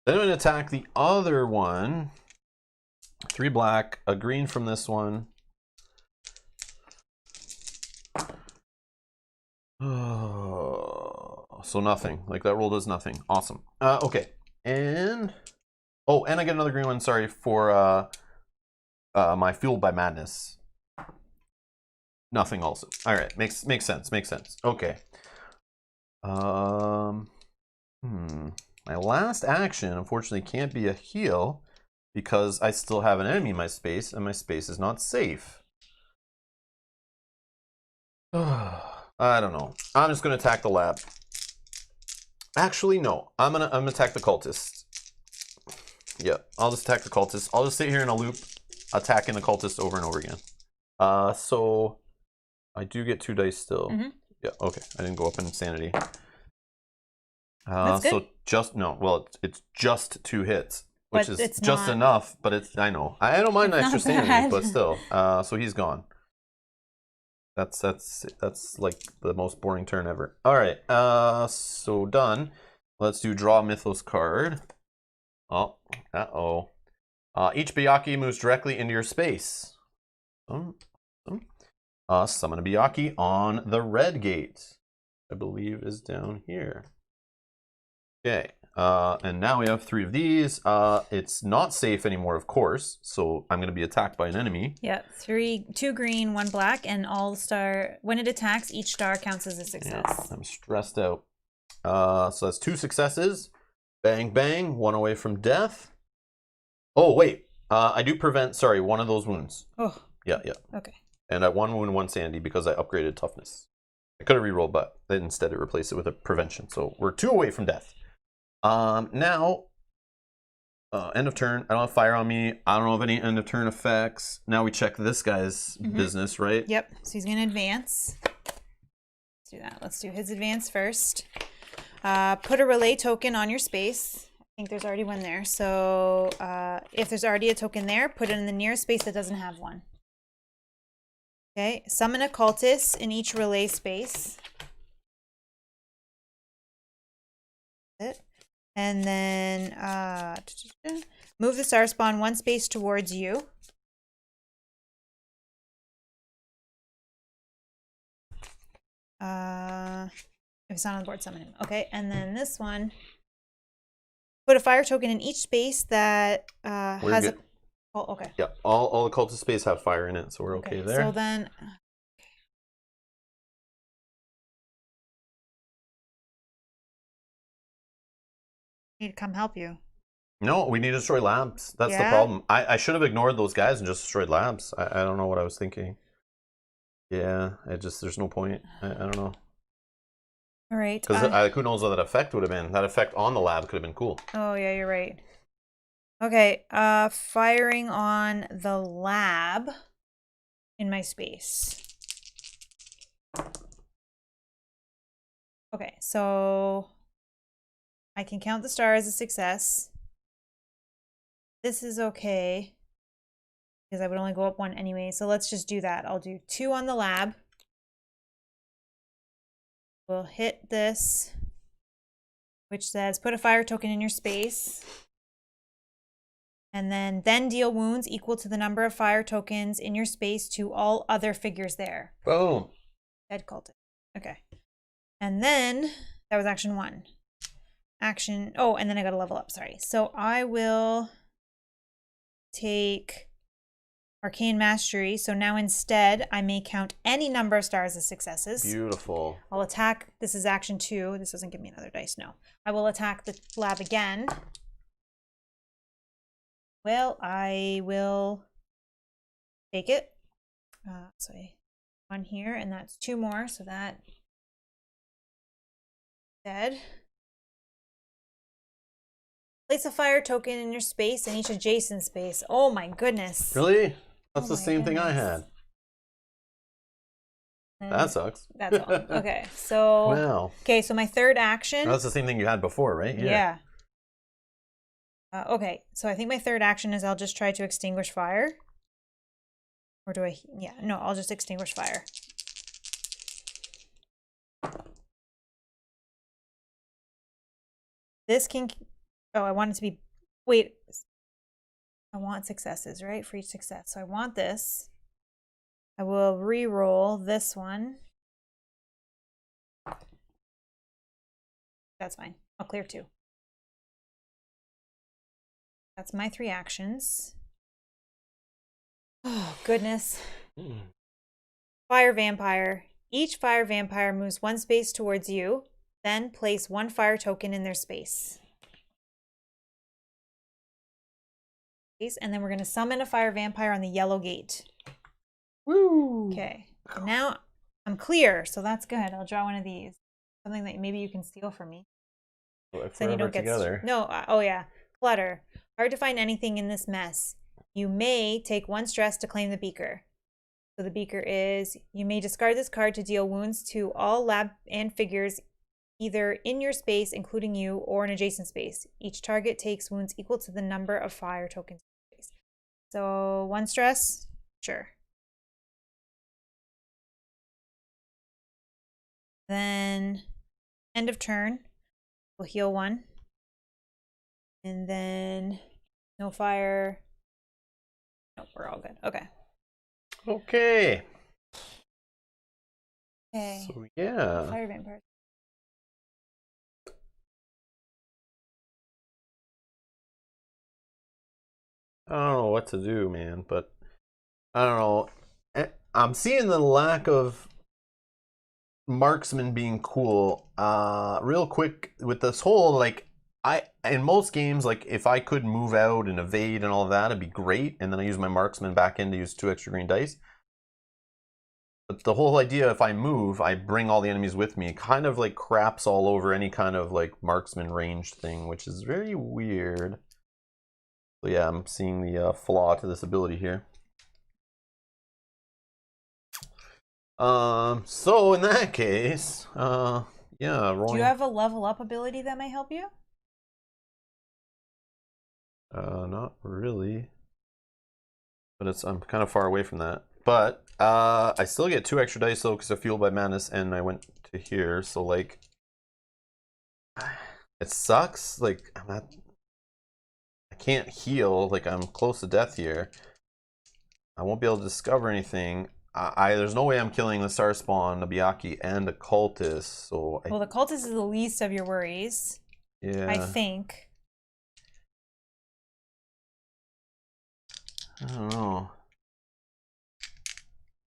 I'm going to attack the other one. 3 black, a green from this one. So nothing. Like that roll does nothing. Awesome. Okay. And oh, and I get another green one, sorry, for my Fueled by Madness. Nothing also. Alright, makes sense. Makes sense. Okay. My last action unfortunately can't be a heal because I still have an enemy in my space and my space is not safe. I don't know. I'm just gonna attack the lab. Actually, no. I'm gonna attack the cultist. Yeah, I'll just attack the cultist. I'll just sit here in a loop, attacking the cultist over and over again. So I do get 2 dice still. Yeah, okay. I didn't go up in insanity. That's good. So just no. Well, it's just 2 hits, which But is it's just not- enough. But it's I know I don't mind the It's extra not sanity, bad. but still. So he's gone. That's like the most boring turn ever. All right. So done. Let's do draw Mythos card. Oh. Uh-oh. Each Byaku moves directly into your space. Summon a Byaku on the red gate. I believe is down here. Okay. And now we have 3 of these. It's not safe anymore, of course. So I'm going to be attacked by an enemy. Yeah, 2 green, 1 black, and all star. When it attacks, each star counts as a success. Yeah, I'm stressed out. So that's 2 successes. Bang, bang. 1 away from death. Oh, wait. I do prevent, sorry, 1 of those wounds. Oh. Yeah. Okay. And I 1 wound, 1 sanity because I upgraded toughness. I could have rerolled, but then instead it replaced it with a prevention. So we're 2 away from death. Now, end of turn. I don't have fire on me. I don't have any end of turn effects. Now we check this guy's business, right? Yep. So he's going to advance. Let's do that. Let's do his advance first. Put a relay token on your space. I think there's already one there. So if there's already a token there, put it in the nearest space that doesn't have one. Okay. Summon a cultist in each relay space. That's it. And then move the star spawn 1 space towards you. If it's not on the board, summon him. Okay, and then this one. Put a fire token in each space that has good. a... Oh, okay. Yeah, all the cultist space have fire in it, so we're okay there. So then... need to come help you. No, we need to destroy labs. That's the Yeah? problem. I should have ignored those guys and just destroyed labs. I don't know what I was thinking. Yeah, there's no point. I don't know. All right. Because who knows what that effect would have been. That effect on the lab could have been cool. Oh, yeah, you're right. Okay, firing on the lab in my space. Okay, so I can count the star as a success. This is okay because I would only go up 1 anyway. So let's just do that. I'll do 2 on the lab. We'll hit this, which says put a fire token in your space. And then deal wounds equal to the number of fire tokens in your space to all other figures there. Boom. Dead cultist. Okay. And then that was action 1. action. Oh, and then I got to level up. Sorry. So I will take Arcane Mastery. So now instead, I may count any number of stars as successes. Beautiful. I'll attack. This is action 2. This doesn't give me another dice. No. I will attack the lab again. Well, I will take it. So one here, and that's 2 more. So that dead. Place a fire token in your space and each adjacent space. Oh my goodness. Really? That's Oh the same thing I goodness. had. That sucks. That's all. Okay, so Wow. Okay, so my third action. That's the same thing you had before, right? Yeah. Okay, so I think my third action is I'll just try to extinguish fire. Or do I? Yeah, no, I'll just extinguish fire. This can. Oh, I want it to be. Wait. I want successes, right? For each success. So I want this. I will re-roll this one. That's fine. I'll clear 2. That's my 3 actions. Oh, goodness. Fire vampire. Each fire vampire moves 1 space towards you. Then place 1 fire token in their space. And then we're going to summon a fire vampire on the yellow gate. Woo! Okay. And now I'm clear, so that's good. I'll draw one of these. Something that maybe you can steal from me. Well, if Then we're you ever don't get together. no. Oh yeah, clutter. Hard to find anything in this mess. You may take 1 stress to claim the beaker. So the beaker is, you may discard this card to deal wounds to all lab and figures either in your space, including you, or an adjacent space. Each target takes wounds equal to the number of fire tokens in space. So 1 stress, sure. Then end of turn, we'll heal 1. And then no fire. Nope, we're all good. Okay. Okay. Okay. So yeah. Fire vampire. I don't know what to do, man, but I don't know. I'm seeing the lack of marksman being cool. Real quick with this whole, like, in most games, like, if I could move out and evade and all of that, it'd be great, and then I use my marksman back in to use 2 extra green dice. But the whole idea, if I move, I bring all the enemies with me. It kind of like craps all over any kind of like marksman ranged thing, which is very weird. So yeah, I'm seeing the flaw to this ability here. So in that case, yeah, rolling. Do you have a level up ability that might help you? Not really. But I'm kind of far away from that. But I still get 2 extra dice though because I'm fueled by madness, and I went to here. So like, it sucks. Like I can't heal. Like I'm close to death here. I won't be able to discover anything. There's no way I'm killing the Star Spawn, the Byakuya, and the cultist. So Well, the cultist is the least of your worries. Yeah. I think. I don't know.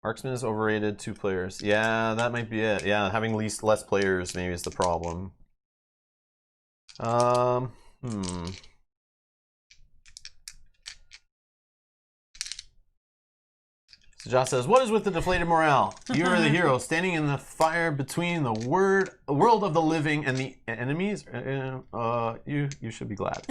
Marksman is overrated, 2 players. Yeah, that might be it. Yeah, having less players maybe is the problem. So Josh says, what is with the deflated morale? You are the hero, standing in the fire between the world of the living and the enemies. You should be glad.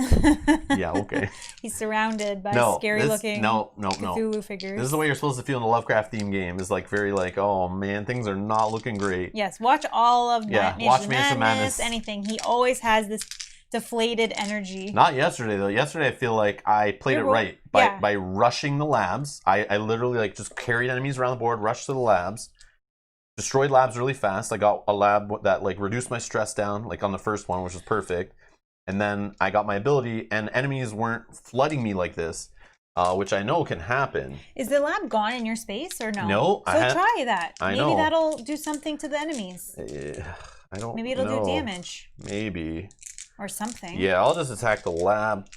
Yeah, okay. He's surrounded by scary looking Cthulhu figures. This is the way you're supposed to feel in a Lovecraft theme game. It's like very like, oh man, things are not looking great. Yes, watch all of watch Mansion of Madness. Anything. He always has this deflated energy. Not yesterday though. Yesterday I feel like I played it right by rushing the labs. I literally like just carried enemies around the board, rushed to the labs, destroyed labs really fast. I got a lab that like reduced my stress down, like on the first one, which was perfect. And then I got my ability, and enemies weren't flooding me like this, which I know can happen. Is the lab gone in your space or no? No. So try that. Maybe that'll do something to the enemies. I don't know. Maybe it'll do damage. Maybe. or something. Yeah, I'll just attack the lab.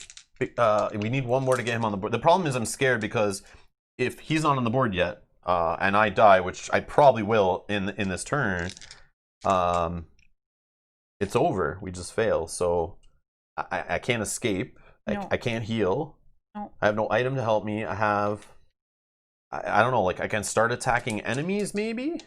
We need one more to get him on the board. The problem is I'm scared because if he's not on the board yet, and I die, which I probably will in this turn, it's over. We just fail. So I can't escape. No. I can't heal. No. I have no item to help me. I don't know, like I can start attacking enemies maybe?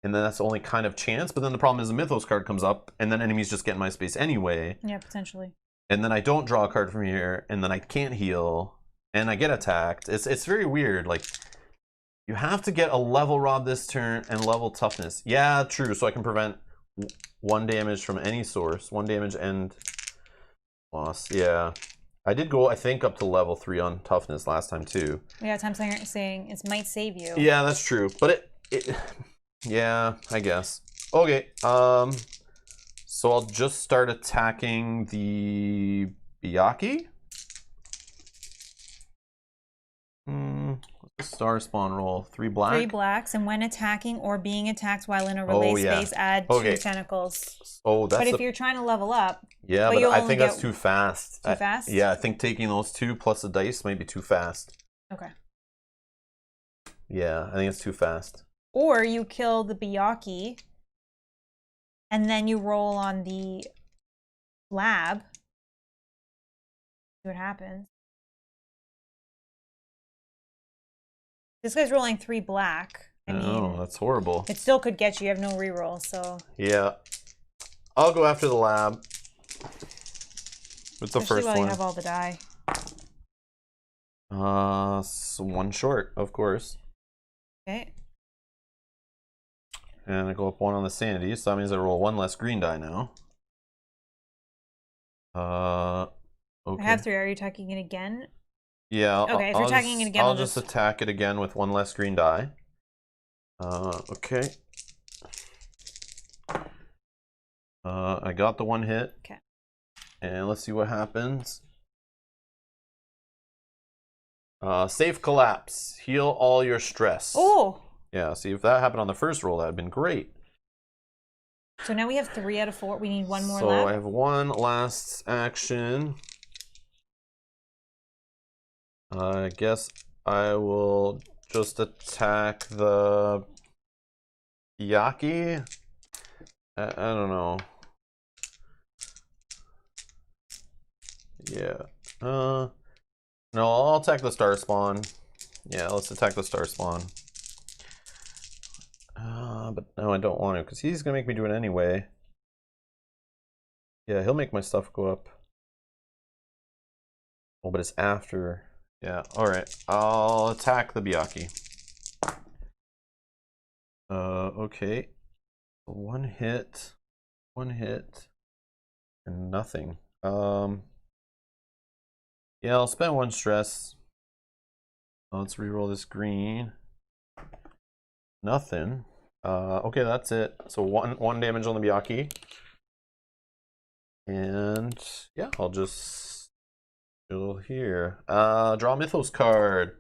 And then that's the only kind of chance. But then the problem is the Mythos card comes up, and then enemies just get in my space anyway. Yeah, potentially. And then I don't draw a card from here, and then I can't heal, and I get attacked. It's very weird. Like, you have to get a level Rob this turn and level toughness. Yeah, true. So I can prevent 1 damage from any source. 1 damage and loss. Yeah. I did go, I think, up to level 3 on toughness last time, too. Yeah, times saying it might save you. Yeah, that's true. But it yeah, I guess. Okay, so I'll just start attacking the Byakhee. What's the star spawn roll? 3 black? 3 blacks, and when attacking or being attacked while in a relay space, add 2 tentacles. Oh, that's but if you're trying to level up... Yeah, but I think that's too fast. Too fast? Yeah, I think taking those 2 plus the dice might be too fast. Okay. Yeah, I think it's too fast. Or you kill the Byakhee, and then you roll on the lab. See what happens. This guy's rolling 3 black. I mean, that's horrible. It still could get you. You have no reroll, so... Yeah. I'll go after the lab. What's the first while one? You have all the die. So 1 short, of course. Okay. And I go up 1 on the sanity, so that means I roll 1 less green die now. Okay. I have 3. Are you attacking it again? Yeah. Okay, if you're attacking it again, I'll just attack it again with 1 less green die. Okay. I got the 1 hit. Okay. And let's see what happens. Safe collapse. Heal all your stress. Oh! Yeah, see, if that happened on the first roll, that would have been great. So now we have 3 out of 4. We need 1 more So left. I have 1 last action. I guess I will just attack the Byakhee. I don't know. Yeah. No, I'll attack the star spawn. Yeah, let's attack the star spawn. But no, I don't want to, because he's going to make me do it anyway. Yeah, he'll make my stuff go up. Oh, but it's after. Yeah, alright. I'll attack the Byakhee. Okay. 1 hit. 1 hit. And nothing. Yeah, I'll spend 1 stress. Let's reroll this green. Nothing. Okay, that's it. So one damage on the Byakhee. And yeah, I'll just chill here. Draw a Mythos card.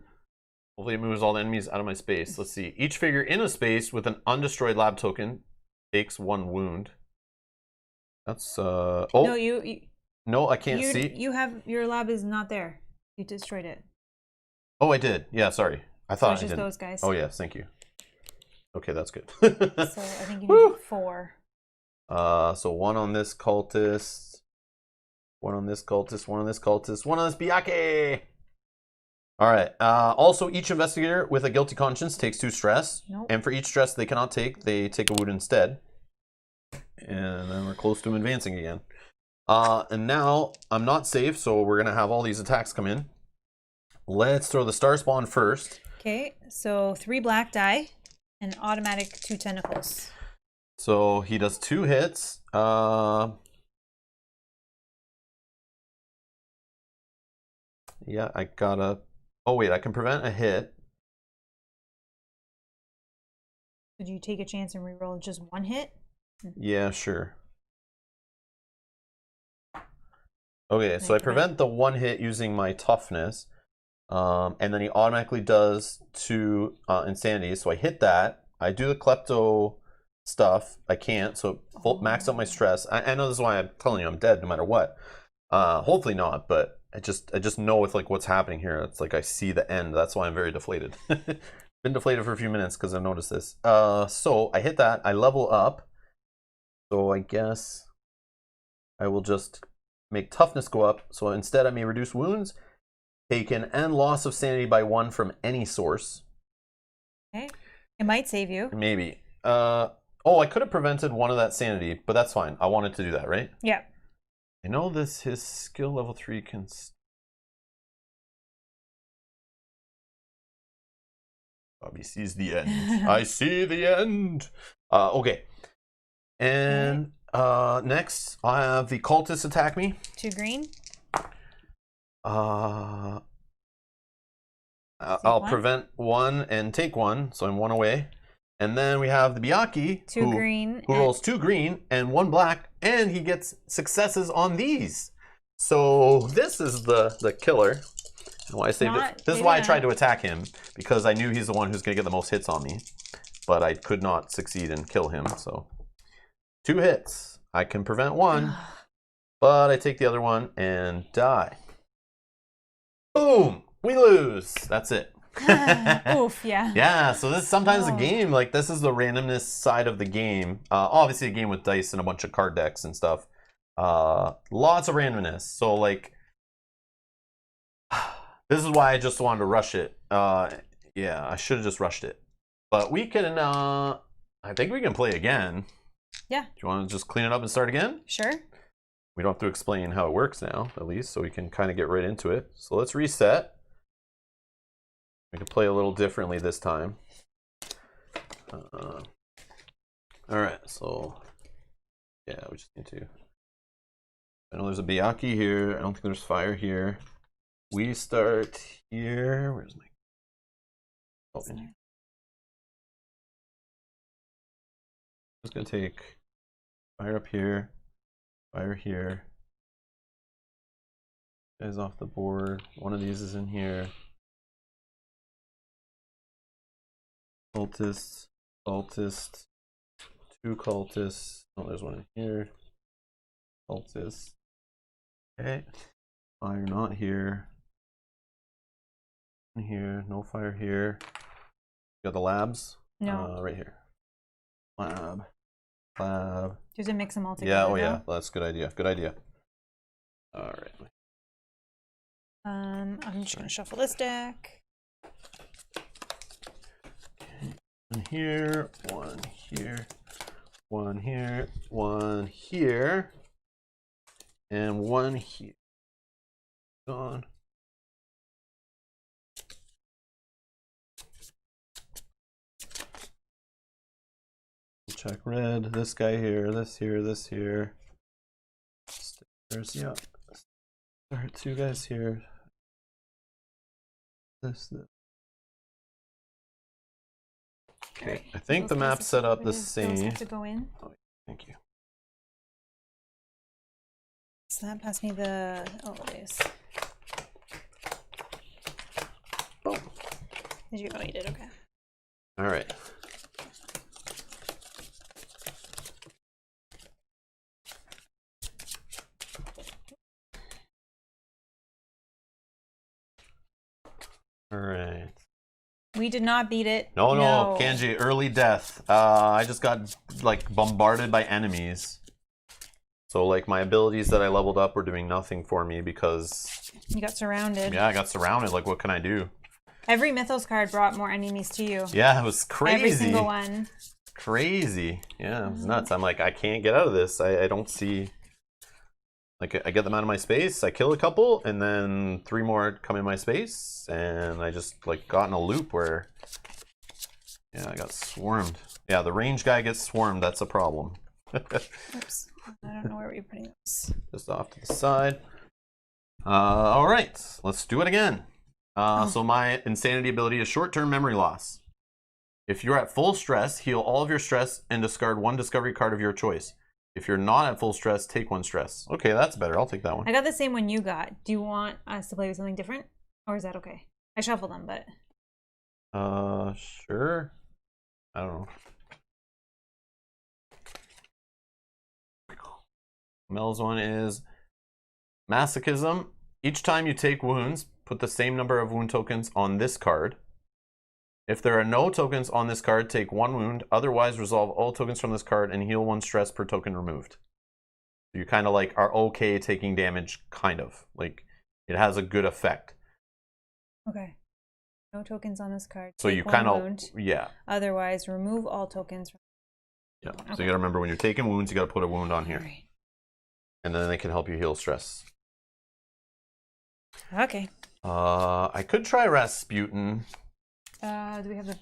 Hopefully it moves all the enemies out of my space. Let's see. Each figure in a space with an undestroyed lab token takes 1 wound. That's oh No, you no, I can't see. You have your lab is not there. You destroyed it. Oh, I did. Yeah, sorry. I thought so it's I just didn't. those guys. Oh yes, thank you. Okay, that's good. So I think you need 4. So 1 on this cultist, 1 on this cultist, 1 on this cultist, 1 on this Byakhee. All right. Also, each investigator with a guilty conscience takes 2 stress, and for each stress they cannot take, they take a wound instead. And then we're close to him advancing again. And now I'm not safe, so we're gonna have all these attacks come in. Let's throw the star spawn first. Okay, so 3 black die and automatic 2 tentacles. So he does 2 hits. Yeah, I gotta. Oh wait, I can prevent a hit. Did you take a chance and reroll just 1 hit? Yeah, sure. Okay, so I prevent the 1 hit using my toughness. And then he automatically does 2 insanity. So I hit that. I do the klepto stuff. I can't, so full, max out my stress. I know this is why I'm telling you I'm dead no matter what. Hopefully not, but I just know with like what's happening here. It's like I see the end. That's why I'm very deflated. Been deflated for a few minutes because I've noticed this. So I hit that. I level up. So I guess I will just make toughness go up. So instead I may reduce wounds taken and loss of sanity by 1 from any source. Okay. It might save you. Maybe. Oh, I could have prevented 1 of that sanity, but that's fine. I wanted to do that, right? Yeah. I know his skill level 3 can... Bobby sees the end. I see the end. Okay. And next, I have the cultists attack me. 2 green. I'll one. prevent 1 and take 1, so I'm 1 away. And then we have the Biaki, 2 green. who rolls 2 green and 1 black, and he gets successes on these. So this is the killer. And why I say this is why I tried to attack him, because I knew he's the one who's going to get the most hits on me. But I could not succeed and kill him, so 2 hits. I can prevent 1, but I take the other one and die. Boom! We lose. That's it. Oof, yeah. Yeah, so this is sometimes a game, like this is the randomness side of the game. Obviously a game with dice and a bunch of card decks and stuff. Lots of randomness. So like, this is why I just wanted to rush it. Yeah, I should have just rushed it. But we can, I think we can play again. Yeah. Do you want to just clean it up and start again? Sure. We don't have to explain how it works now, at least, so we can kind of get right into it. So let's reset. We can play a little differently this time. All right, so yeah, we just need to. I know there's a Biaki here. I don't think there's fire here. We start here. Where's my? Oh, in here. I'm just gonna take fire up here, fire here. Guys off the board. One of these is in here. Cultists, cultists, 2 cultists. Oh, there's 1 in here. Cultists. Okay. Fire not here. In here, no fire here. You got the labs? No. Right here. Lab. Just to mix them all together. Yeah, oh yeah, that's a good idea. Good idea. All right. I'm just gonna shuffle this deck. 1 here, 1 here, 1 here, 1 here, and 1 here. Gone. Check red. This guy here. This here. This here. There's yeah. There are 2 guys here. This. Okay, I think the map's set up the same. Those have to go in. Oh, thank you. So that passed me the. Oh, it is. Boom. Did you? Oh, you did. Okay. All right. All right. We did not beat it. No, Kanji, early death. I just got like bombarded by enemies. So like my abilities that I leveled up were doing nothing for me because you got surrounded. Yeah, I got surrounded. Like what can I do? Every Mythos card brought more enemies to you. Yeah, it was crazy. Every single one. Crazy. Yeah, it was nuts. I'm like, I can't get out of this. I don't see. Like I get them out of my space, I kill a couple, and then 3 more come in my space, and I just like got in a loop where, yeah, I got swarmed. Yeah, the range guy gets swarmed. That's a problem. Oops, I don't know where we're putting this. Just off to the side. All right, let's do it again. So my insanity ability is short-term memory loss. If you're at full stress, heal all of your stress and discard 1 discovery card of your choice. If you're not at full stress, take 1 stress. Okay, that's better. I'll take that one. I got the same one you got. Do you want us to play with something different? Or is that okay? I shuffled them, but... Sure. I don't know. Mel's one is Masochism. Each time you take wounds, put the same number of wound tokens on this card. If there are no tokens on this card, take 1 wound. Otherwise, resolve all tokens from this card and heal 1 stress per token removed. You kind of like are okay taking damage, kind of. Like, it has a good effect. Okay. No tokens on this card. So Take you 1 kind of, wound. yeah. Otherwise, remove all tokens. Yeah. Okay. So you gotta remember when you're taking wounds, you gotta put a wound on here. Right. And then they can help you heal stress. Okay. I could try Rasputin. Do we have the...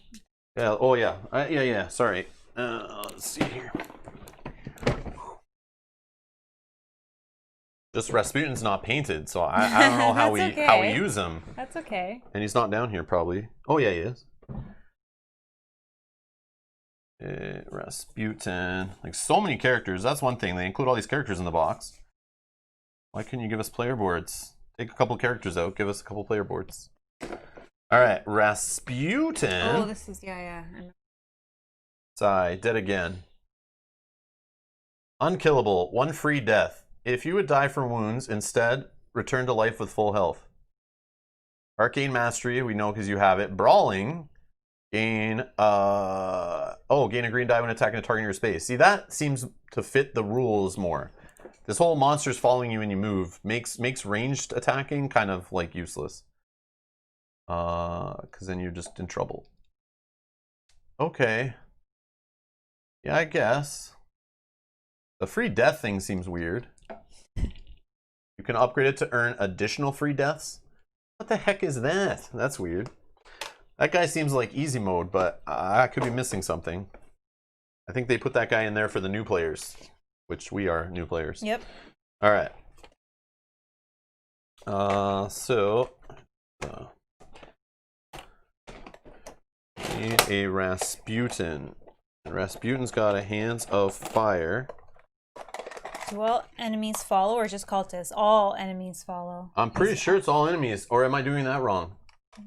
Yeah, oh yeah. Yeah, sorry. Let's see here. Just Rasputin's not painted, so I don't know how we use him. That's okay. And he's not down here probably. Oh yeah, he is. Rasputin. Like so many characters. That's one thing. They include all these characters in the box. Why couldn't you give us player boards? Take a couple characters out. Give us a couple player boards. All right, Rasputin. Oh, this is yeah. Sigh, dead again. Unkillable. 1 free death. If you would die from wounds, instead return to life with full health. Arcane Mastery, we know because you have it. Brawling. Gain gain a green die when attacking a target in your space. See, that seems to fit the rules more. This whole monster's following you when you move makes ranged attacking kind of like useless. Because then you're just in trouble. Okay. Yeah, I guess. The free death thing seems weird. You can upgrade it to earn additional free deaths. What the heck is that? That's weird. That guy seems like easy mode, but I could be missing something. I think they put that guy in there for the new players, which we are new players. Yep. All right. Need a Rasputin. And Rasputin's got a Hands of Fire. Do all enemies follow or just cultists? All enemies follow. I'm pretty sure it's all enemies, or am I doing that wrong?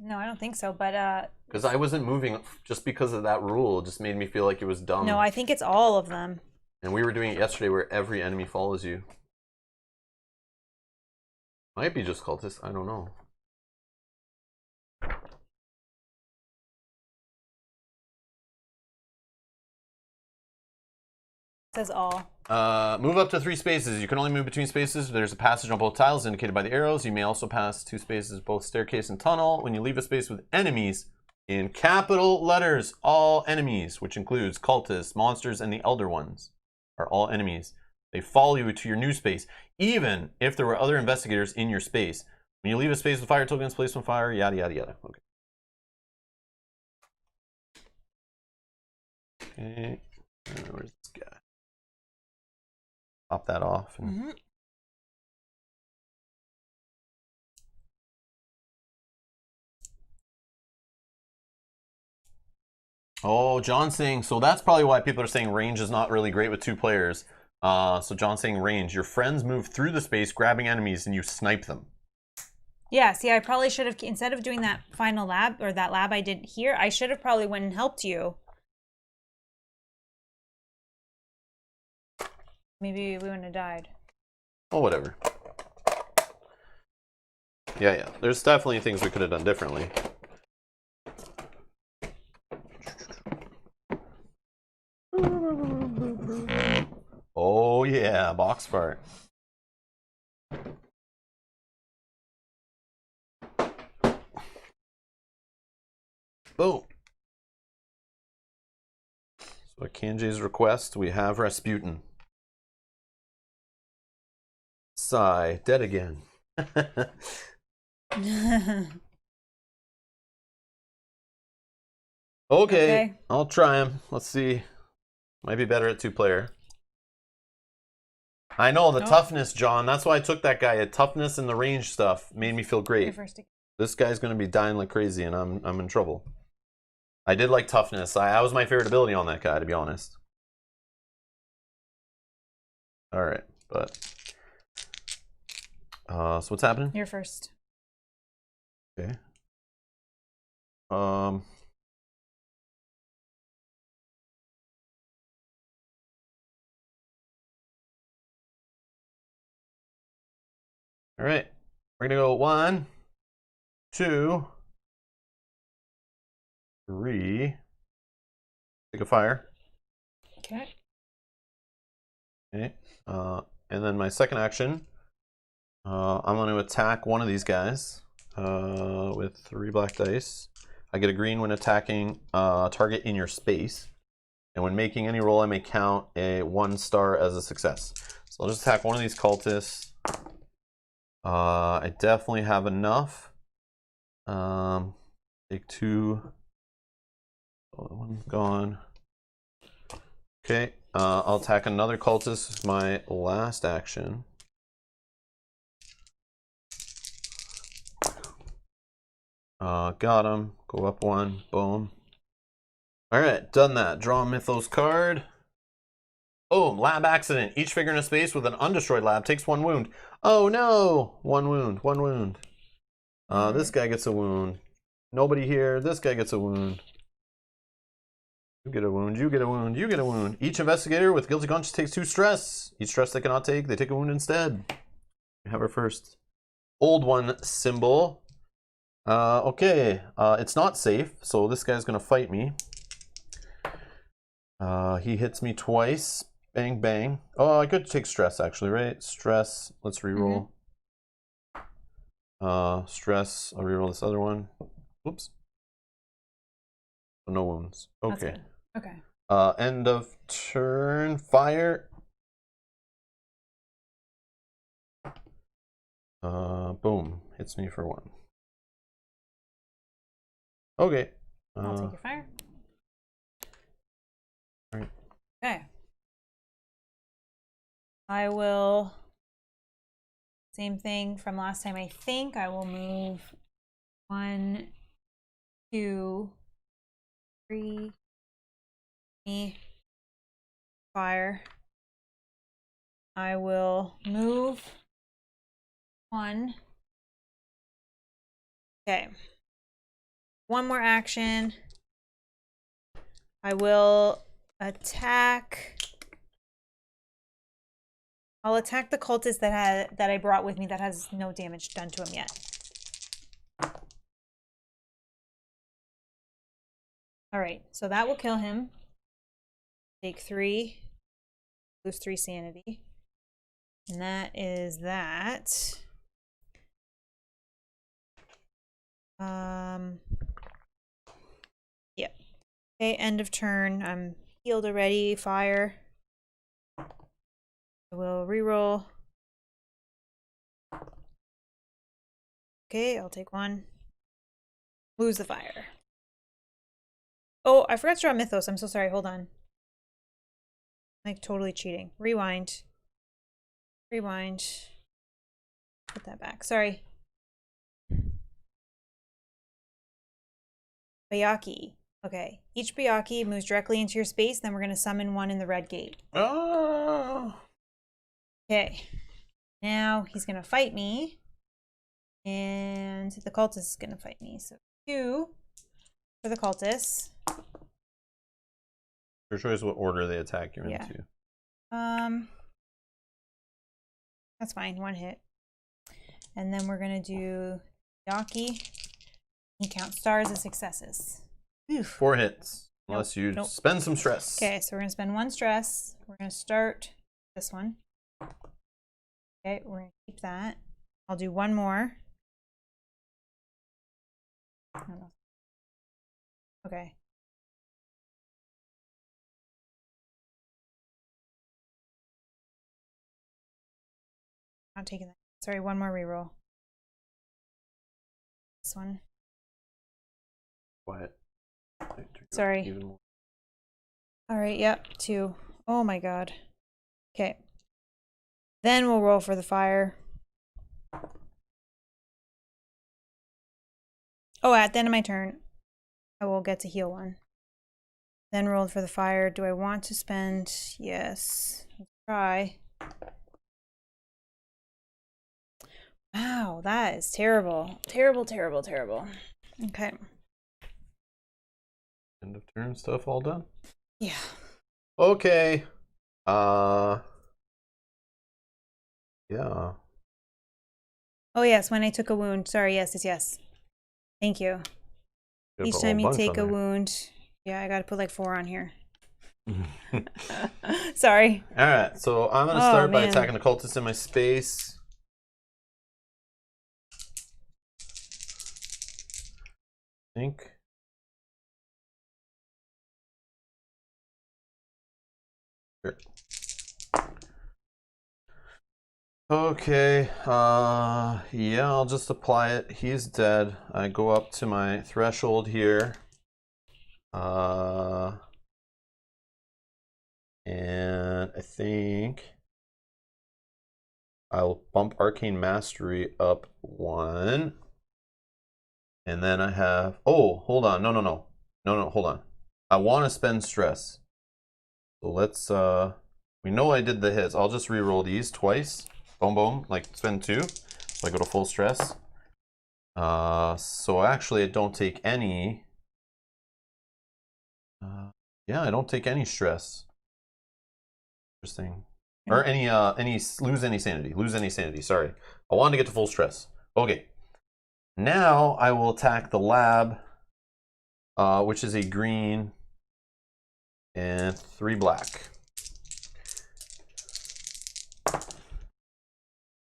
No, I don't think so, but because I wasn't moving just because of that rule. It just made me feel like it was dumb. no, I think it's all of them. And we were doing it yesterday where every enemy follows you. Might be just cultists, I don't know. It says all. Move up to 3 spaces. You can only move between spaces. There's a passage on both tiles indicated by the arrows. You may also pass 2 spaces, both staircase and tunnel. When you leave a space with enemies, in capital letters, all enemies, which includes cultists, monsters, and the Elder Ones, are all enemies. They follow you to your new space, even if there were other investigators in your space. When you leave a space with fire tokens, place on fire, yada, yada, yada. Okay. Okay. Where's this guy? Pop that off. And... Oh, John's saying, so that's probably why people are saying range is not really great with 2 players. So John's saying range. Your friends move through the space, grabbing enemies, and you snipe them. Yeah, see, I probably should have, instead of doing that final lab, or that lab I did here, I should have probably went and helped you. Maybe we wouldn't have died. Oh, whatever. Yeah. There's definitely things we could have done differently. Oh, yeah, box fart. Boom. So at Kanji's request, we have Rasputin. Sigh, dead again. Okay, I'll try him. Let's see. Might be better at 2-player. I know, the toughness, John. That's why I took that guy. A toughness and the range stuff made me feel great. This guy's going to be dying like crazy, and I'm in trouble. I did like toughness. That was my favorite ability on that guy, to be honest. All right, but... so what's happening? You're first. Okay. right. We're gonna go 1, 2, 3. Take a fire. Okay. Okay. And then my second action, I'm going to attack one of these guys with 3 black dice. I get a green when attacking a target in your space. And when making any roll, I may count a 1 star as a success. So I'll just attack one of these cultists. I definitely have enough. Take 2. Oh, one's gone. Okay, I'll attack another cultist with my last action. Got him. Go up 1. Boom. Alright, done that. Draw a Mythos card. Boom, lab accident. Each figure in a space with an undestroyed lab takes 1 wound. Oh no! 1 wound, 1 wound. This guy gets a wound. Nobody here. This guy gets a wound. You get a wound, you get a wound, you get a wound. Each investigator with guilty conscience takes 2 stress. Each stress they cannot take, they take a wound instead. We have our first old one symbol. Okay, it's not safe, so this guy's gonna fight me. He hits me twice. Bang, bang. Oh, I could take stress actually, right? Stress. Let's reroll. Stress. I'll reroll this other one. Oops. No wounds. Okay. Okay. End of turn. Fire. Boom. Hits me for 1. Okay. I'll take your fire. Alright. Okay. I will. Same thing from last time. I think I will move 1, 2, 3. Me. Fire. I will move 1. Okay. 1 more action. I will attack. I'll attack the cultist that I brought with me that has no damage done to him yet. All right, so that will kill him. Take 3, lose 3 sanity, and that is that. Yeah. Okay, end of turn. I'm healed already. Fire. I will reroll. Okay, I'll take 1. Lose the fire. Oh, I forgot to draw Mythos. I'm so sorry. Hold on. Like totally cheating. Rewind. Rewind. Put that back. Sorry. Bayaki. Okay. Each Bayaki moves directly into your space, then we're going to summon 1 in the red gate. Oh. Okay. Now he's going to fight me. And the cultist is going to fight me. So 2 for the cultist. Your choice what order they attack you Yeah. into. That's fine. 1 hit. And then we're going to do Yaki. He counts stars as successes. Oof. 4 hits. Unless you spend some stress. Okay, so we're going to spend 1 stress. We're going to start this one. Okay, we're going to keep that. I'll do 1 more. Okay. Not taking that. Sorry, 1 more reroll. This one. What? Sorry. All right, yep, 2. Oh my god. Okay. Then we'll roll for the fire. Oh, at the end of my turn, I will get to heal 1. Then roll for the fire. Do I want to spend? Yes. Let's try. Wow, that is terrible. Terrible, terrible, terrible. Okay. End of turn stuff all done? Yeah. Okay. Yeah. Oh, yes, when I took a wound. Sorry, yes. Thank you. Gotta Each put a whole time you bunch take on a there. wound. Yeah, I gotta put like 4 on here. Sorry. All right, so I'm gonna Oh, start by man. attacking the cultists in my space. I think. Sure. Okay, yeah, I'll just apply it. He's dead. I go up to my threshold here. And I think I'll bump Arcane Mastery up 1. And then I have, oh, hold on. No, hold on. I want to spend stress. So let's, we know I did the hits. I'll just re-roll these twice. Boom, boom, like spend 2. So I go to full stress. So actually I don't take any. Yeah, I don't take any stress. Interesting. Or any lose any sanity. Sorry, I wanted to get to full stress. Okay, now I will attack the lab, which is a green and 3 black.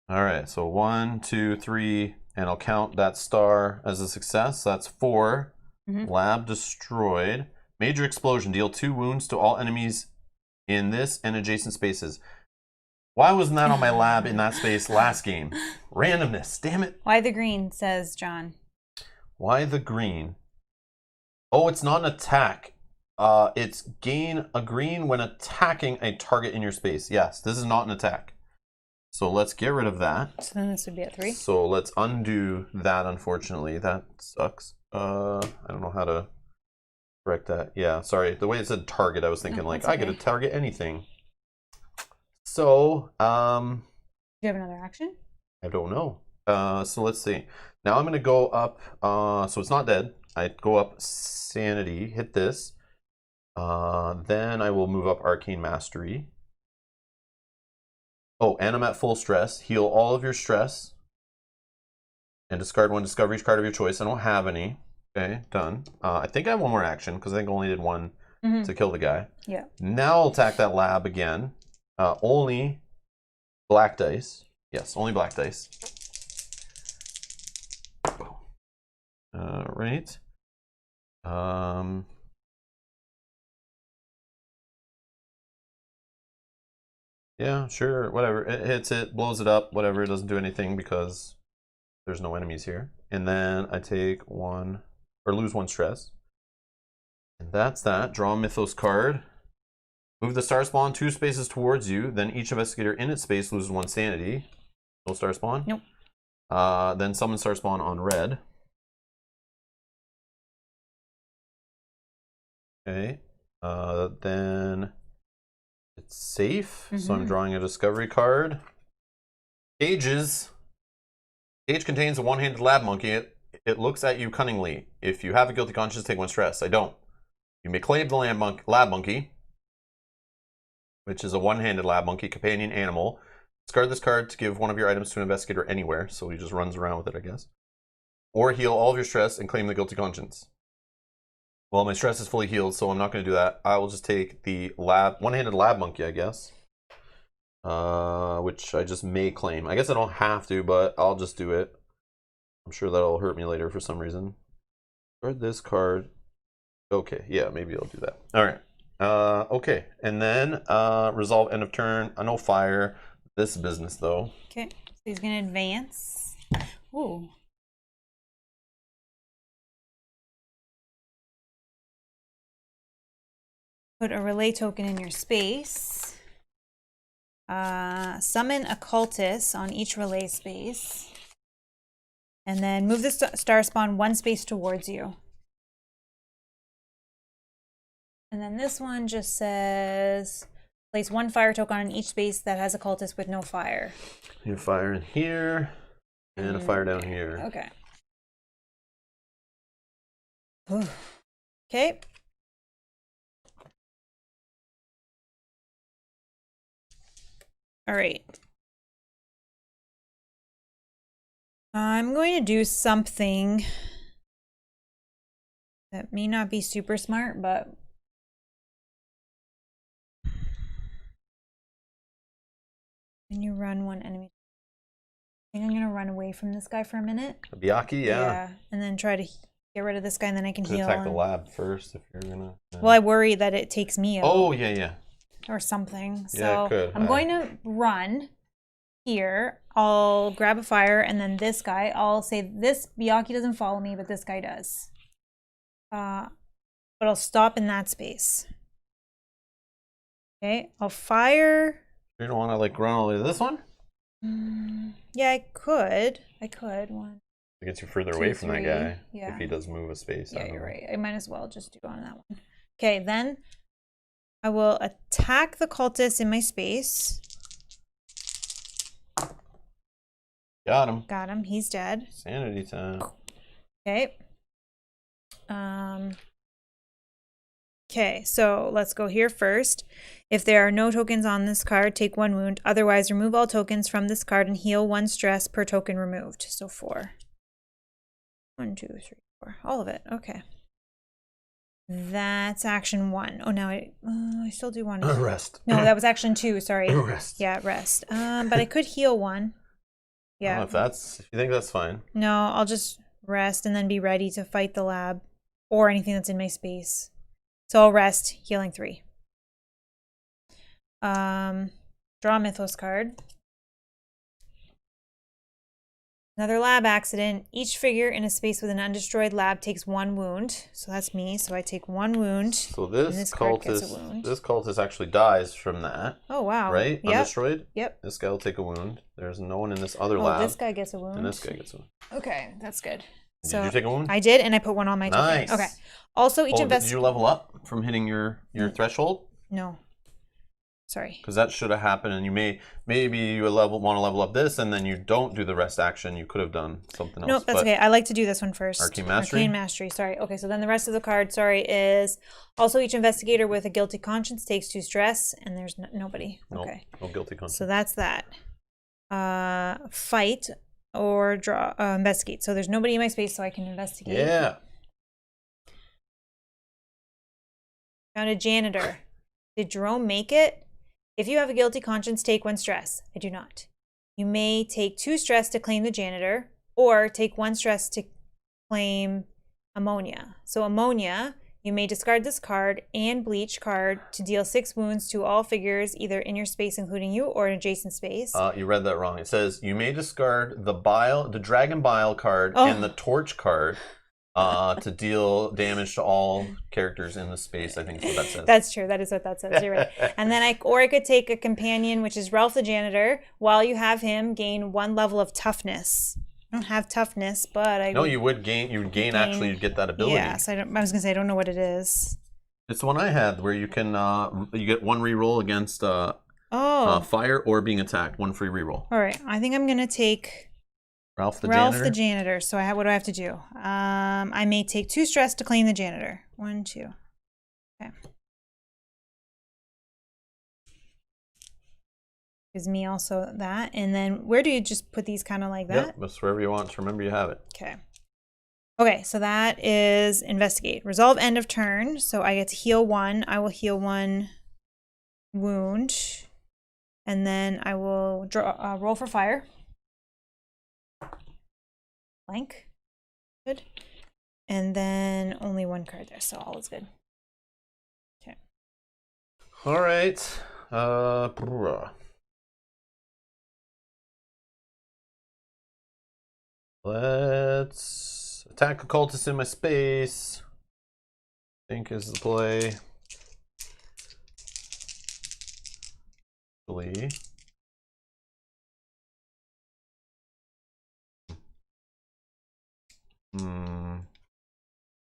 All right, so 1, 2, 3, and I'll count that star as a success. That's 4. Lab destroyed. Major explosion. Deal 2 wounds to all enemies in this and adjacent spaces. Why wasn't that on my lab in that space last game? Randomness, damn it. Why the green, says John. Why the green? Oh, it's not an attack. It's gain a green when attacking a target in your space. Yes, this is not an attack. So let's get rid of that. So then this would be at 3. So let's undo that, unfortunately. That sucks. I don't know how to correct that. Yeah, sorry. The way it said target, I was thinking No, like, that's I get okay. to target anything. So, Do you have another action? I don't know. So let's see. Now I'm going to go up. So it's not dead. I go up sanity, hit this. Then I will move up arcane mastery. Oh, and I'm at full stress. Heal all of your stress. And discard 1 discovery card of your choice. I don't have any. Okay, done. I think I have one more action because I think I only did 1 to kill the guy. Yeah. Now I'll attack that lab again. Only black dice. Yes, only black dice. Right. Yeah, sure, whatever. It hits it, blows it up, whatever. It doesn't do anything because there's no enemies here. And then I take 1 or lose 1 stress. And that's that. Draw a Mythos card. Move the star spawn 2 spaces towards you. Then each investigator in its space loses 1 sanity. No star spawn? Nope. Then summon star spawn on red. Okay. Then it's safe. So I'm drawing a discovery card. Cages. Cage contains a one-handed lab monkey. It looks at you cunningly. If you have a guilty conscience, take 1 stress. I don't. You may claim the lab monkey, which is a one-handed lab monkey, companion animal. Discard this card to give 1 of your items to an investigator anywhere, so he just runs around with it, I guess. Or heal all of your stress and claim the guilty conscience. Well, my stress is fully healed, so I'm not going to do that. I will just take the one-handed lab monkey, I guess. Which I just may claim. I guess I don't have to, but I'll just do it. I'm sure that'll hurt me later for some reason. Discard this card. Okay, yeah, maybe I'll do that. All right. Okay, and then resolve end of turn. I know fire. This business though. Okay, so he's gonna advance. Ooh. Put a relay token in your space. Summon a cultist on each relay space. And then move the star spawn 1 space towards you. And then this one just says, place 1 fire token on each space that has a cultist with no fire. You have fire in here, and a fire down here. Okay. Okay. All right. I'm going to do something that may not be super smart, but when you run one enemy, I think I'm gonna run away from this guy for a minute. Biaki, yeah. And then try to get rid of this guy, and then I can heal. Attack the lab first if you're gonna. Well, I worry that it takes me out. Oh yeah. Or something. Yeah, So it could. I'm going to run here. I'll grab a fire, and then this guy, I'll say this Biaki doesn't follow me, but this guy does. But I'll stop in that space. Okay, I'll fire. You don't want to like run all the way to this one? Yeah, I could. One. It gets you further away from that guy. Yeah. If he does move a space. Yeah, you're right. I might as well just do on that one. Okay, then I will attack the cultist in my space. Got him. Got him. He's dead. Sanity time. Okay. Okay, so let's go here first. If there are no tokens on this card, take 1 wound. Otherwise, remove all tokens from this card and heal 1 stress per token removed. So 4. 1, 2, 3, 4. All of it. Okay. That's action 1. Oh, now I still do want to Rest. No, that was action 2. Sorry. Rest. Yeah, rest. But I could heal 1. Yeah. If you think that's fine. No, I'll just rest and then be ready to fight the lab or anything that's in my space. So I'll rest, healing 3. Draw a Mythos card. Another lab accident. Each figure in a space with an undestroyed lab takes 1 wound. So that's me. So I take 1 wound. So this cultist actually dies from that. Oh wow! Right? Yep. Undestroyed. Yep. This guy will take a wound. There's no one in this other lab. This guy gets a wound. And this guy gets a wound. Okay, that's good. Did you take a wound? I did, and I put 1 on my token. Nice. Okay. Also, each Did you level up from hitting your threshold? No. Sorry. Because that should have happened, and maybe you want to level up this, and then you don't do the rest action. You could have done something else. Nope, that's okay. I like to do this one first. Arcane Mastery? Arcane Mastery, sorry. Okay, so then the rest of the card, is also each investigator with a guilty conscience takes 2 stress, and there's nobody. Okay. No guilty conscience. So that's that. Fight or draw, investigate. So there's nobody in my space, so I can investigate. Yeah. Found a janitor. Did Jerome make it? If you have a guilty conscience, take 1 stress. I do not. You may take 2 stress to claim the janitor, or take 1 stress to claim ammonia. So ammonia, you may discard this card and bleach card to deal 6 wounds to all figures either in your space, including you, or an adjacent space. You read that wrong. It says you may discard the dragon bile card and the torch card to deal damage to all characters in the space. I think is what that says. That's true. That is what that says. You're right. And then I could take a companion, which is Ralph the janitor. While you have him, gain 1 level of toughness. I don't have toughness, but I. No, you would gain. You'd get that ability. Yes, I was gonna say I don't know what it is. It's the one I had where you can you get 1 reroll against fire or being attacked. 1 free reroll. All right. I think I'm gonna take. Ralph the janitor. So what do I have to do? I may take 2 stress to claim the janitor. 1, 2. Okay. Gives me also that. And then where do you just put these kind of like that? Yep, just wherever you want. Just remember you have it. Okay. Okay, so that is investigate. Resolve end of turn. So I get to heal 1. I will heal 1 wound. And then I will roll for fire. Blank. Good. And then only 1 card there, so all is good. Okay. All right. Let's attack a cultist in my space. I think is the play. Actually.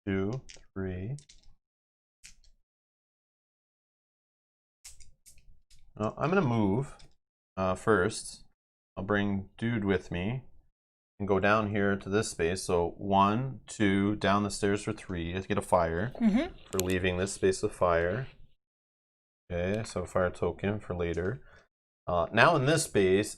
2, 3. Oh, I'm gonna move first. I'll bring dude with me and go down here to this space. So 1, 2, down the stairs for 3 to get a fire for leaving this space of fire. Okay, so fire token for later. Now in this space.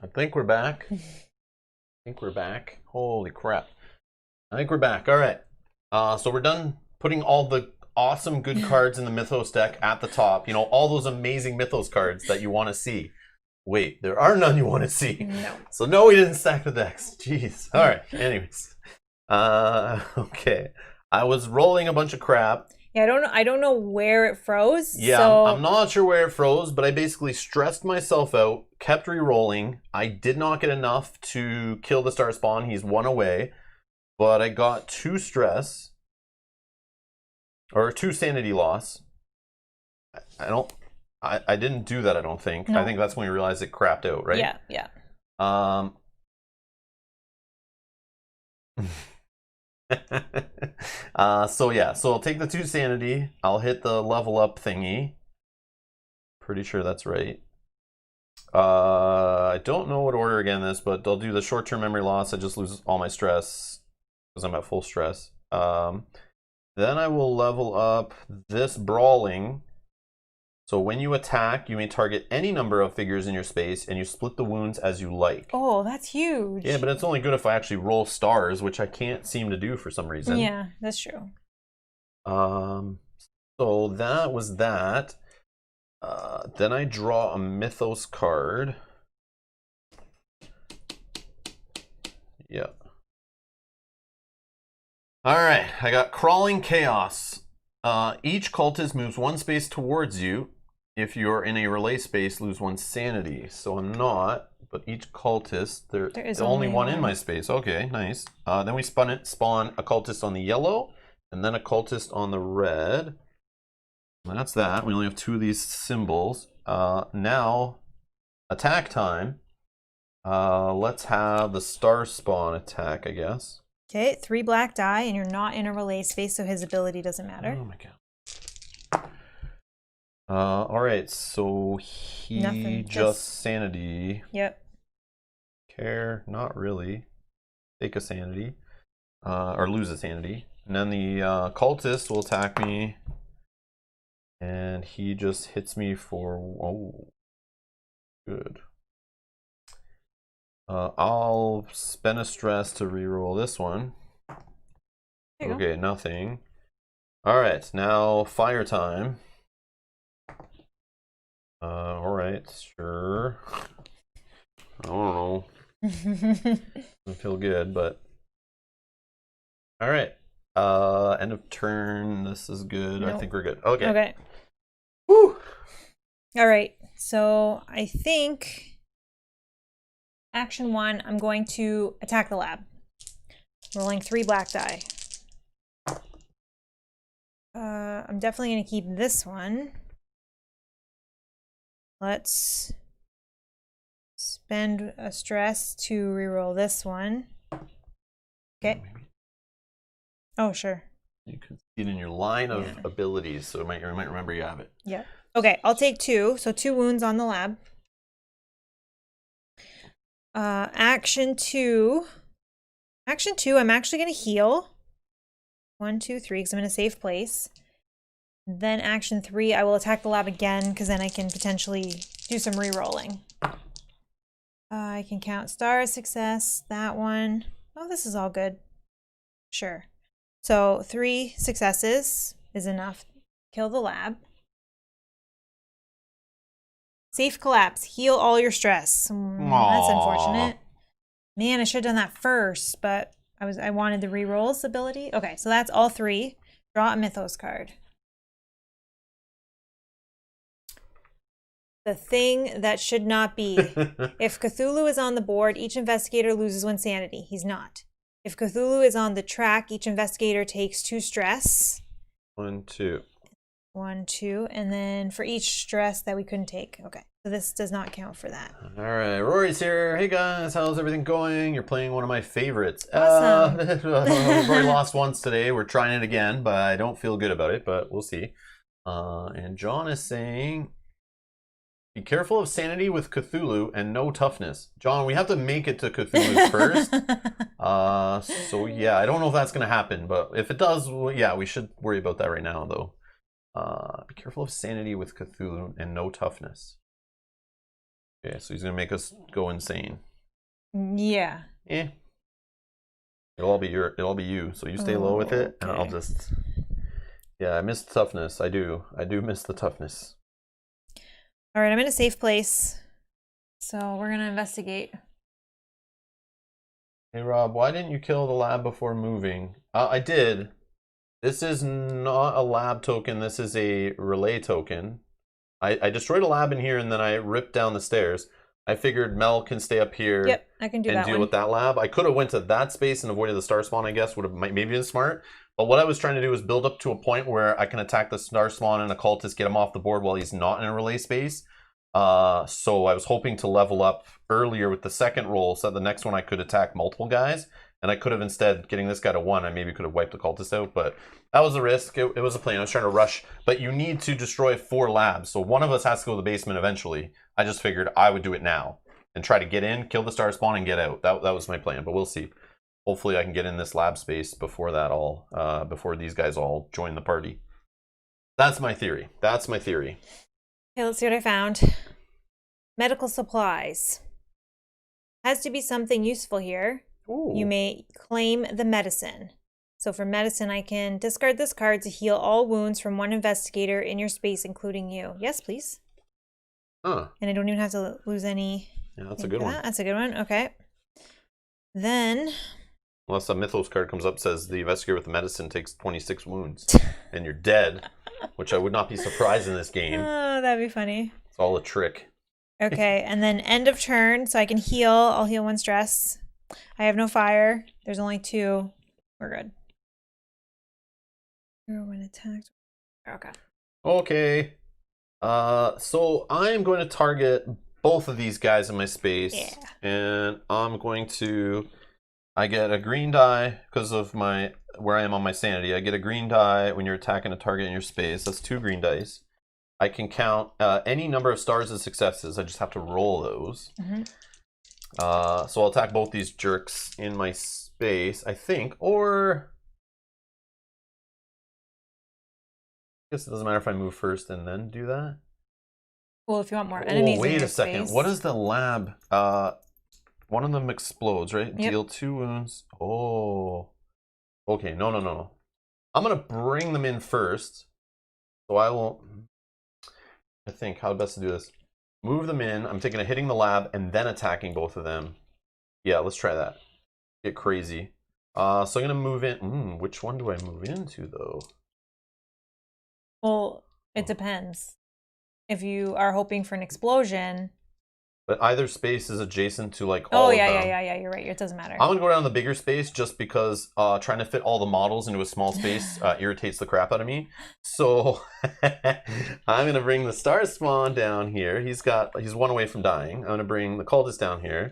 I think we're back. Holy crap. I think we're back. All right. So we're done putting all the awesome good cards in the Mythos deck at the top. You know, all those amazing Mythos cards that you want to see. Wait, there are none you want to see. No. So no, we didn't stack the decks. Jeez. All right. Anyways. Okay. I was rolling a bunch of crap. Yeah, I don't know where it froze. Yeah, so... I'm not sure where it froze, but I basically stressed myself out, kept re-rolling. I did not get enough to kill the star spawn. He's one away, but I got 2 stress or 2 sanity loss. I didn't do that. I don't think. No. I think that's when we realized it crapped out, right? Yeah, yeah. So I'll take the 2 sanity. I'll hit the level up thingy. Pretty sure that's right. I don't know what order again this, but I'll do the short-term memory loss. I just lose all my stress because I'm at full stress. Then I will level up this brawling. So when you attack, you may target any number of figures in your space, and you split the wounds as you like. Oh, that's huge. Yeah, but it's only good if I actually roll stars, which I can't seem to do for some reason. Yeah, that's true. So that was that. Then I draw a Mythos card. Yeah. All right, I got Crawling Chaos. Each cultist moves 1 space towards you. If you're in a relay space, lose 1 sanity. So I'm not, but each cultist, there is only one in my space. Okay, nice. Then we spawn a cultist on the yellow, and then a cultist on the red. And that's that. We only have 2 of these symbols. Now, attack time. Let's have the star spawn attack, I guess. Okay, 3 black die, and you're not in a relay space, so his ability doesn't matter. Oh my god. All right, so he just sanity. Yep. Care, not really. Take a sanity, or lose a sanity, and then the cultist will attack me, and he just hits me for good. I'll spend a stress to reroll this one. Okay, nothing. All right, now fire time. All right, sure. I don't know. I feel good, but all right. End of turn. This is good. Nope. I think we're good. Okay. Okay. Woo. All right. So I think action 1, I'm going to attack the lab. Rolling 3 black die. I'm definitely going to keep this one. Let's spend a stress to reroll this one. Okay. Oh, sure. You can see it in your line of abilities, so you might remember you have it. Yeah. Okay, I'll take 2. So 2 wounds on the lab. Action 2. Action 2, I'm actually going to heal. 1, 2, 3, because I'm in a safe place. Then action 3, I will attack the lab again, because then I can potentially do some re-rolling. I can count stars, success, that one. Oh, this is all good. Sure. So 3 successes is enough. Kill the lab. Safe collapse. Heal all your stress. That's unfortunate. Man, I should have done that first, but I wanted the re-rolls ability. Okay, so that's all 3. Draw a Mythos card. The thing that should not be. If Cthulhu is on the board, each investigator loses 1 sanity. He's not. If Cthulhu is on the track, each investigator takes 2 stress. 1, 2. 1, 2, and then for each stress that we couldn't take. Okay, so this does not count for that. All right, Rory's here. Hey guys, how's everything going? You're playing one of my favorites. Awesome. We've already lost once today. We're trying it again, but I don't feel good about it, but we'll see. And John is saying, be careful of sanity with Cthulhu and no toughness. John, we have to make it to Cthulhu first. So yeah, I don't know if that's going to happen, but if it does, well, yeah, we should worry about that right now, though. Be careful of sanity with Cthulhu and no toughness. Okay, so he's gonna make us go insane. Yeah. Eh. It'll all be you. So you stay low with it, and I'll Okay. just. Yeah, I miss the toughness. I do miss the toughness. All right, I'm in a safe place, so we're gonna investigate. Hey Rob, why didn't you kill the lab before moving? I did. This is not a lab token. This is a relay token. I destroyed a lab in here, and then I ripped down the stairs. I figured Mel can stay up here. Yep, I can do and that deal one. with that lab. I could have went to that space and avoided the star spawn, I guess, would have maybe been smart. But what I was trying to do was build up to a point where I can attack the star spawn and occultist, get him off the board while he's not in a relay space. So I was hoping to level up earlier with the second roll so that the next one I could attack multiple guys. And I could have instead, getting this guy to 1, I maybe could have wiped the cultist out, but that was a risk. It was a plan. I was trying to rush. But you need to destroy 4 labs. So one of us has to go to the basement eventually. I just figured I would do it now and try to get in, kill the star spawn, and get out. That was my plan, but we'll see. Hopefully I can get in this lab space before before these guys all join the party. That's my theory. That's my theory. Okay, let's see what I found. Medical supplies. Has to be something useful here. Ooh. You may claim the medicine. So for medicine, I can discard this card to heal all wounds from one investigator in your space, including you. Yes, please. Huh. And I don't even have to lose any. Yeah, that's a good one. That's a good one. Okay. Then. Unless a Mythos card comes up, says the investigator with the medicine takes 26 wounds and you're dead, which I would not be surprised in this game. Oh, that'd be funny. It's all a trick. Okay, and then end of turn, so I can heal. I'll heal 1 stress. I have no fire. There's only 2. We're good. When attacked. Okay. Okay. So I'm going to target both of these guys in my space. Yeah. And I'm going to... I get a green die because of where I am on my sanity. I get a green die when you're attacking a target in your space. That's 2 green dice. I can count any number of stars as successes. I just have to roll those. Mm-hmm. So I'll attack both these jerks in my space, I think. Or... I guess it doesn't matter if I move first and then do that. Well, if you want more enemies wait in your a second. space. What is the lab? One of them explodes, right? Yep. Deal 2 wounds. Oh. Okay, no. I'm going to bring them in first. So I won't... I think how best to do this. Move them in. I'm taking a hitting the lab and then attacking both of them. Yeah, let's try that. Get crazy. So I'm going to move in. Which one do I move into, though? Well, it depends. If you are hoping for an explosion... But either space is adjacent to like all of them. Yeah, you're right. It doesment matter. I'm gonna go down the bigger space just because trying to fit all the models into a small space irritates the crap out of me. So I'm gonna bring the star spawn down here. He's 1 away from dying. I'm gonna bring the cultist down here,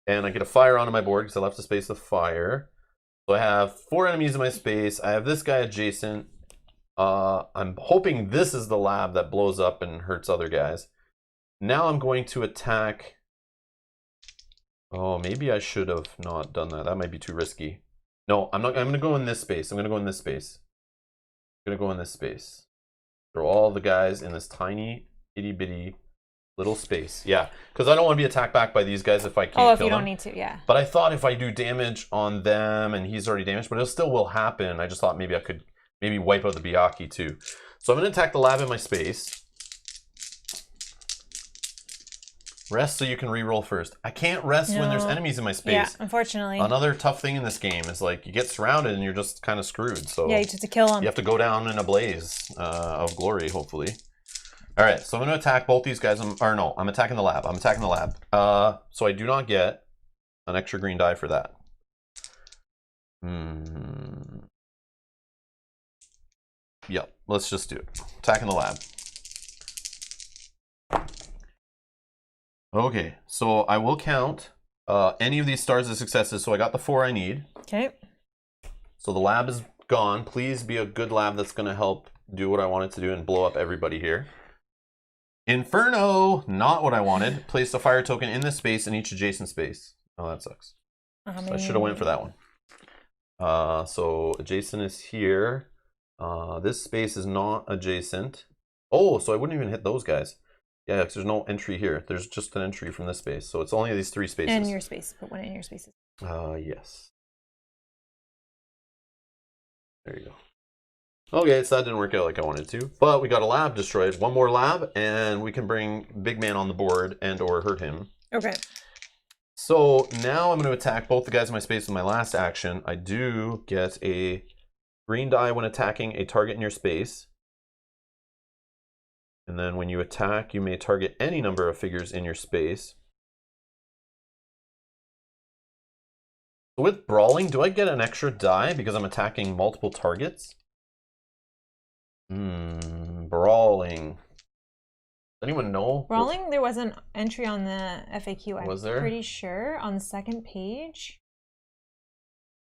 and I get a fire onto my board because I left a space of fire. So I have 4 enemies in my space. I have this guy adjacent. I'm hoping this is the lab that blows up and hurts other guys. Now I'm going to attack... Oh, maybe I should have not done that. That might be too risky. No, I'm not. I'm going to go in this space. I'm going to go in this space. I'm going to go in this space. Throw all the guys in this tiny, itty-bitty little space. Yeah, because I don't want to be attacked back by these guys if I can't kill them. Oh, if you don't need to, yeah. But I thought if I do damage on them, and he's already damaged, but it still will happen. I just thought maybe I could wipe out the Byakhee too. So I'm going to attack the lab in my space. Rest so you can re-roll first. I can't rest when there's enemies in my space. Yeah, unfortunately. Another tough thing in this game is like you get surrounded and you're just kind of screwed. So yeah, you just have to kill them. You have to go down in a blaze of glory, hopefully. All right, so I'm going to attack both these guys. I'm attacking the lab. I'm attacking the lab. So I do not get an extra green die for that. Yep, let's just do it. Attacking the lab. Okay, so I will count any of these stars as successes. So I got the 4 I need. Okay. So the lab is gone. Please be a good lab that's going to help do what I wanted to do and blow up everybody here. Inferno! Not what I wanted. Place a fire token in this space in each adjacent space. Oh, that sucks. So I should have went for that one. So adjacent is here. This space is not adjacent. Oh, so I wouldn't even hit those guys. Yeah, because there's no entry here. There's just an entry from this space. So it's only these 3 spaces. And your space. Put one in your spaces. Yes. There you go. Okay, so that didn't work out like I wanted to. But we got a lab destroyed. One more lab, and we can bring Big Man on the board and or hurt him. Okay. So now I'm going to attack both the guys in my space with my last action. I do get a green die when attacking a target in your space. And then when you attack, you may target any number of figures in your space. With brawling, do I get an extra die because I'm attacking multiple targets? Brawling. Does anyone know? Brawling, there was an entry on the FAQ. Was there? I'm pretty sure on the second page.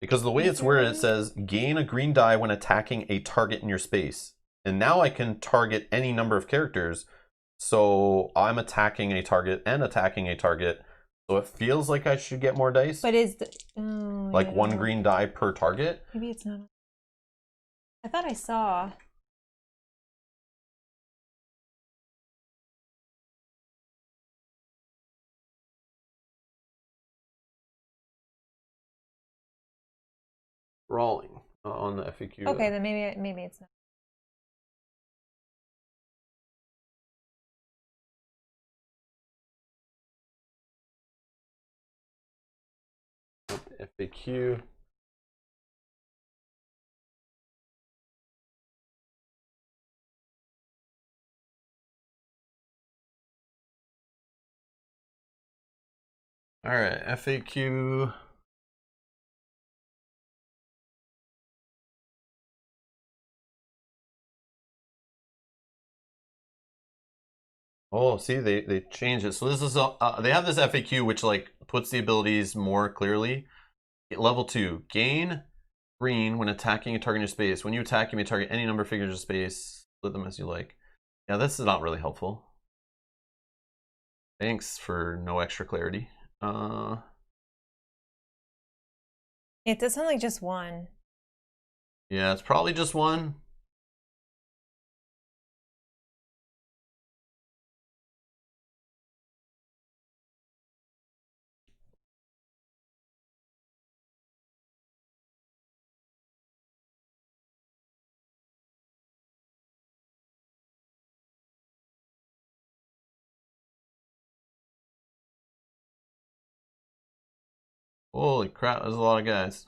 Because the way it's worded, it says gain a green die when attacking a target in your space. And now I can target any number of characters. So I'm attacking a target and attacking a target. So it feels like I should get more dice. But is the like one green die per target? Maybe it's not. I thought I saw. Brawling on the FAQ. Okay, then maybe it's not. FAQ. All right, FAQ. Oh, see, they changed it. So this is they have this FAQ which like puts the abilities more clearly. Level 2, gain green when attacking a target in your space. When you attack, you may target any number of figures in space. Split them as you like. Yeah, this is not really helpful. Thanks for no extra clarity. It does sound like just one. Yeah, it's probably just one. Holy crap, there's a lot of guys.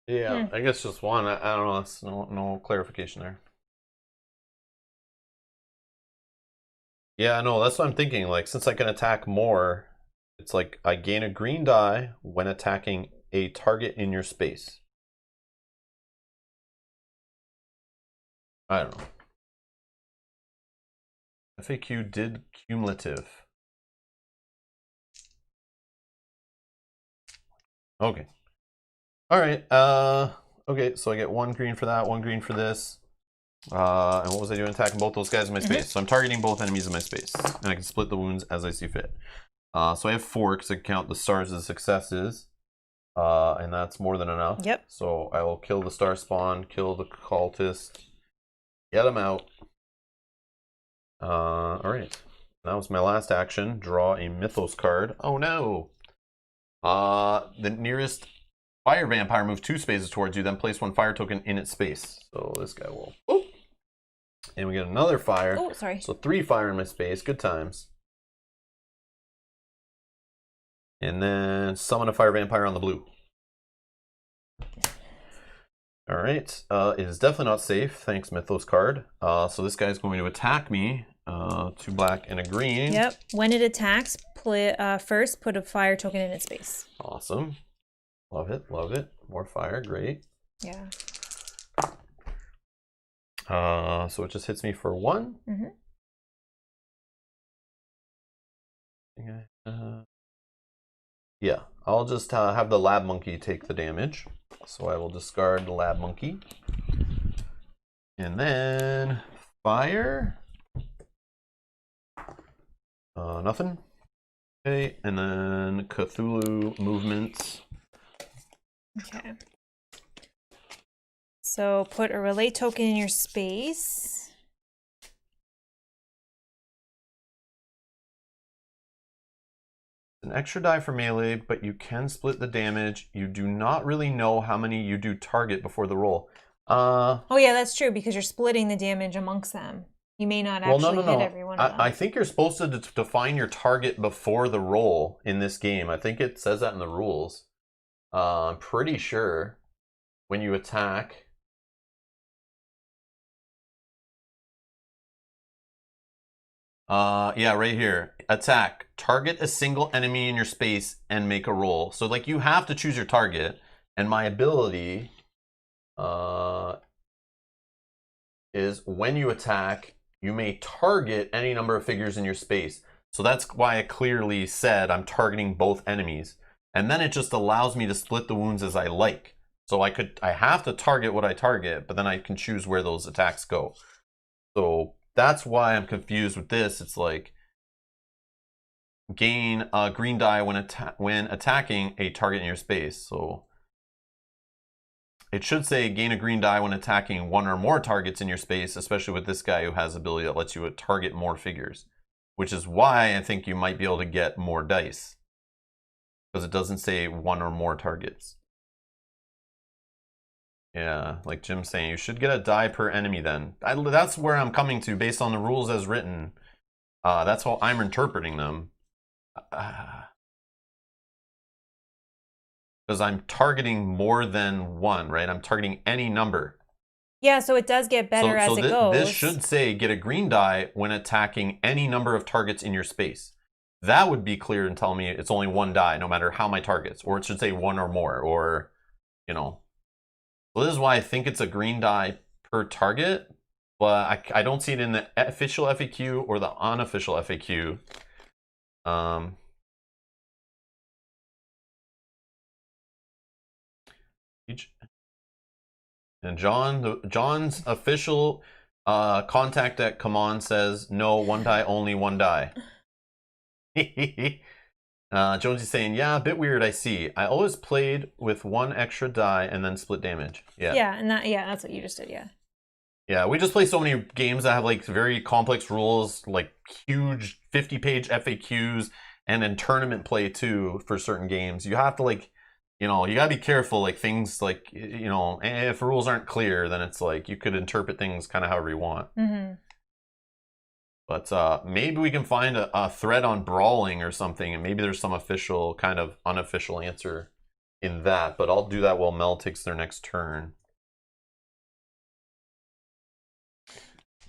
Yeah, I guess just one. I don't know. That's no clarification there. Yeah, no, that's what I'm thinking. Like, since I can attack more, it's like I gain a green die when attacking a target in your space. I don't know. FAQ did cumulative. Okay. All right. Okay, so I get one green for that, one green for this. And what was I doing? Attacking both those guys in my space. So I'm targeting both enemies in my space. And I can split the wounds as I see fit. So I have 4 because I can count the stars as successes. And that's more than enough. Yep. So I will kill the star spawn, kill the cultist, get him out. All right. That was my last action. Draw a Mythos card. Oh no! The nearest fire vampire move 2 spaces towards you, then place 1 fire token in its space. So this guy will. Whoop. And we get another fire. Oh, sorry. So 3 fire in my space. Good times. And then summon a fire vampire on the blue. All right. It is definitely not safe. Thanks, Mythos card. So this guy is going to attack me. 2 black and a green. Yep. When it attacks, first put a fire token in its space. Awesome. Love it. Love it. More fire. Great. Yeah. So it just hits me for 1. Yeah, I'll just have the lab monkey take the damage. So I will discard the lab monkey. And then fire. Nothing. Okay, and then Cthulhu movement. Okay. So put a relay token in your space. An extra die for melee, but you can split the damage. You do not really know how many you do target before the roll. Oh yeah, that's true, because you're splitting the damage amongst them. You may not actually hit every one of them. I think you're supposed to define your target before the roll in this game. I think it says that in the rules. I'm pretty sure when you attack. Yeah, right here. Attack. Target a single enemy in your space and make a roll. So like you have to choose your target. And my ability is when you attack, you may target any number of figures in your space. So that's why I clearly said I'm targeting both enemies. And then it just allows me to split the wounds as I like. So I have to target what I target, but then I can choose where those attacks go. So that's why I'm confused with this. It's like gain a green die when attacking a target in your space. So it should say gain a green die when attacking one or more targets in your space, especially with this guy who has ability that lets you target more figures, which is why I think you might be able to get more dice, because it doesn't say one or more targets. Yeah, like Jim's saying, you should get a die per enemy then. That's where I'm coming to based on the rules as written. That's how I'm interpreting them. Because I'm targeting more than one, right? I'm targeting any number. Yeah, so it does get better as it goes. This should say get a green die when attacking any number of targets in your space. That would be clear and tell me it's only one die, no matter how my targets. Or it should say one or more, or, you know. Well, this is why I think it's a green die per target, but I don't see it in the official FAQ or the unofficial FAQ. And John's official contact at Come says no, one die only, one die. Jonesy's saying, yeah, a bit weird, I see. I always played with one extra die and then split damage. Yeah. Yeah, and that's what you just did, yeah. Yeah, we just play so many games that have like very complex rules, like huge 50-page FAQs, and then tournament play too for certain games. You have to like, you know, you gotta be careful, like things like, you know, if rules aren't clear, then it's like you could interpret things kind of however you want. Mm-hmm. But maybe we can find a thread on brawling or something, and maybe there's some official, kind of unofficial answer in that. But I'll do that while Mel takes their next turn.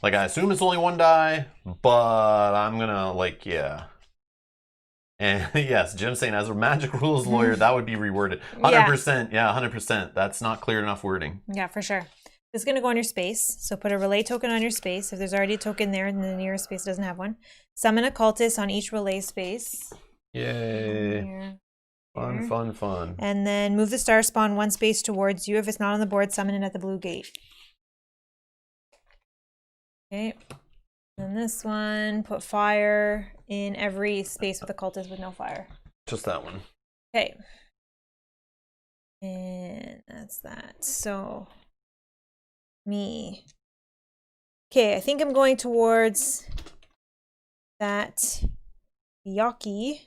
Like, I assume it's only one die, but I'm gonna, like, yeah. And yes, Jim's saying, as a magic rules lawyer, that would be reworded. 100%, yeah, 100%. That's not clear enough wording. Yeah, for sure. This is going to go on your space. So put a relay token on your space. If there's already a token there and the nearest space doesn't have one. Summon a cultist on each relay space. Yay. Here. Fun, fun, fun. And then move the star spawn one space towards you. If it's not on the board, summon it at the blue gate. Okay. And this one, put fire in every space with a cultist with no fire. Just that one. Okay. And that's that. So, me. Okay, I think I'm going towards that Yaki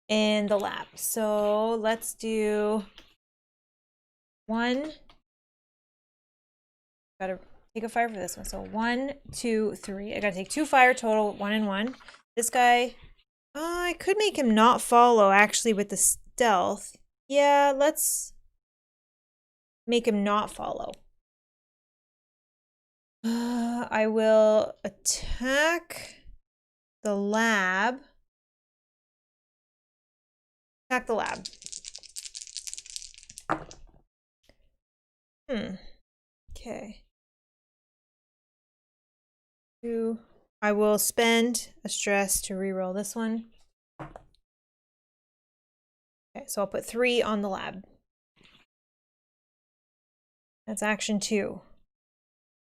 in the lab. So let's do one. Gotta take a fire for this one. So 1, 2, 3. I gotta take 2 fire total, 1 and 1. This guy, I could make him not follow actually with the stealth. Yeah, let's make him not follow. I will attack the lab. Attack the lab. Okay. I will spend a stress to reroll this one. Okay, so I'll put 3 on the lab. That's action 2.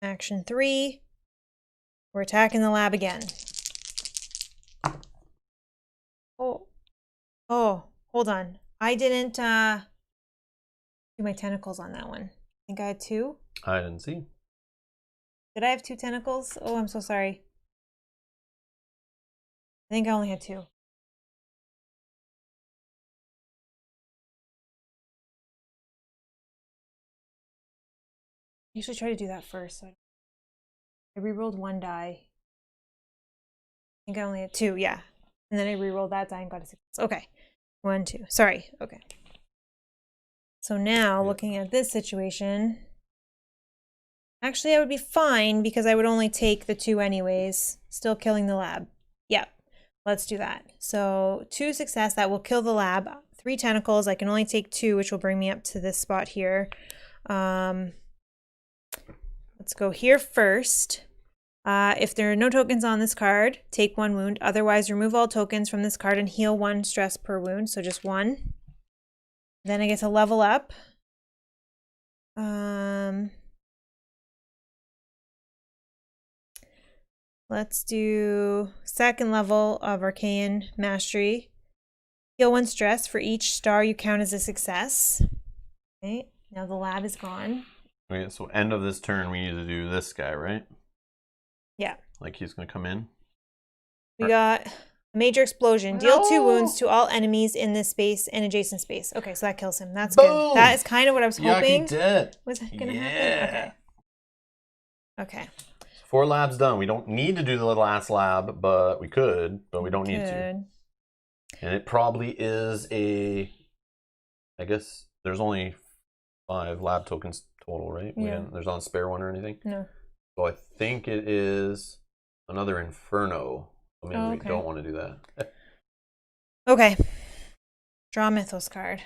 Action 3. We're attacking the lab again. Oh, hold on. I didn't do my tentacles on that one. I think I had 2. I didn't see. Did I have 2 tentacles? Oh, I'm so sorry. I think I only had 2. I usually try to do that first. So I rerolled 1 die. I think I only had 2, yeah. And then I rerolled that die and got a 6. Okay. 1, 2. Sorry. Okay. So now, looking at this situation, actually I would be fine because I would only take the 2 anyways. Still killing the lab. Yep. Let's do that. So 2 success, that will kill the lab. 3 tentacles, I can only take 2, which will bring me up to this spot here. Let's go here first. If there are no tokens on this card, take 1 wound. Otherwise, remove all tokens from this card and heal 1 stress per wound. So just 1. Then I get to level up. Let's do 2nd level of Arcane Mastery. Heal 1 stress for each star you count as a success. Okay, now the lab is gone. Okay, so end of this turn, we need to do this guy, right? Yeah. Like he's going to come in. We got a major explosion. Deal 2 wounds to all enemies in this space and adjacent space. Okay, so that kills him. That's good. That is kind of what I was hoping. Dead. Was going to happen? Okay. Okay. 4 labs done. We don't need to do the last lab, but we could, but we don't need to. And it probably is a, I guess there's only 5 lab tokens total, right? Yeah. There's not a spare one or anything? No. So I think it is another Inferno. So maybe we don't want to do that. Okay. Draw a Mythos card.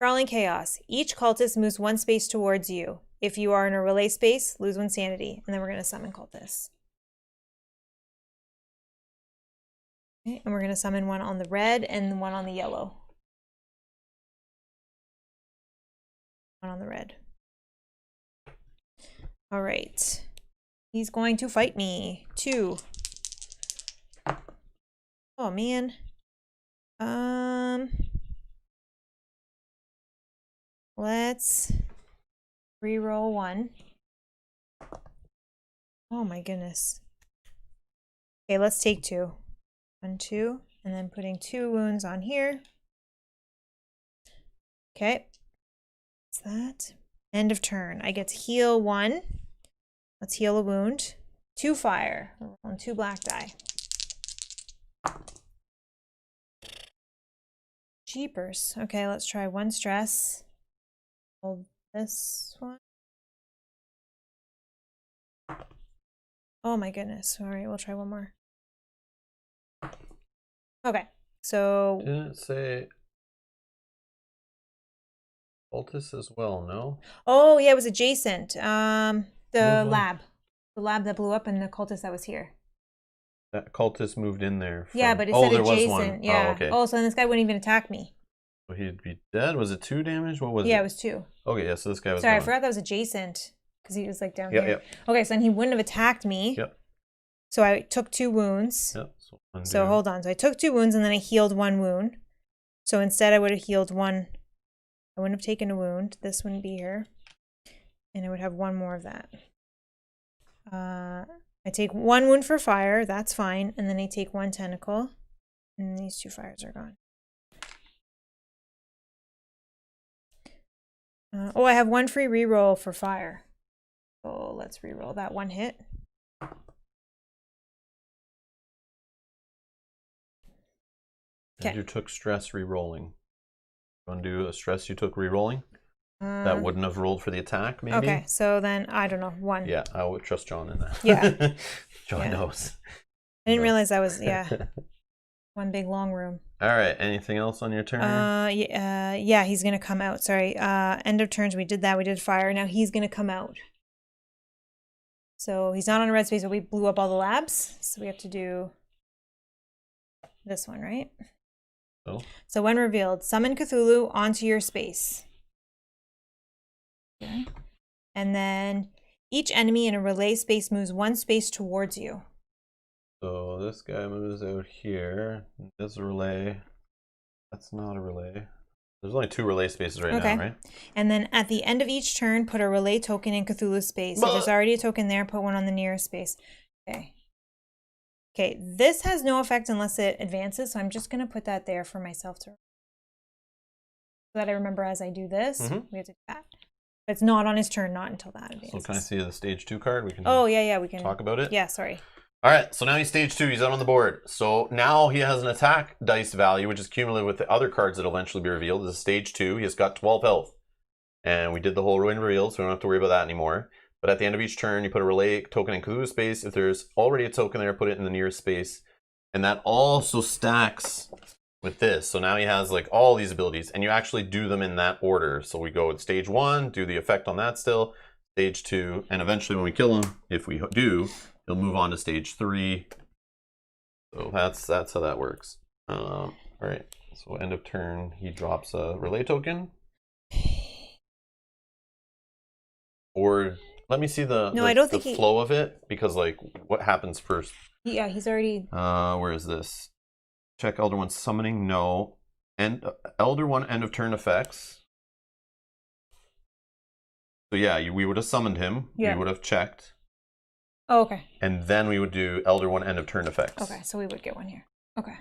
Crawling Chaos. Each cultist moves 1 space towards you. If you are in a relay space, lose 1 sanity. And then we're going to summon cultists. Okay, and we're going to summon 1 on the red and 1 on the yellow. 1 on the red. All right. He's going to fight me. 2. Oh, man. Let's reroll 1. Oh my goodness. Okay, let's take 2. 1, 2, and then putting 2 wounds on here. Okay. What's that? End of turn. I get to heal 1. Let's heal a wound. 2 fire. We're rolling 2 black die. Jeepers. Okay, let's try 1 stress. Hold this one. Oh my goodness. All right, we'll try 1 more. Okay, so... Didn't it say cultists as well, no? Oh, yeah, it was adjacent. The lab. The lab that blew up and the cultist that was here. That cultist moved in there. Yeah, but it said there adjacent. was one. Yeah. Oh, okay. Oh, so then this guy wouldn't even attack me. So he'd be dead? Was it 2 damage? What was it? Yeah, it was 2. Okay, yeah, so this guy was Sorry, gone. I forgot that was adjacent because he was like down Yeah, here. yeah. Okay, so then he wouldn't have attacked me. Yep. So I took 2 wounds. Yep. So hold on. So I took 2 wounds and then I healed 1 wound. So instead I would have healed 1. I wouldn't have taken a wound. This wouldn't be here. And I would have 1 more of that. I take 1 wound for fire. That's fine. And then I take 1 tentacle. And these 2 fires are gone. Oh, I have 1 free reroll for fire. So let's reroll that 1 hit. And you took stress re-rolling. You want to do a stress you took re-rolling? That wouldn't have rolled for the attack, maybe? Okay, so then, I don't know, 1. Yeah, I would trust John in that. Yeah. John knows. I didn't realize that was, yeah. 1 big long room. All right, anything else on your turn? Yeah, he's going to come out. Sorry. End of turns, we did that. We did fire. Now he's going to come out. So he's not on a red space, but we blew up all the labs. So we have to do this one, right? Oh. So when revealed, summon Cthulhu onto your space. Okay. And then each enemy in a relay space moves one space towards you. So this guy moves out here. This is a relay. That's not a relay. There's only 2 relay spaces right now, right? And then at the end of each turn, put a relay token in Cthulhu's space. If there's already a token there, put one on the nearest space. Okay. Okay, this has no effect unless it advances, so I'm just going to put that there for myself to... So that I remember as I do this, we have to do that. But it's not on his turn, not until that advances. So can I see the stage 2 card? We can. Oh, yeah, we can talk about it. Yeah, sorry. All right, so now he's stage 2. He's out on the board. So now he has an attack dice value, which is cumulative with the other cards that will eventually be revealed. This is stage 2. He has got 12 health. And we did the whole ruin reveal, so we don't have to worry about that anymore. But at the end of each turn, you put a relay token in Cthulhu's space. If there's already a token there, put it in the nearest space. And that also stacks with this. So now he has like all these abilities, and you actually do them in that order. So we go at stage 1, do the effect on that still, stage 2, and eventually when we kill him, if we do, he'll move on to stage 3. So that's how that works. All right. So end of turn, he drops a relay token. Or let me see the flow of it, because like what happens first? Yeah, he's already. Where is this? Check Elder One summoning. No. Elder One end of turn effects. So yeah, we would have summoned him. Yeah. We would have checked. Oh, okay. And then we would do Elder One end of turn effects. Okay, so we would get one here. Okay.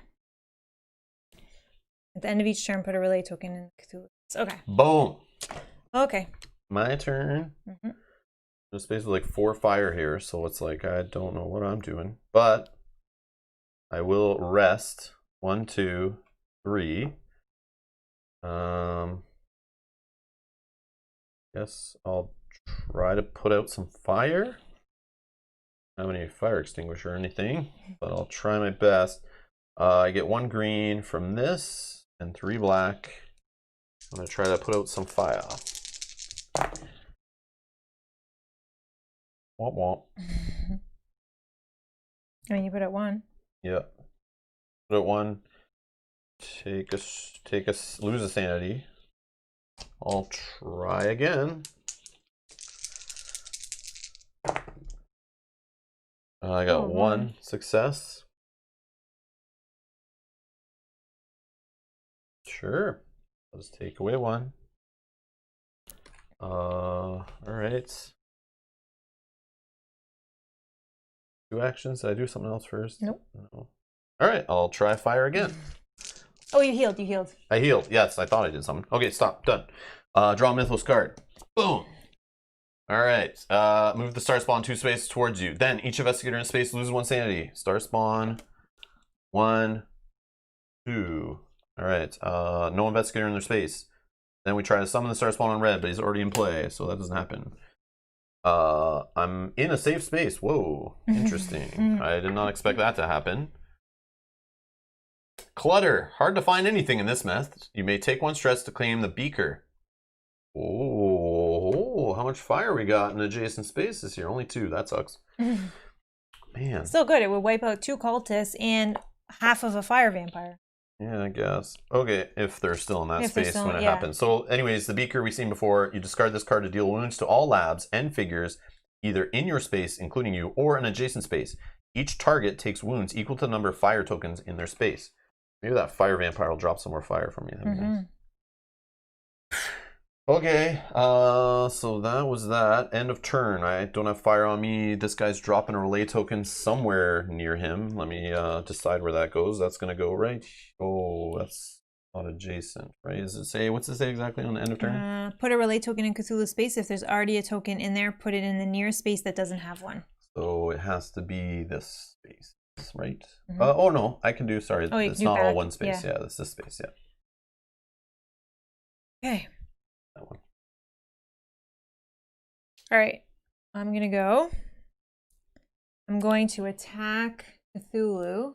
At the end of each turn, put a relay token in Cthulhu. Okay. Boom. Okay. My turn. There's basically like 4 fire here, so it's like I don't know what I'm doing, but I will rest 1, 2, 3. Guess I'll try to put out some fire. I don't have any fire extinguisher or anything, but I'll try my best. I get 1 green from this and 3 black. I'm gonna try to put out some fire. Womp womp. I mean, you put out 1. Yeah. Put out 1. Lose a sanity. I'll try again. I got 1 success. Sure. I'll just take away 1. All right. 2 actions. Did I do something else first? Nope. No. All right. I'll try fire again. Oh, you healed. You healed. I healed. Yes, I thought I did something. Okay, stop. Done. Draw a Mythos card. Boom. All right. Move the star spawn 2 spaces towards you. Then each investigator in space loses 1 sanity. Star spawn 1, 2. All right. No investigator in their space. Then we try to summon the star spawn on red, but he's already in play, so that doesn't happen. I'm in a safe space. Whoa, interesting. I did not expect that to happen. Clutter. Hard to find anything in this mess. You may take 1 stress to claim the beaker. Oh, how much fire we got in adjacent spaces here? Only 2. That sucks. Man. Still good. It would wipe out 2 cultists and half of a fire vampire. Yeah, I guess. Okay, if they're still in that space when it happens. So anyways, the beaker we've seen before, you discard this card to deal wounds to all labs and figures, either in your space, including you, or an adjacent space. Each target takes wounds equal to the number of fire tokens in their space. Maybe that fire vampire will drop some more fire from you. That'd be nice. Okay, so that was that. End of turn. I don't have fire on me. This guy's dropping a relay token somewhere near him. Let me decide where that goes. That's going to go right. Oh, that's not adjacent, right? Does it say, what's it say exactly on the end of turn? Put a relay token in Cthulhu's space. If there's already a token in there, put it in the nearest space that doesn't have one. So it has to be this space, right? Oh, no, I can do, sorry. Oh, it's not all 1 space. Yeah, that's this space, yeah. Okay. That one. All right, I'm gonna go. I'm going to attack Cthulhu.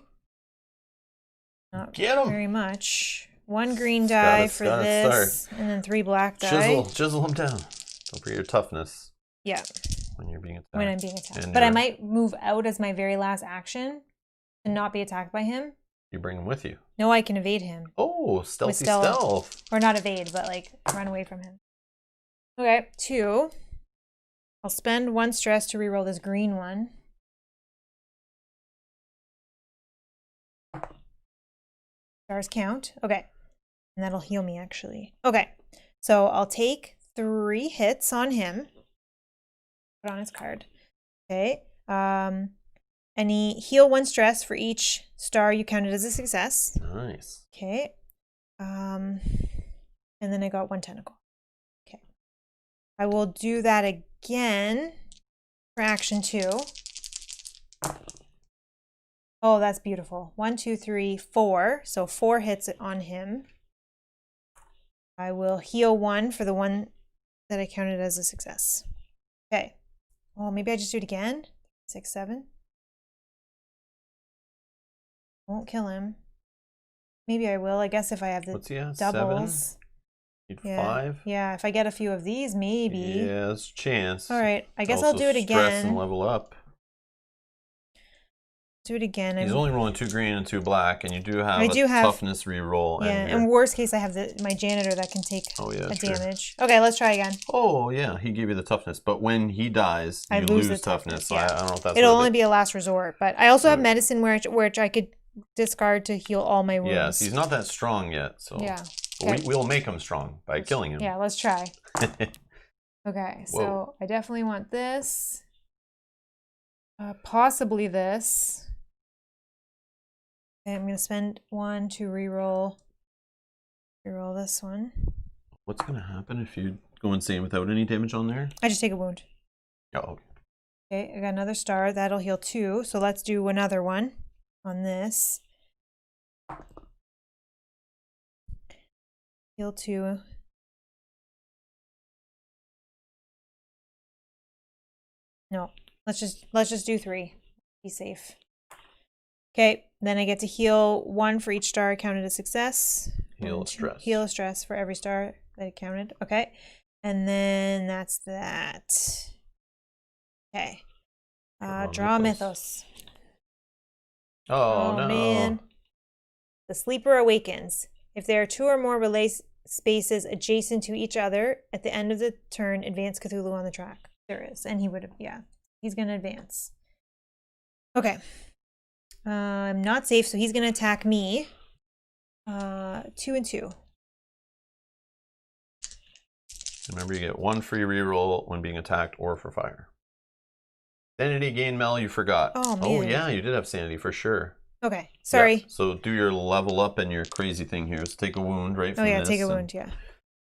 Not Get him. Very much. 1 green die for this, and then 3 black die. Chisel him down. Don't forget your toughness. Yeah. When you're being attacked. When I'm being attacked. But I might move out as my very last action to not be attacked by him. You bring him with you. No, I can evade him. Oh, stealthy stealth. stealth. Or not evade, but like run away from him. Okay, 2. I'll spend 1 stress to reroll this green one. Stars count. Okay. And that'll heal me, actually. Okay. So I'll take 3 hits on him. Put on his card. Okay. And heal 1 stress for each star you counted as a success. Nice. Okay. And then I got 1 tentacle. Okay. I will do that again for action 2. Oh, that's beautiful. 1, 2, 3, 4. So 4 hits on him. I will heal 1 for the one that I counted as a success. Okay. Well, maybe I just do it again. 6, 7. Won't kill him. Maybe I will. I guess if I have the What's he at? doubles. 7? Yeah. 5? Yeah, if I get a few of these, maybe. Yeah, there's a chance. All right. I guess Also I'll do it stress and again. level up. Do it again. He's only rolling 2 green and 2 black, and you do have a toughness reroll. Yeah, and worst case, I have my janitor that can take a damage. Okay, let's try again. Oh, yeah, he gave you the toughness, but when he dies, you lose the toughness. Yeah. So I don't know if that's It'll only be a last resort, but I also have medicine which I could discard to heal all my wounds. Yes, he's not that strong yet, so yeah. Okay. We'll make him strong by killing him. Yeah, let's try. Okay, so I definitely want this. Possibly this. Okay, I'm going to spend 1 to reroll this one. What's going to happen if you go insane without any damage on there? I just take a wound. Oh, okay. Okay, I got another star. That'll heal 2. So let's do another one on this. Heal 2. No, let's just do 3. Be safe. Okay, then I get to heal 1 for each star I counted a success. Heal stress. Heal a stress for every star that I counted. Okay, and then that's that. Okay. Draw Mythos. Oh, no. Man. The Sleeper awakens. If there are 2 or more relay spaces adjacent to each other at the end of the turn, advance Cthulhu on the track. There is. And he would have, yeah. He's going to advance. Okay. I'm not safe, so he's going to attack me. 2 and 2. Remember, you get 1 free reroll when being attacked or for fire. Sanity gain, Mel, you forgot. Oh, man. Oh, yeah, you did have sanity for sure. Okay, sorry. Yeah, so do your level up and your crazy thing here. So take a wound, right? Oh, yeah, take a wound, yeah.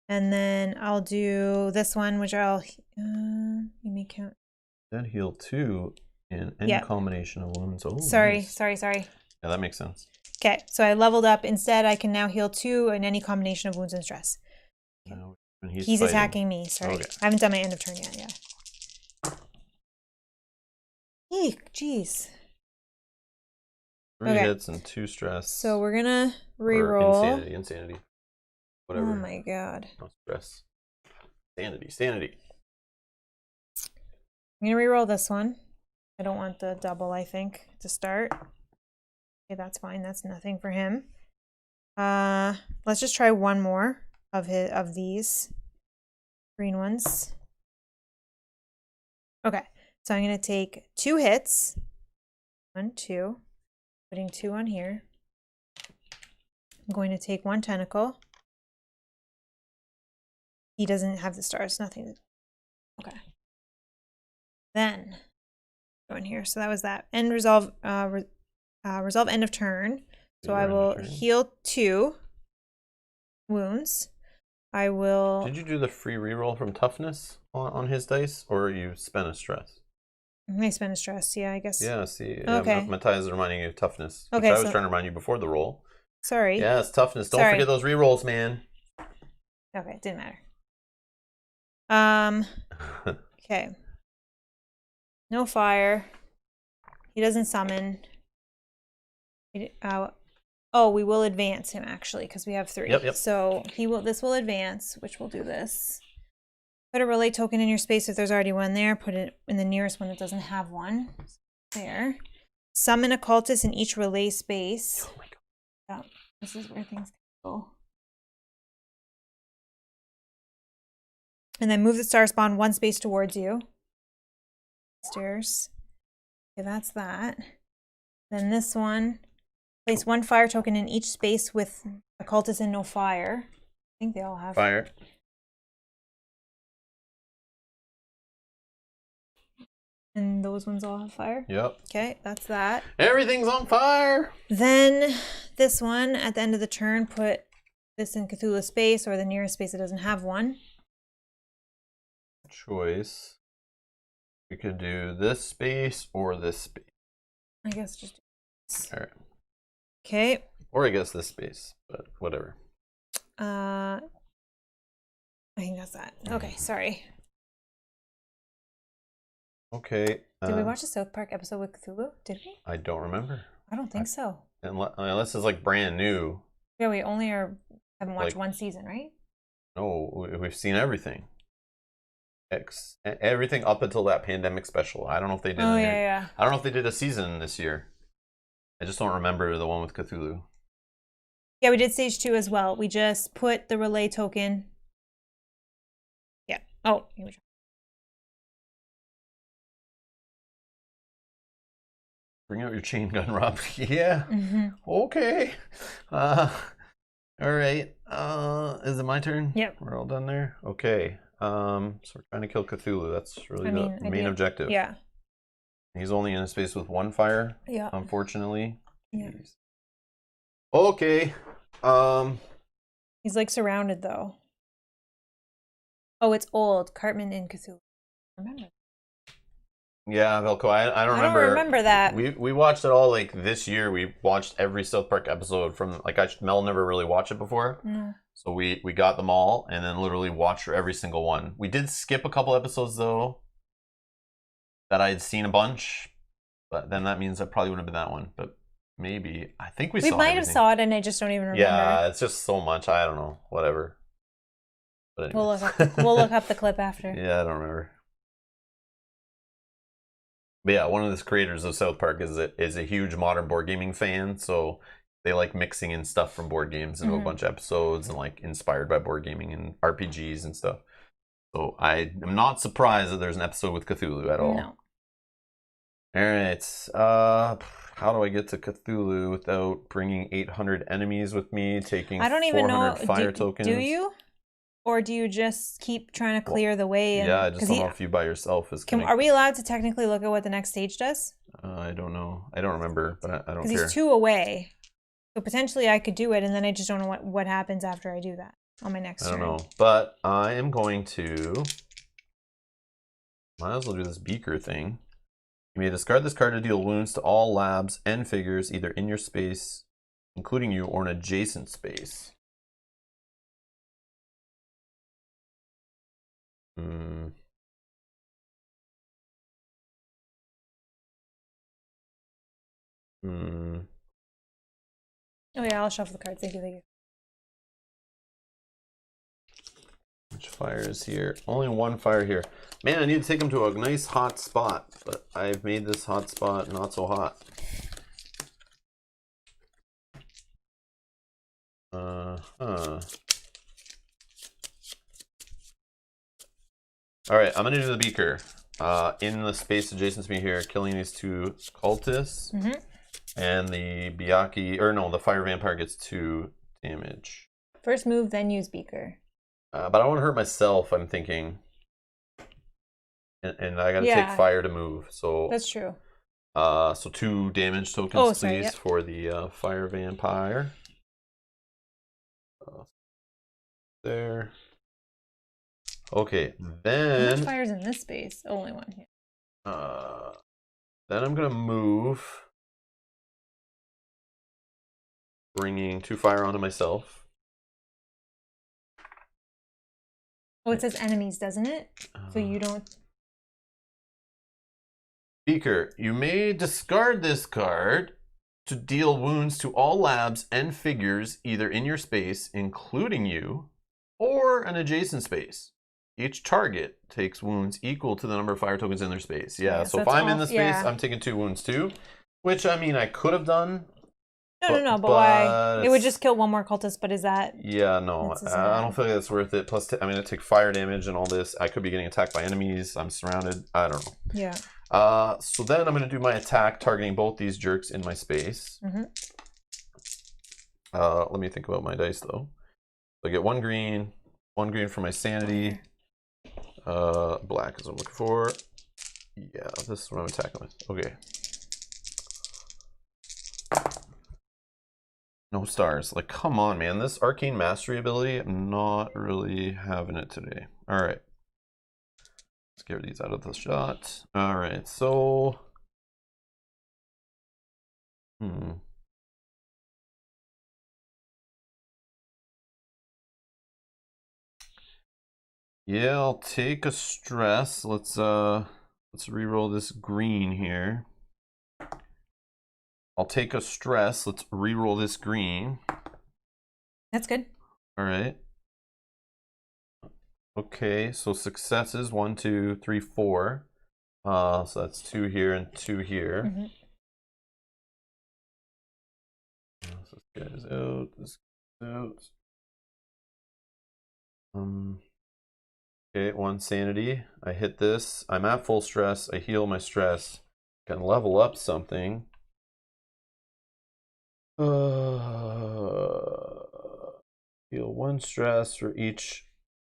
And then I'll do this one, which I'll... you may count. That heal 2 in any combination of wounds. Oh, sorry. Yeah, that makes sense. Okay, so I leveled up. Instead, I can now heal 2 in any combination of wounds and stress. Now, when he's attacking me. Sorry. Okay. I haven't done my end of turn yet, yeah. Eek, jeez. 3 hits and 2 stress. So we're gonna reroll. Insanity. Whatever. Oh my god. No stress. Sanity. I'm gonna reroll this one. I don't want the double, I think, to start. Okay, that's fine. That's nothing for him. Let's just try 1 more of these green ones. Okay, so I'm gonna take 2 hits. 1, 2. Putting 2 on here. I'm going to take 1 tentacle. He doesn't have the stars, nothing to do. Okay. Then go in here. So that was that. End resolve resolve end of turn. So I will heal 2 wounds. I will... Did you do the free reroll from toughness on his dice, or you spent a stress? I spent a stress, yeah, I guess. Yeah, see, okay. Matthias is reminding you of toughness, which okay, I was trying to remind you before the roll. Sorry. Yeah, it's toughness. Don't forget those rerolls, man. Okay, it didn't matter. Okay. No fire. He doesn't summon. Oh, we will advance him actually because we have 3. Yep. So this will advance, which will do this. Put a relay token in your space if there's already one there. Put it in the nearest one that doesn't have one. There. Summon a cultist in each relay space. Oh my god. Yeah, this is where things go. And then move the star spawn 1 space towards you. Stairs. Okay, that's that. Then this one. Place 1 fire token in each space with a cultist and no fire. I think they all have fire. And those ones all have fire? Yep. Okay, that's that. Everything's on fire! Then this one, at the end of the turn, put this in Cthulhu space or the nearest space that doesn't have one. Choice. We could do this space or this space. I guess just do this. Alright. Okay. Or I guess this space, but whatever. I think that's that. Okay, sorry. Okay. Did we watch a South Park episode with Cthulhu? Did we? I don't remember. I don't think so. Unless it's like brand new. Yeah, we only haven't watched one season, right? No, we've seen everything. Everything up until that pandemic special. I don't know if they did. Oh yeah. I don't know if they did a season this year. I just don't remember the one with Cthulhu. Yeah, we did stage 2 as well. We just put the relay token. Yeah. Oh, here we go. Bring out your chain gun, Rob. Yeah. Okay. All right. Is it my turn? Yep. We're all done there. Okay. So we're trying to kill Cthulhu. That's really the main objective. Yeah. He's only in a space with 1 fire. Yeah. Unfortunately. Yeah. Jeez. Okay. He's like surrounded though. Oh, it's old. Cartman in Cthulhu. Remember? Yeah, Velko. I don't remember. I don't remember that. We watched it all like this year. We watched every South Park episode from like Mel never really watched it before. No. So we got them all and then literally watched every single one. We did skip a couple episodes though that I had seen a bunch, but then that means that probably wouldn't have been that one. But maybe I think we saw. We might have saw it and I just don't even remember. Yeah, it's just so much. I don't know. Whatever. But we'll look up the clip after. Yeah, I don't remember. But yeah, one of the creators of South Park is a huge modern board gaming fan, so they like mixing in stuff from board games into a bunch of episodes and like inspired by board gaming and RPGs and stuff. So I am not surprised that there's an episode with Cthulhu at all. No. All right. How do I get to Cthulhu without bringing 800 enemies with me, taking I don't even 400 know. fire tokens? Do you? Or do you just keep trying to clear the way? And, yeah, I just don't know if you by yourself is. Are we allowed to technically look at what the next stage does? I don't know. I don't remember, but I don't care. Because he's 2 away. So potentially I could do it, and then I just don't know what happens after I do that on my next turn. I don't know. But I am going to... Might as well do this beaker thing. You may discard this card to deal wounds to all labs and figures, either in your space, including you, or an adjacent space. Oh yeah, I'll shuffle the cards. Thank you. Which fire is here? Only 1 fire here. Man, I need to take him to a nice hot spot, but I've made this hot spot not so hot. Alright, I'm gonna do the beaker. In the space adjacent to me here, killing these 2 cultists. And the Byakuya, or no, the fire vampire gets 2 damage. First move, then use beaker. But I want to hurt myself, I'm thinking. And I gotta take fire to move, so... That's true. So 2 damage tokens, please, yep. for the fire vampire. There. Okay, then... How much fire's in this space? Only 1 here. Then I'm gonna move... Bringing 2 fire onto myself. Oh, it says enemies, doesn't it? So you don't... Beaker, you may discard this card to deal wounds to all labs and figures either in your space, including you, or an adjacent space. Each target takes wounds equal to the number of fire tokens in their space. Yeah, so if I'm in the space, I'm taking 2 wounds too. Which, I mean, I could have done... No, but why? It would just kill one more cultist, but is that... Yeah, no. I don't feel like that's worth it. Plus, I mean, I take fire damage and all this. I could be getting attacked by enemies. I'm surrounded. I don't know. Yeah. So then I'm going to do my attack, targeting both these jerks in my space. Mm-hmm. Let me think about my dice, though. So I get one green for my sanity. Black is what I'm looking for. Yeah, this is what I'm attacking with. Okay. No stars. Like, come on, man. This arcane mastery ability, I'm not really having it today. All right. Let's get these out of the shot. All right, so... Yeah, I'll take a stress. Let's re-roll this green here. I'll take a stress. Let's re-roll this green. That's good. All right. Okay, so successes 1, 2, 3, 4. So that's 2 here and 2 here. Mm-hmm. This guy's out. This guy's out. Okay, 1 sanity. I hit this. I'm at full stress. I heal my stress. Can level up something. Heal 1 stress for each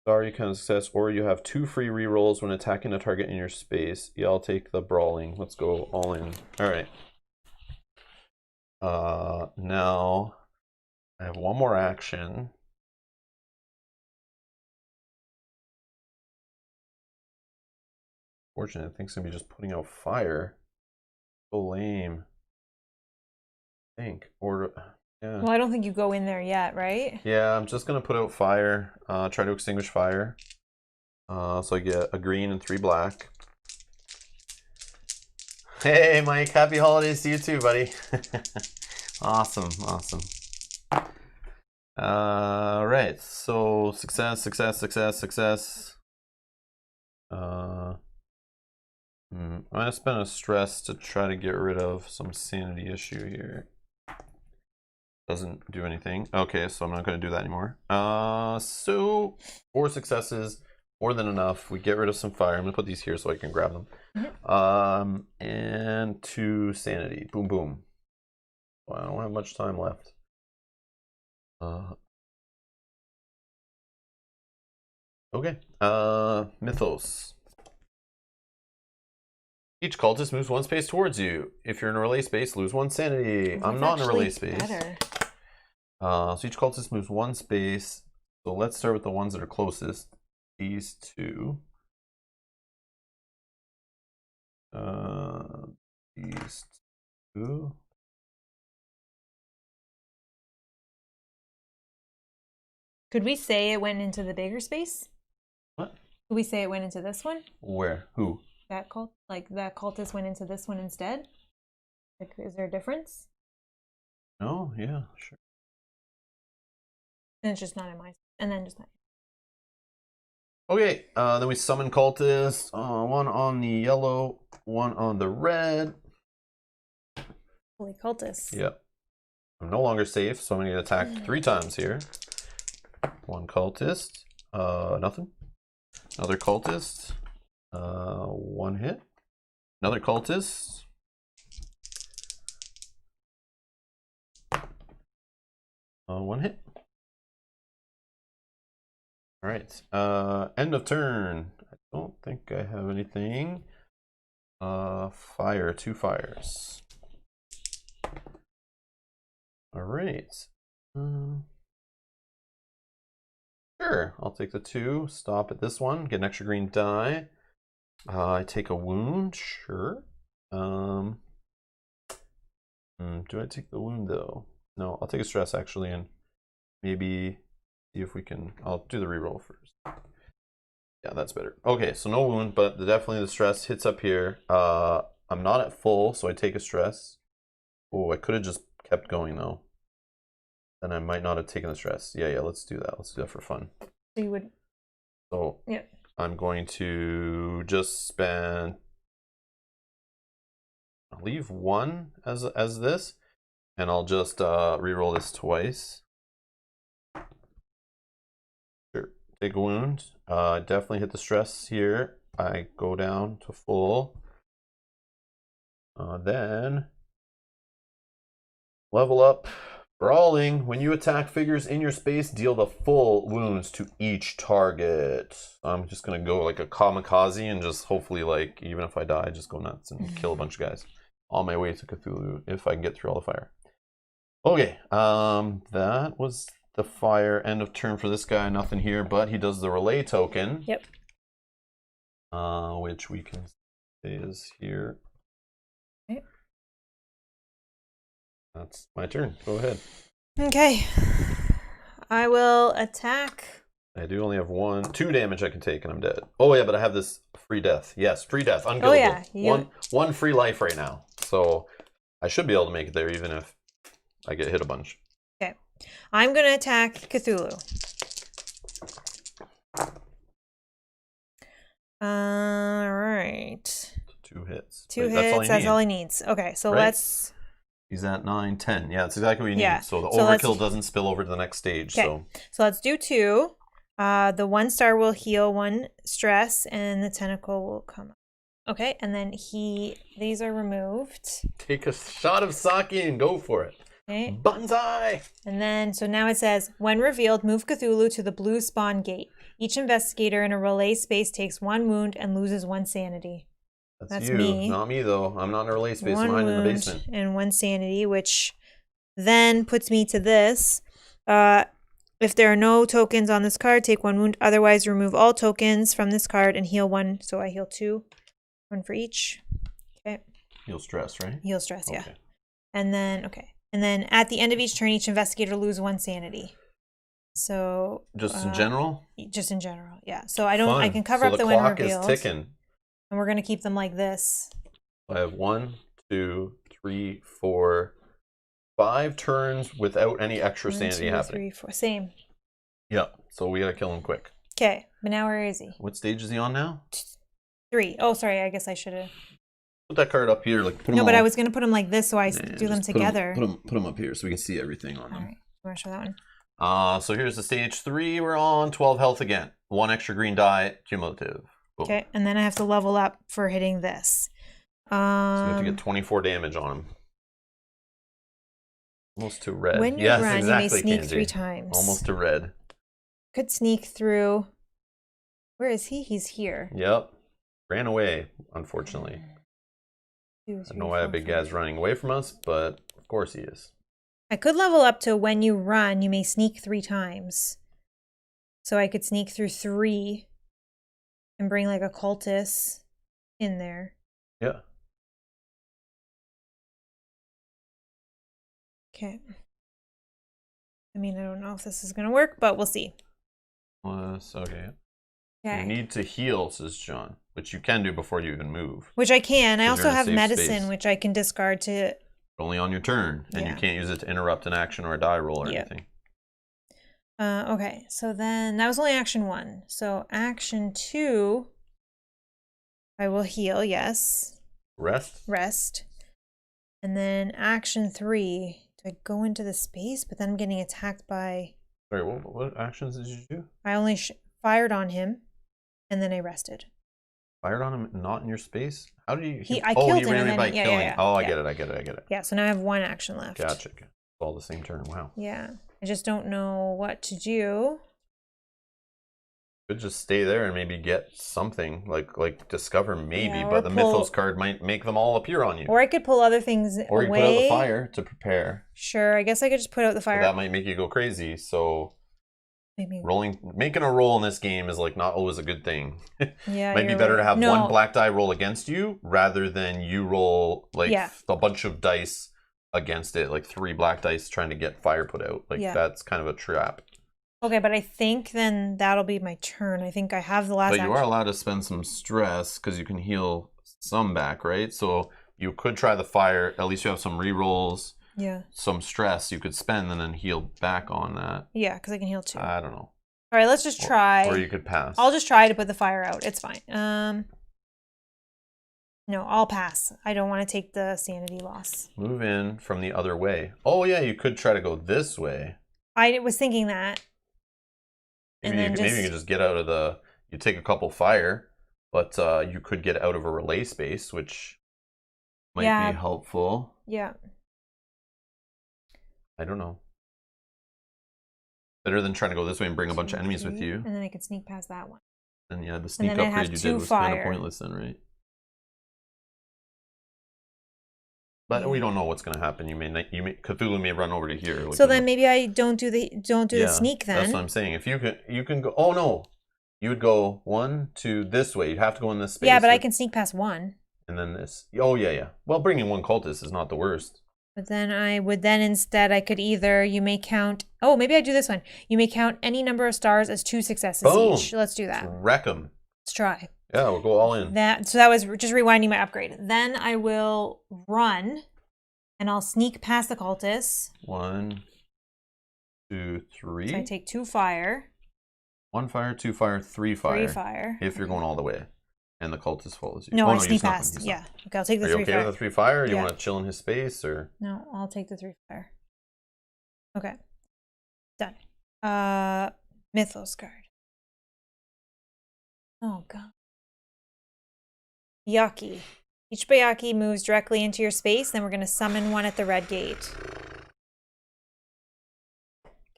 star you can success, or you have 2 free rerolls when attacking a target in your space. Yeah, I'll take the brawling. Let's go all in. All right. Now I have 1 more action. Fortunately, I think it's gonna be just putting out fire. So lame. I think. Or yeah. Well, I don't think you go in there yet, right? Yeah, I'm just gonna put out fire. Try to extinguish fire. So I get a green and 3 black. Hey, Mike! Happy holidays to you too, buddy. Awesome. Right. So success. I'm gonna spend a stress to try to get rid of some sanity issue here. Doesn't do anything. Okay, so I'm not gonna do that anymore. So 4 successes, more than enough. We get rid of some fire. I'm gonna put these here so I can grab them. Mm-hmm. And 2 sanity. Boom, boom. Well, I don't have much time left. Okay. Mythos. Each cultist moves 1 space towards you. If you're in a relay space, lose 1 sanity. I'm not in a relay space. Better. So each cultist moves 1 space. So let's start with the ones that are closest. These 2. These 2. Could we say it went into the bigger space? What? Could we say it went into this one? Where? Who? That cultist went into this one instead? Like, is there a difference? No, yeah, sure. And it's just not in my... And then just not... Okay, then we summon cultists. 1 on the yellow, 1 on the red. Holy cultists. Yep. I'm no longer safe, so I'm going to get attacked 3 times here. 1 cultist. Nothing. Another cultist. 1 hit. Another cultist. One hit. All right. End of turn. I don't think I have anything. Fire. 2 fires. All right. Sure. I'll take the 2. Stop at this one. Get an extra green die. I take a wound. Sure. Do I take the wound though? No, I'll take a stress actually, and maybe see if we can. I'll do the reroll first. Yeah, that's better. Okay, so no wound, but definitely the stress hits up here. I'm not at full, so I take a stress. Oh, I could have just kept going though. Then I might not have taken the stress. Yeah, let's do that. Let's do that for fun. So you would. So yeah. I'm going to just spend. I'll leave 1 as this. And I'll just re-roll this twice. Sure. Take a wound. Definitely hit the stress here. I go down to full. Then level up. Brawling. When you attack figures in your space, deal the full wounds to each target. I'm just gonna go like a kamikaze and just hopefully, like, even if I die, just go nuts and kill a bunch of guys on my way to Cthulhu if I can get through all the fire. Okay, that was the fire. End of turn for this guy. Nothing here, but he does the relay token. Yep. Which we can say is here. Okay. That's my turn. Go ahead. Okay. I will attack. I do only have 2 damage I can take, and I'm dead. Oh yeah, but I have this free death. Yes, free death, unkillable. Oh yeah, one free life right now, so I should be able to make it there, even if I get hit a bunch. Okay, I'm gonna attack Cthulhu. All right. 2 hits. 2 hits. That's all he needs. Okay, so right? Let's. He's at 9, 10. Yeah, that's exactly what you Yeah. need. So the So overkill doesn't spill over to the next stage. Okay. So let's do 2. The 1 star will heal 1 stress, and the tentacle will come up. Okay, and then these are removed. Take a shot of sake and go for it. Okay. Banzai! And then, so now it says, when revealed, move Cthulhu to the blue spawn gate. Each investigator in a relay space takes 1 wound and loses 1 sanity. That's you. me. Not me, though. I'm not in a relay space. 1 Mine in the wound basement. and 1 sanity, which then puts me to this. If there are no tokens on this card, take 1 wound. Otherwise, remove all tokens from this card and heal 1. So I heal 2. 1 for each. Okay. Heal stress, right? Heal stress, yeah. Okay. And then, okay. And then at the end of each turn, each investigator lose 1 sanity. So just in general? Just in general, yeah. So I don't. Fun. I can cover so up the when revealed. The clock is ticking. And we're gonna keep them like this. I have 1, 2, 3, 4, 5 turns without any extra 1, sanity 2, happening. 3, 4. Same. Yep. So we gotta kill him quick. Okay, but now where is he? What stage is he on now? 3. Oh, sorry. I guess I should have. Put that card up here. Like put them No, all. but I was gonna put them like this, so I do them together. Put them up here so we can see everything on them. All right. You want to show that one? So here's the stage 3. We're on 12 health again. 1 extra green die, cumulative. Boom. Okay, and then I have to level up for hitting this. So you have to get 24 damage on him. Almost to red. When you yes, run, exactly, you may sneak Kenzie. 3 times. Almost to red. Could sneak through. Where is he? He's here. Yep. Ran away, unfortunately. 2, 3, I don't know why that big guy's running away from us, but of course he is. I could level up to when you run, you may sneak 3 times. So I could sneak through 3 and bring like a cultist in there. Yeah. Okay. I mean, I don't know if this is going to work, but we'll see. Okay. Okay. You need to heal, says John, which you can do before you even move. Which I can. I 'Cause also you're in a have safe medicine, space. which I can discard to... Only on your turn, and you Yeah. can't use it to interrupt an action or a die roll or Yeah. anything. Okay, so then that was only action 1. So action 2, I will heal, yes. Rest. And then action 3, do I go into the space? But then I'm getting attacked by... Sorry, what actions did you do? I only fired on him, and then I rested. Fired on him, not in your space? How did you... I killed him ran and me then- by yeah, killing. yeah. Oh, I Yeah. get it. Yeah, so now I have 1 action left. Gotcha. It's all the same turn. Wow. Yeah, I just don't know what to do. Could just stay there and maybe get something, like discover maybe, Yeah, or but the pull- Mythos card might make them all appear on you. Or I could pull other things Or you away. put out the fire to prepare. Sure, I guess I could just put out the But fire. that might make you go crazy, so... Maybe. Making a roll in this game is like not always a good thing. Yeah, Might be you're better right. to have No. 1 black die roll against you rather than you roll like Yeah. a bunch of dice against it, like 3 black dice trying to get fire put out. Like Yeah. that's kind of a trap. Okay, but I think then that'll be my turn. I think I have the last But you are action. allowed to spend some stress because you can heal some back, right? So you could try the fire. At least you have some re-rolls, Yeah. some stress you could spend and then heal back on that. Yeah, because I can heal 2. I don't know. All right, let's just try. Or you could pass. I'll just try to put the fire out. It's fine. No, I'll pass. I don't want to take the sanity loss. Move in from the other way. Oh yeah, you could try to go this way. I was thinking that. Maybe you could just get out of the. You take a couple fire, but you could get out of a relay space, which might be helpful. Yeah. I don't know. Better than trying to go this way and bring a bunch of enemies with you. And then I can sneak past that one. And yeah, the sneak upgrade you did was kind of pointless then, right? But we don't know what's going to happen. Cthulhu may run over to here. So then maybe I don't do the sneak then. That's what I'm saying. If you can go. Oh no, you would go 1, 2 this way. You'd have to go in this space. Yeah, but I can sneak past one. And then this. Oh yeah. Well, bringing one cultist is not the worst. But then I could either, you may count, oh, maybe I do this one. You may count any number of stars as 2 successes each. Let's do that. Let's wreck them. Let's try. Yeah, we'll go all in. So that was just rewinding my upgrade. Then I will run and I'll sneak past the cultists. 1, 2, 3. So I take 2 fire. 1 fire, 2 fire, 3 fire. 3 fire. If you're going all the way. And the cultist follows you. No, I sneak past. Yeah. Okay, I'll take the 3 fire. Are you okay with the 3 fire? Or do you want to chill in his space or? No, I'll take the 3 fire. Okay. Done. Mythos card. Oh god. Yucky. Each Bayaki moves directly into your space, then we're gonna summon one at the red gate.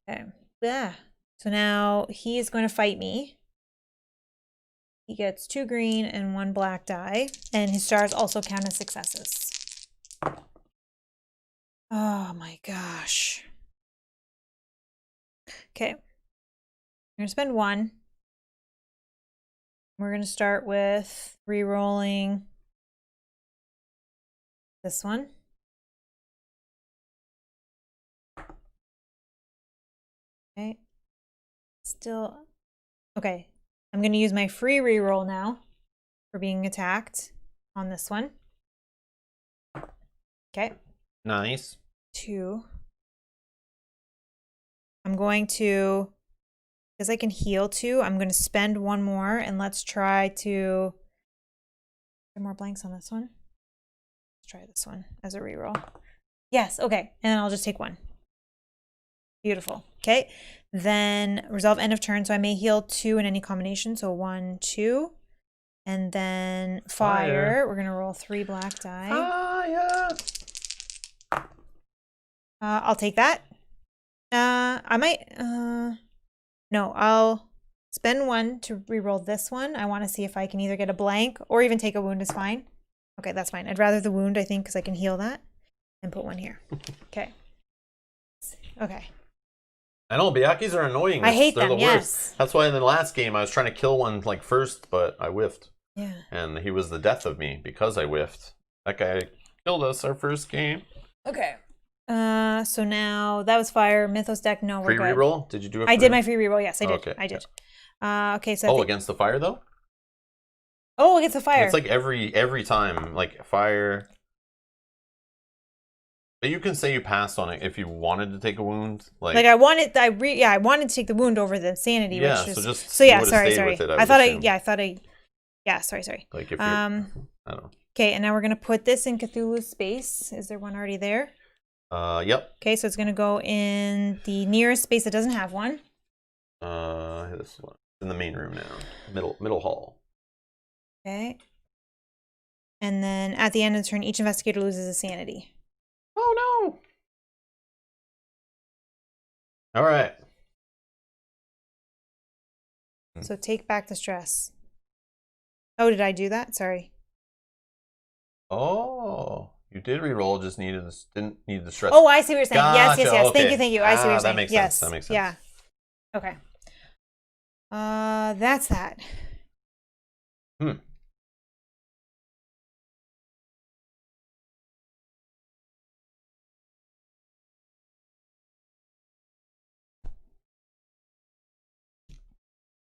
Okay. Yeah. So now he is going to fight me. He gets 2 green and 1 black die, and his stars also count as successes. Oh my gosh. Okay. I'm going to spend 1. We're going to start with re-rolling this one. Okay. Still. Okay. I'm going to use my free reroll now for being attacked on this one. Okay. Nice. 2. I'm going to, because I can heal 2, I'm going to spend 1 more and let's try to get more blanks on this one. Let's try this one as a reroll. Yes. Okay. And then I'll just take 1. Beautiful. Okay. Then resolve end of turn. So I may heal 2 in any combination. So 1, 2. And then fire. We're going to roll 3 black die. Fire. I'll take that. I might, no, I'll spend 1 to reroll this one. I want to see if I can either get a blank or even take a wound is fine. Okay, that's fine. I'd rather the wound, I think, because I can heal that and put 1 here. Okay. Okay. I know, Bayakis are annoying. I hate them, the worst. That's why in the last game I was trying to kill one like first, but I whiffed. Yeah. And he was the death of me because I whiffed. That guy killed us our first game. Okay. So now that was fire. Mythos deck, no, we're free good. reroll? Did you do it? I did my free reroll, yes, I did. Okay. I did. Okay, so against the fire though? Oh, against the fire. It's like every time, like fire. But you can say you passed on it if you wanted to take a wound. Like I wanted to take the wound over the sanity. Yeah, which was, sorry. Sorry. Like if you're, I don't know. Okay, and now we're gonna put this in Cthulhu's space. Is there one already there? Yep. Okay, so it's gonna go in the nearest space that doesn't have one. This one in the main room now, middle hall. Okay. And then at the end of the turn, each investigator loses a sanity. Oh no! All right. So take back the stress. Oh, did I do that? Sorry. Oh, you did reroll. Just didn't need the stress. Oh, I see what you're saying. Gotcha. Yes. Okay. Thank you. I see what you're saying. That makes yes. sense. That makes sense. Yeah. Okay. That's that.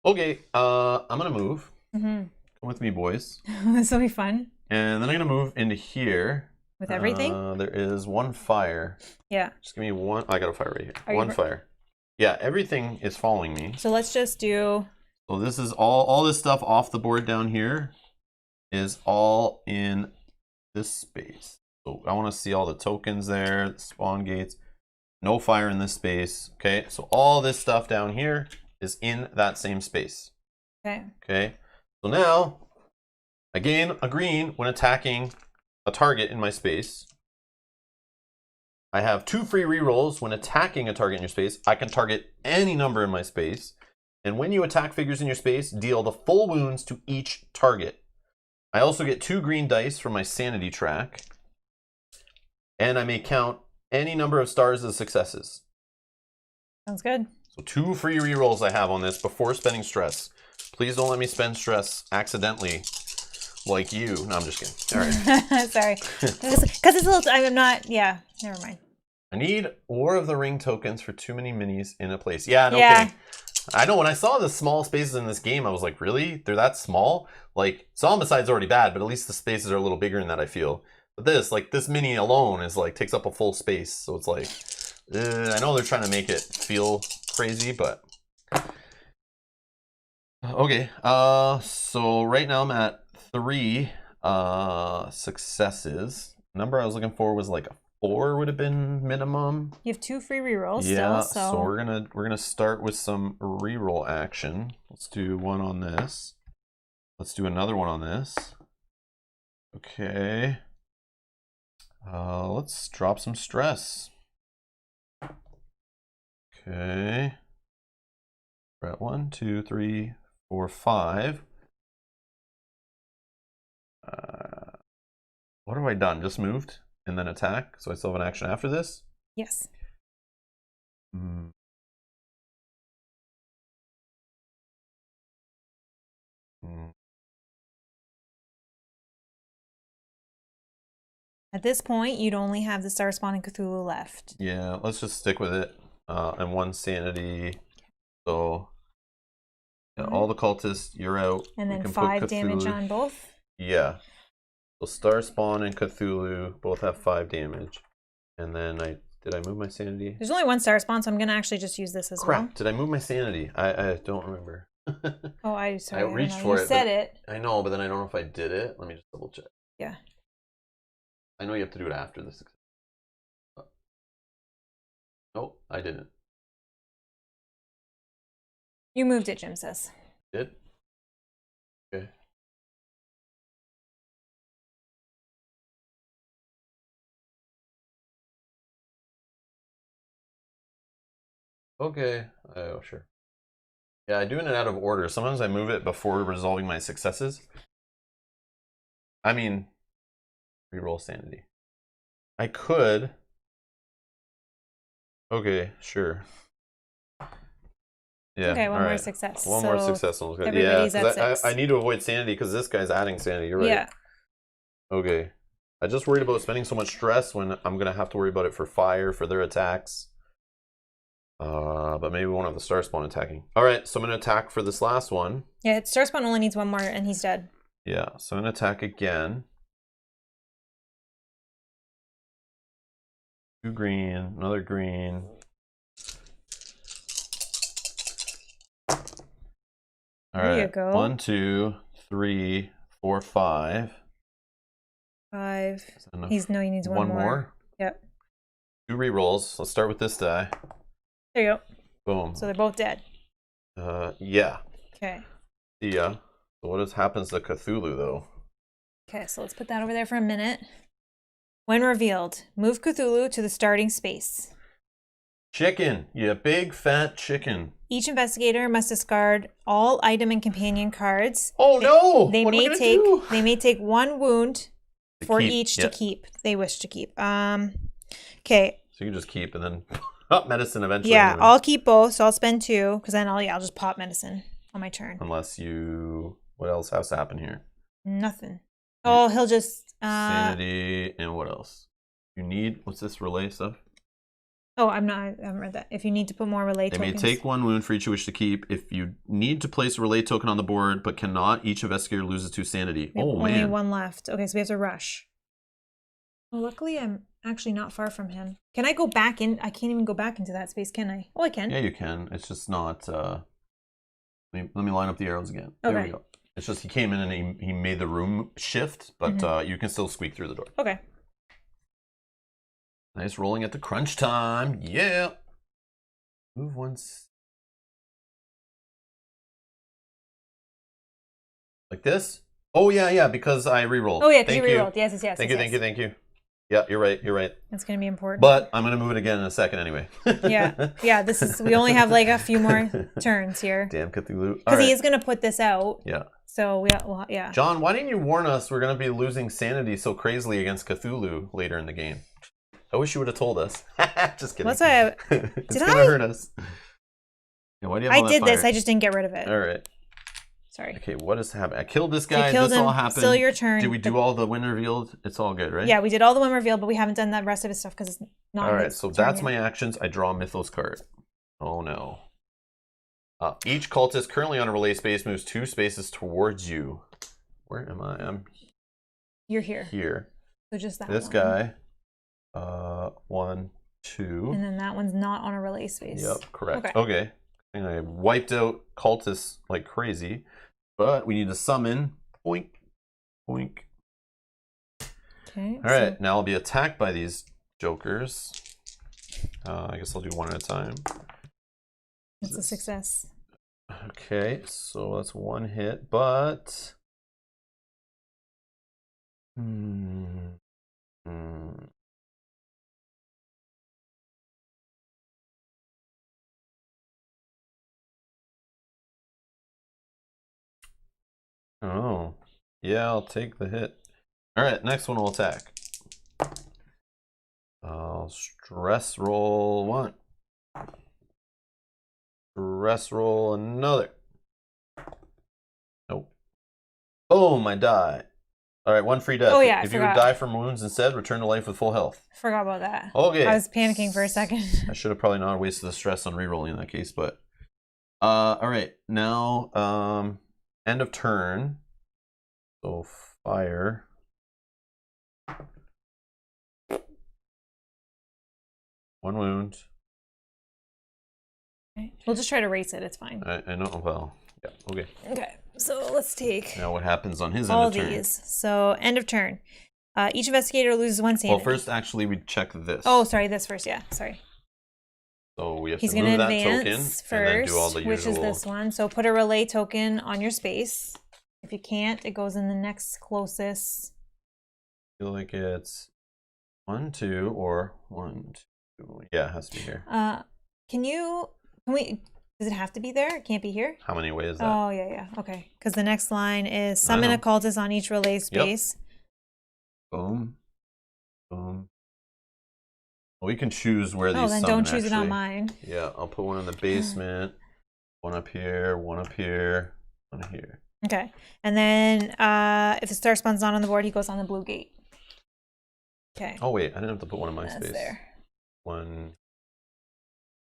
Okay, I'm gonna move. Mm-hmm. Come with me, boys. This will be fun. And then I'm gonna move into here. With everything? There is 1 fire. Yeah. Just give me 1. I got a fire right here. 1 fire. Yeah, everything is following me. So let's just do. So this is all this stuff off the board down here is all in this space. So I want to see all the tokens there, the spawn gates. No fire in this space. Okay, so all this stuff down here is in that same space. Okay. Okay, so now I gain a green when attacking a target in my space. I have 2 free rerolls when attacking a target in your space. I can target any number in my space. And when you attack figures in your space, deal the full wounds to each target. I also get 2 green dice from my sanity track. And I may count any number of stars as successes. Sounds good. So 2 free rerolls I have on this before spending stress. Please don't let me spend stress accidentally like you. No, I'm just kidding. All right. Sorry. Because it's a little, I'm not, yeah, never mind. I need War of the Ring tokens for too many minis in a place. Yeah, no Yeah. kidding. I know when I saw the small spaces in this game, I was like, really? They're that small? Like, Zombicide's already bad, but at least the spaces are a little bigger in that, I feel. But this, like, this mini alone is like, takes up a full space. So it's like, I know they're trying to make it feel crazy, but. Okay, so right now I'm at 3 successes. Number I was looking for was like a 4 would have been minimum. You have 2 free rerolls Yeah, still, so we're gonna start with some reroll action. Let's do one on this. Let's do another one on this. Okay. Let's drop some stress. Okay. We're at 1, 2, 3, 4, 5. What have I done? Just moved and then attack. So I still have an action after this? Yes. At this point, you'd only have the Star Spawning Cthulhu left. Yeah, let's just stick with it. And 1 sanity. So yeah, all the cultists, you're out. And We then can 5 put damage Cthulhu. on both. Yeah. So Star Spawn and Cthulhu both have 5 damage. And then did I move my sanity? There's only 1 Star Spawn, so I'm gonna actually just use this as well. Crap, did I move my sanity? I don't remember. Oh, sorry. I reached know. for You it. said it. I know, but then I don't know if I did it. Let me just double check. Yeah. I know you have to do it after the success. No, I didn't. You moved it, Jim says. Did? Okay. Okay. Oh, sure. Yeah, I'm doing it out of order. Sometimes I move it before resolving my successes. I mean, reroll sanity. I could. Okay, sure. Yeah. Okay, one all more right. Success. One so more success. Almost good. Yeah, everybody's at 'cause 6. I need to avoid sanity because this guy's adding sanity. You're right. Yeah. Okay. I just worried about spending so much stress when I'm gonna have to worry about it for fire for their attacks. But maybe we won't have the Star Spawn attacking. All right, so I'm gonna attack for this last one. Yeah, Star Spawn only needs 1 more, and he's dead. Yeah, so I'm gonna attack again. 2 green, another green. All right. There you go. 1, 2, 3, 4, 5. 5. Is that enough? He needs one more. Yep. 2 rerolls. Let's start with this die. There you go. Boom. So they're both dead. Yeah. Okay. See ya. So what happens to Cthulhu though? Okay, so let's put that over there for a minute. When revealed, move Cthulhu to the starting space. Chicken, you big fat chicken. Each investigator must discard all item and companion cards. Oh no! They What am I may gonna take do? they may take 1 wound for keep, each yeah. to keep. They wish to keep. Okay. So you can just keep and then pop medicine eventually. Yeah, anyway. I'll keep both, so I'll spend 2, because then I'll just pop medicine on my turn. Unless you, what else has to happen here? Nothing. Oh, he'll just Sanity and what else? You need, what's this relay stuff? Oh, I haven't read that. If you need to put more relay They tokens. may take 1 wound for each you wish to keep. If you need to place a relay token on the board but cannot, each investigator loses 2 sanity. We have Oh only man. 1 left. Okay, so we have to rush. Well, luckily I'm actually not far from him. Can I go back in? I can't even go back into that space, can I? Oh, I can. Yeah, you can. It's just not. Let me line up the arrows again. Okay. There we go. It's just he came in and he made the room shift, but you can still squeak through the door. Okay. Nice rolling at the crunch time. Yeah. Move once. Like this? Oh, yeah, because I re-rolled. Oh, yeah, because you re-rolled. Yes. Thank you. Yeah, you're right. That's going to be important. But I'm going to move it again in a second anyway. Yeah, we only have like a few more turns here. Damn Cthulhu. Because he is going to put this out. Yeah. So, yeah. John, why didn't you warn us we're going to be losing sanity so crazily against Cthulhu later in the game? I wish you would have told us. Just kidding. What's that? It's going to hurt us. Yeah, why do you have all that did fire? this. I just didn't get rid of it. All right. Sorry. Okay, what has happened? I killed this guy. Killed this him. all happened. Still your turn. Did we do all the win revealed? It's all good, right? Yeah, we did all the one revealed, but we haven't done the rest of his stuff because it's not. All right, so that's my actions. I draw a Mythos card. Oh no. Each cultist currently on a relay space moves 2 spaces towards you. Where am I? You're here. Here. So just that this one. Guy. 1, 2. And then that one's not on a relay space. Yep, correct. Okay. And I wiped out cultists like crazy. But we need to summon. Boink. Boink. Okay. All right, now I'll be attacked by these jokers. I guess I'll do one at a time. It's a success. Okay, so that's 1 hit, but... Oh, yeah, I'll take the hit. All right, next one will attack. I'll stress roll 1. Stress roll another. Nope. Boom, I die. All right, 1 free death. Oh, yeah, if you would die from wounds instead, return to life with full health. Forgot about that. Okay. I was panicking for a second. I should have probably not wasted the stress on rerolling in that case, but... all right, now, end of turn. So, fire. One wound. Okay. We'll just try to race it. It's fine. I know. Well, yeah. Okay. Okay. So let's take Now what happens on his all end of turn? these. So end of turn. Each investigator loses 1 sanity. Well, first, actually, we check this. Oh, sorry. This first. Yeah. Sorry. So we have He's to going move to that token advance first, and then do all the usual. which is this one. So put a relay token on your space. If you can't, it goes in the next closest. I feel like it's 1, 2, or 1, 2. Yeah, it has to be here. Can we? Does it have to be there? It can't be here? How many ways is that? Oh, yeah. Okay. Because the next line is summon a cultist on each relay space. Yep. Boom. Boom. Well, we can choose where these Oh, then summon, don't choose it on mine. Yeah, I'll put one in the basement, 1 up here, 1 up here, 1 here. Okay. And then if the star spawn's not on the board, he goes on the blue gate. Okay. Oh, wait, I didn't have to put one in my That's space. there. 1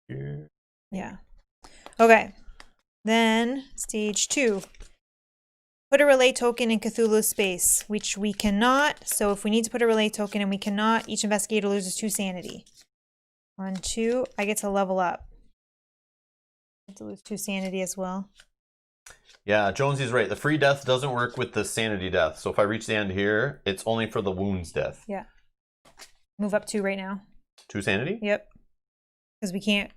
here. Yeah. Okay. Then stage 2. Put a relay token in Cthulhu's space, which we cannot. So if we need to put a relay token and we cannot, each investigator loses 2 sanity. 1, 2. I get to level up. I have to lose 2 sanity as well. Yeah, Jonesy's right. The free death doesn't work with the sanity death. So if I reach the end here, it's only for the wounds death. Yeah. Move up 2 right now. 2 sanity? Yep. Because we can't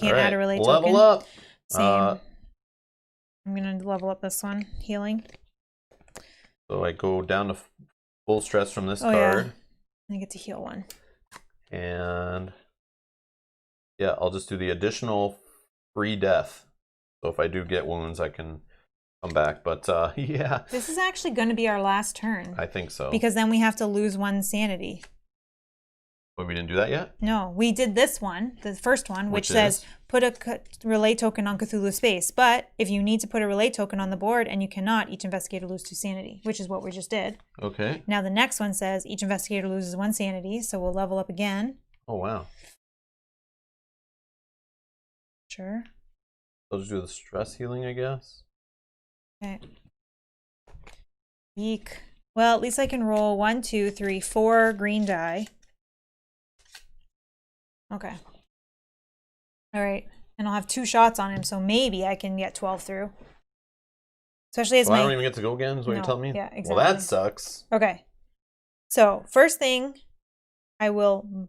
All right, add a relay token. level up. Same. I'm going to level up this one. Healing. So I go down to full stress from this Yeah. card. I get to heal 1. And yeah, I'll just do the additional free death. So if I do get wounds, I can come back. But yeah. This is actually going to be our last turn. I think so. Because then we have to lose 1 sanity. But we didn't do that yet? No, we did this one, the first one, which says put a relay token on Cthulhu space. But if you need to put a relay token on the board and you cannot, each investigator loses 2 sanity, which is what we just did. Okay. Now the next one says each investigator loses 1 sanity, so we'll level up again. Oh, wow. Sure. I'll just do the stress healing, I guess. Okay. Eek. Well, at least I can roll 1, 2, 3, 4 green die. Okay. All right. And I'll have 2 shots on him, so maybe I can get 12 through. Especially as I don't even get to go again, is what No, you're telling me? yeah, Well, that exactly. sucks. Okay. So, first thing, I will...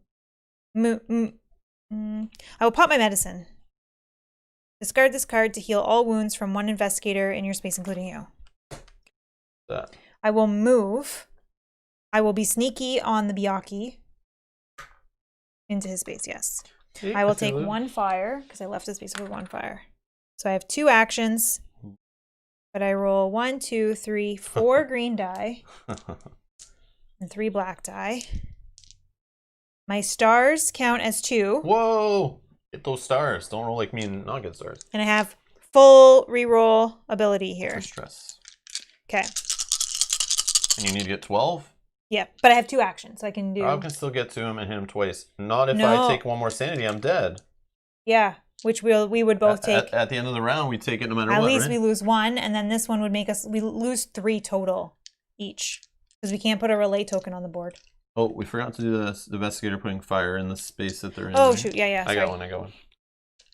first thing, I will... I will pop my medicine. Discard this card to heal all wounds from one investigator in your space, including you. That. I will move. I will be sneaky on the Byakuya. Into his space, yes. Hey, I will take Cthulhu. 1 fire, because I left his space with 1 fire. So I have 2 actions. But I roll 1, 2, 3, 4 green die. And 3 black die. My stars count as 2. Whoa! Get those stars. Don't roll like me and not get stars. And I have full reroll ability here. For stress. Okay. And you need to get 12? Yeah, but I have 2 actions, so I can do... I can still get to him and hit him twice. Not if No. I take 1 more sanity, I'm dead. Yeah, which we would both take... At the end of the round, we take it no matter what, At least right? we lose 1, and then this one would make us... We lose 3 total each. Because we can't put a relay token on the board. Oh, we forgot to do this. The investigator putting fire in the space that they're in. Oh, right? shoot. Yeah, I sorry. got one.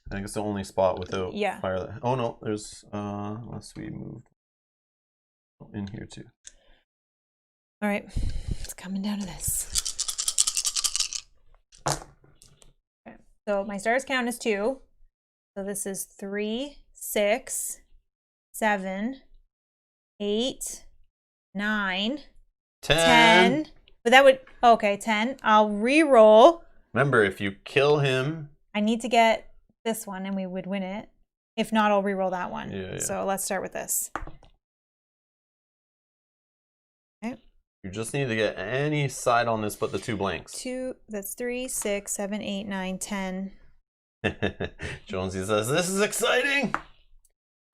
I think it's the only spot without Yeah. fire. Oh, no. There's... unless we moved in here, too. All right. It's coming down to this. Okay. So my stars count as 2. So this is 3, 6, 7, 8, 9, 10. But that would... Okay, 10. I'll re-roll. Remember, if you kill him... I need to get this one and we would win it. If not, I'll re-roll that one. Yeah. So let's start with this. Okay. You just need to get any side on this but the 2 blanks. 2, that's 3, 6, 7, 8, 9, 10. Jonesy says, this is exciting!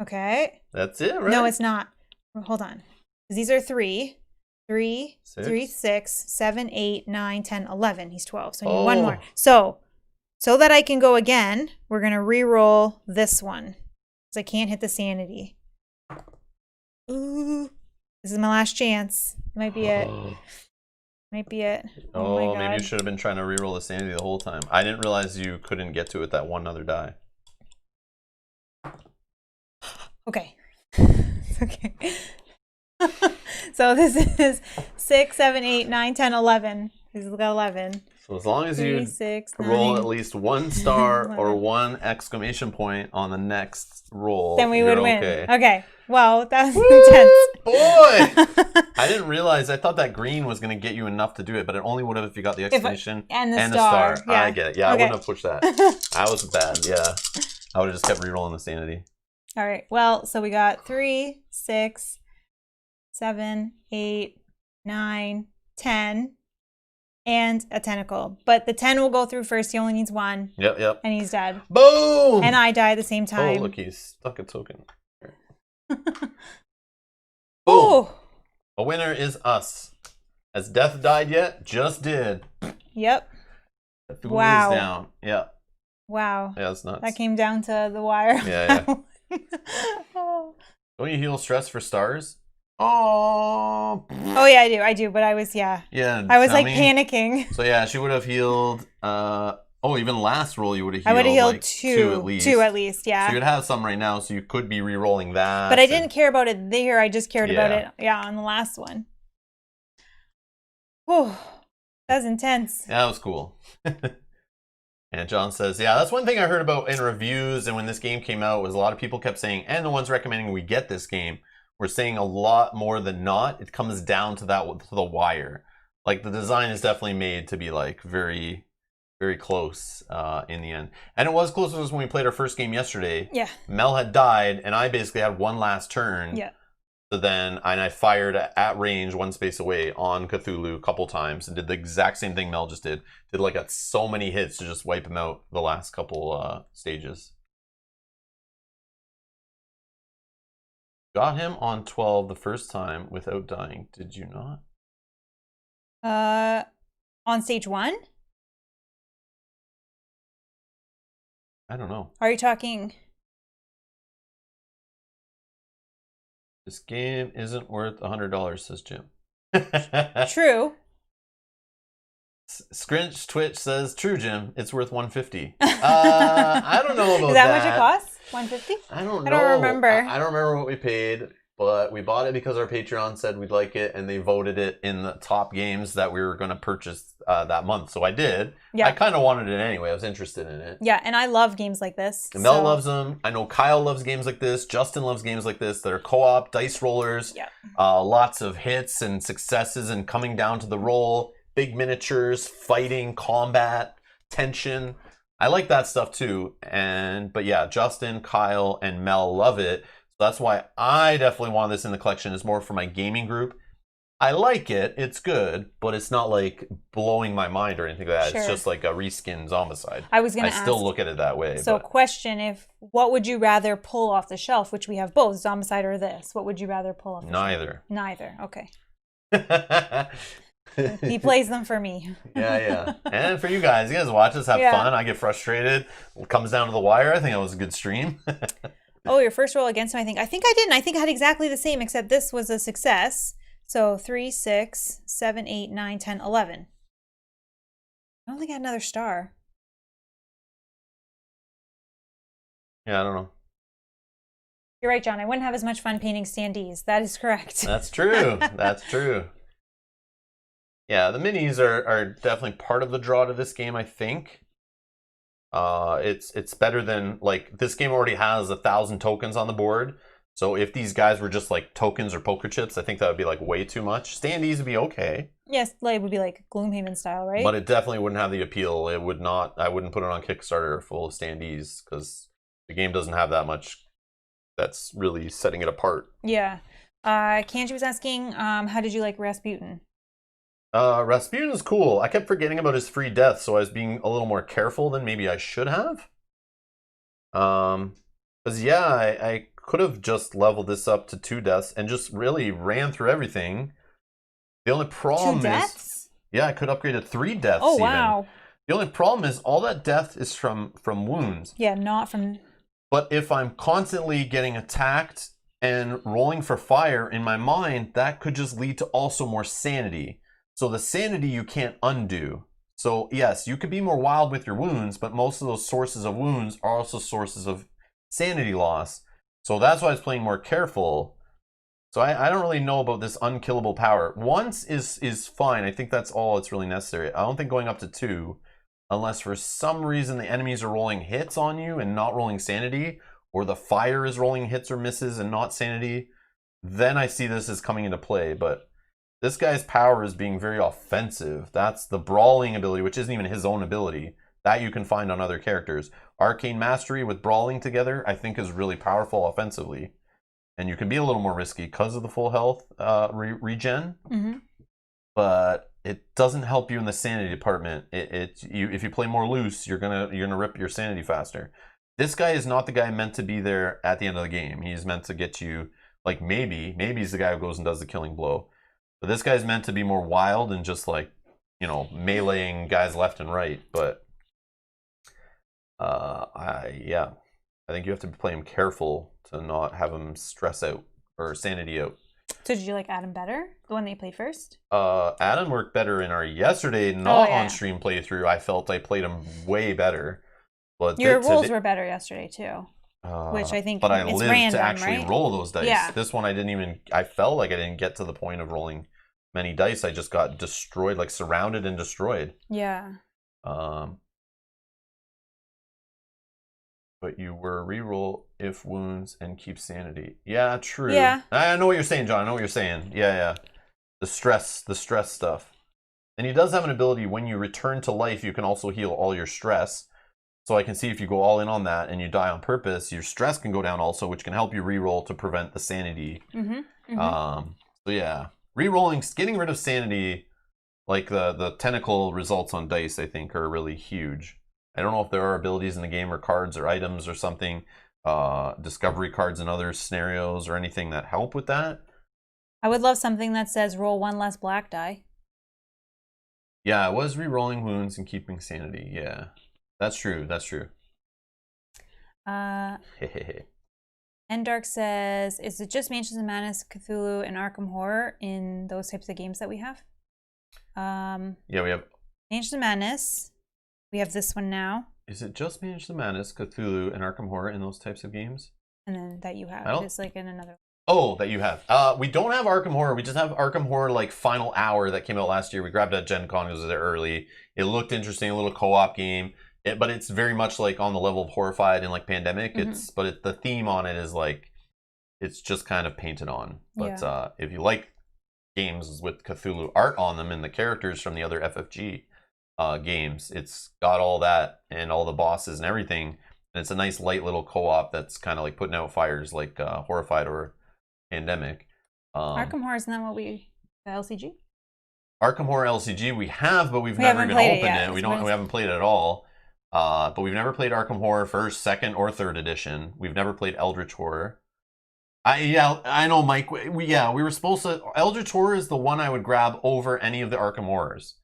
Okay. That's it, right? No, it's not. Hold on. These are 3. 3, 6. 3, 6, 7, 8, 9, 10, 11. He's 12. So I need Oh. 1 more. So that I can go again, we're going to re-roll this one. Because I can't hit the sanity. Ooh. This is my last chance. Might be it. Might be it. Oh my God. Maybe you should have been trying to reroll the sanity the whole time. I didn't realize you couldn't get to it that one other die. Okay. Okay. So this is 6, 7, 8, 9, 10, 11. He's got 11. So as long as 3, you 6, roll 9. at least 1 star or 11. 1 exclamation point on the next roll, Then we would you're win. okay. Okay. Well, that's Woo, intense. boy! I didn't realize. I thought that green was going to get you enough to do it, but it only would have if you got the exclamation and the star. Yeah. I get it. Yeah, Okay. I wouldn't have pushed that. I was bad. Yeah. I would have just kept rerolling the sanity. All right. Well, so we got 3, 6, 7, 8, 9, 10, and a tentacle. But the 10 will go through first. He only needs 1. Yep. And he's dead. Boom! And I die at the same time. Oh, look, he's stuck a token. Boom! Oh. A winner is us. Has Death died yet? Just did. Yep. Cthulhu Wow. is down. Yeah. Wow. Yeah, it's nuts. That came down to the wire. Yeah. Oh. Don't you heal stress for stars? Oh. Oh yeah, I do. But I was Yeah. I was tell like me. panicking. So yeah, she would have healed. Even last roll you would have healed. I would have healed like 2 at least. 2 at least. Yeah. So you'd have some right now, so you could be re-rolling that. But I didn't care about it there. I just cared about Yeah. it. Yeah, on the last one. Oh, that was intense. Yeah, that was cool. And John says, yeah, that's one thing I heard about in reviews and when this game came out was a lot of people kept saying, and the ones recommending we get this game, we're saying a lot more than not. It comes down to to the wire. Like the design is definitely made to be like very, very close in the end. And it was close to us when we played our first game yesterday. Yeah. Mel had died and I basically had one last turn. Yeah. So then I fired at range 1 space away on Cthulhu a couple times and did the exact same thing Mel just did. Did like so many hits to just wipe him out the last couple stages. Got him on 12 the first time without dying, did you not? On stage 1? I don't know. Are you talking? This game isn't worth $100, says Jim. True. Scrinch Twitch says, true, Jim. It's worth $150. I don't know about that. Is that much it costs? $150? I don't know. I don't remember. I don't remember what we paid. but we bought it because our Patreon said we'd like it, and they voted it in the top games that we were going to purchase that month. So I did. Yeah. I kind of wanted it anyway. I was interested in it. Yeah, and I love games like this. And Mel loves them. I know Kyle loves games like this. Justin loves games like this that are co-op, dice rollers. Yeah. Lots of hits and successes and coming down to the roll. Big miniatures, fighting, combat, tension. I like that stuff too. But yeah, Justin, Kyle, and Mel love it. So that's why I definitely want this in the collection. It's more for my gaming group. I like it. It's good, but it's not like blowing my mind or anything like that. Sure. It's just like a reskin Zombicide. I was going to I ask. still look at it that way. So question, what would you rather pull off the shelf, which we have both, Zombicide or this? What would you rather pull off the Neither. shelf? Neither. Okay. Yeah. He plays them for me. Yeah. And for you guys watch us, have fun. I get frustrated. It comes down to the wire. I think it was a good stream. Oh, your first roll against him, I think. I think I didn't. I think I had exactly the same, except this was a success. So 3, 6, 7, 8, 9, 10, 11. I don't think I had another star. Yeah, I don't know. You're right, John. I wouldn't have as much fun painting standees. That is correct. That's true. That's true. Yeah, the minis are definitely part of the draw to this game, I think. It's better than, like, this game already has 1,000 tokens on the board. So if these guys were just like tokens or poker chips, I think that would be like way too much. Standees would be okay. Yes, it would be like Gloomhaven style, right? But it definitely wouldn't have the appeal. It would not. I wouldn't put it on Kickstarter full of standees because the game doesn't have that much that's really setting it apart. Yeah. Kanji was asking, how did you like Rasputin? Rasputin is cool. I kept forgetting about his free death, so I was being a little more careful than maybe I should have. Because yeah, I could have just leveled this up to 2 deaths and just really ran through everything. The only problem 2 deaths? Yeah, I could upgrade to 3 deaths. Oh, wow. Even. The only problem is all that death is from wounds. Yeah, not from... But if I'm constantly getting attacked and rolling for fire in my mind, that could just lead to also more sanity. So the sanity you can't undo. So yes, you could be more wild with your wounds, but most of those sources of wounds are also sources of sanity loss. So that's why I was playing more careful. So I don't really know about this unkillable power. Once is fine. I think that's all that's really necessary. I don't think going up to 2, unless for some reason the enemies are rolling hits on you and not rolling sanity, or the fire is rolling hits or misses and not sanity, then I see this as coming into play. But this guy's power is being very offensive. That's the brawling ability, which isn't even his own ability. That you can find on other characters. Arcane Mastery with brawling together, I think is really powerful offensively. And you can be a little more risky because of the full health regen. Mm-hmm. But it doesn't help you in the sanity department. If you play more loose, you're gonna rip your sanity faster. This guy is not the guy meant to be there at the end of the game. He's meant to get you, like, maybe he's the guy who goes and does the killing blow. But this guy's meant to be more wild and just like, meleeing guys left and right. But I think you have to play him careful to not have him stress out or sanity out. So did you like Adam better? The one that you played first? Adam worked better in our yesterday on-stream playthrough. I felt I played him way better. But your rolls were better yesterday too. Which I think but I it's lived random, to actually right? roll those dice. Yeah. This one I felt like I didn't get to the point of rolling many dice. I just got destroyed, like surrounded and destroyed. Yeah. But you were reroll if wounds and keep sanity. Yeah, true. Yeah. I know what you're saying, John. I know what you're saying. Yeah. The stress stuff. And he does have an ability when you return to life, you can also heal all your stress. So I can see if you go all in on that and you die on purpose, your stress can go down also, which can help you reroll to prevent the sanity. Mm-hmm. So yeah, rerolling, getting rid of sanity, like the tentacle results on dice, I think are really huge. I don't know if there are abilities in the game or cards or items or something, discovery cards in other scenarios or anything that help with that. I would love something that says roll 1 less black die. Yeah, it was re-rolling wounds and keeping sanity. Yeah, that's true. Endark says, is it just Mansions of Madness, Cthulhu, and Arkham Horror in those types of games that we have? Yeah, we have Mansions of Madness. We have this one now. Is it just Mansions of Madness, Cthulhu, and Arkham Horror in those types of games? And then that you have. It's like in another. Oh, that you have. We don't have Arkham Horror. We just have Arkham Horror like Final Hour that came out last year. We grabbed it at Gen Con. It was there early. It looked interesting, a little co-op game. But it's very much like on the level of Horrified and like Pandemic. The theme on it is like it's just kind of painted on. But if you like games with Cthulhu art on them and the characters from the other FFG games, it's got all that and all the bosses and everything. And it's a nice light little co-op that's kind of like putting out fires like Horrified or Pandemic. Arkham Horror, isn't that what the LCG? Arkham Horror LCG we have, but we've never even opened it. We haven't played it at all. But we've never played Arkham Horror first, second, or third edition. We've never played Eldritch Horror. I know, Mike. We were supposed to. Eldritch Horror is the one I would grab over any of the Arkham Horrors.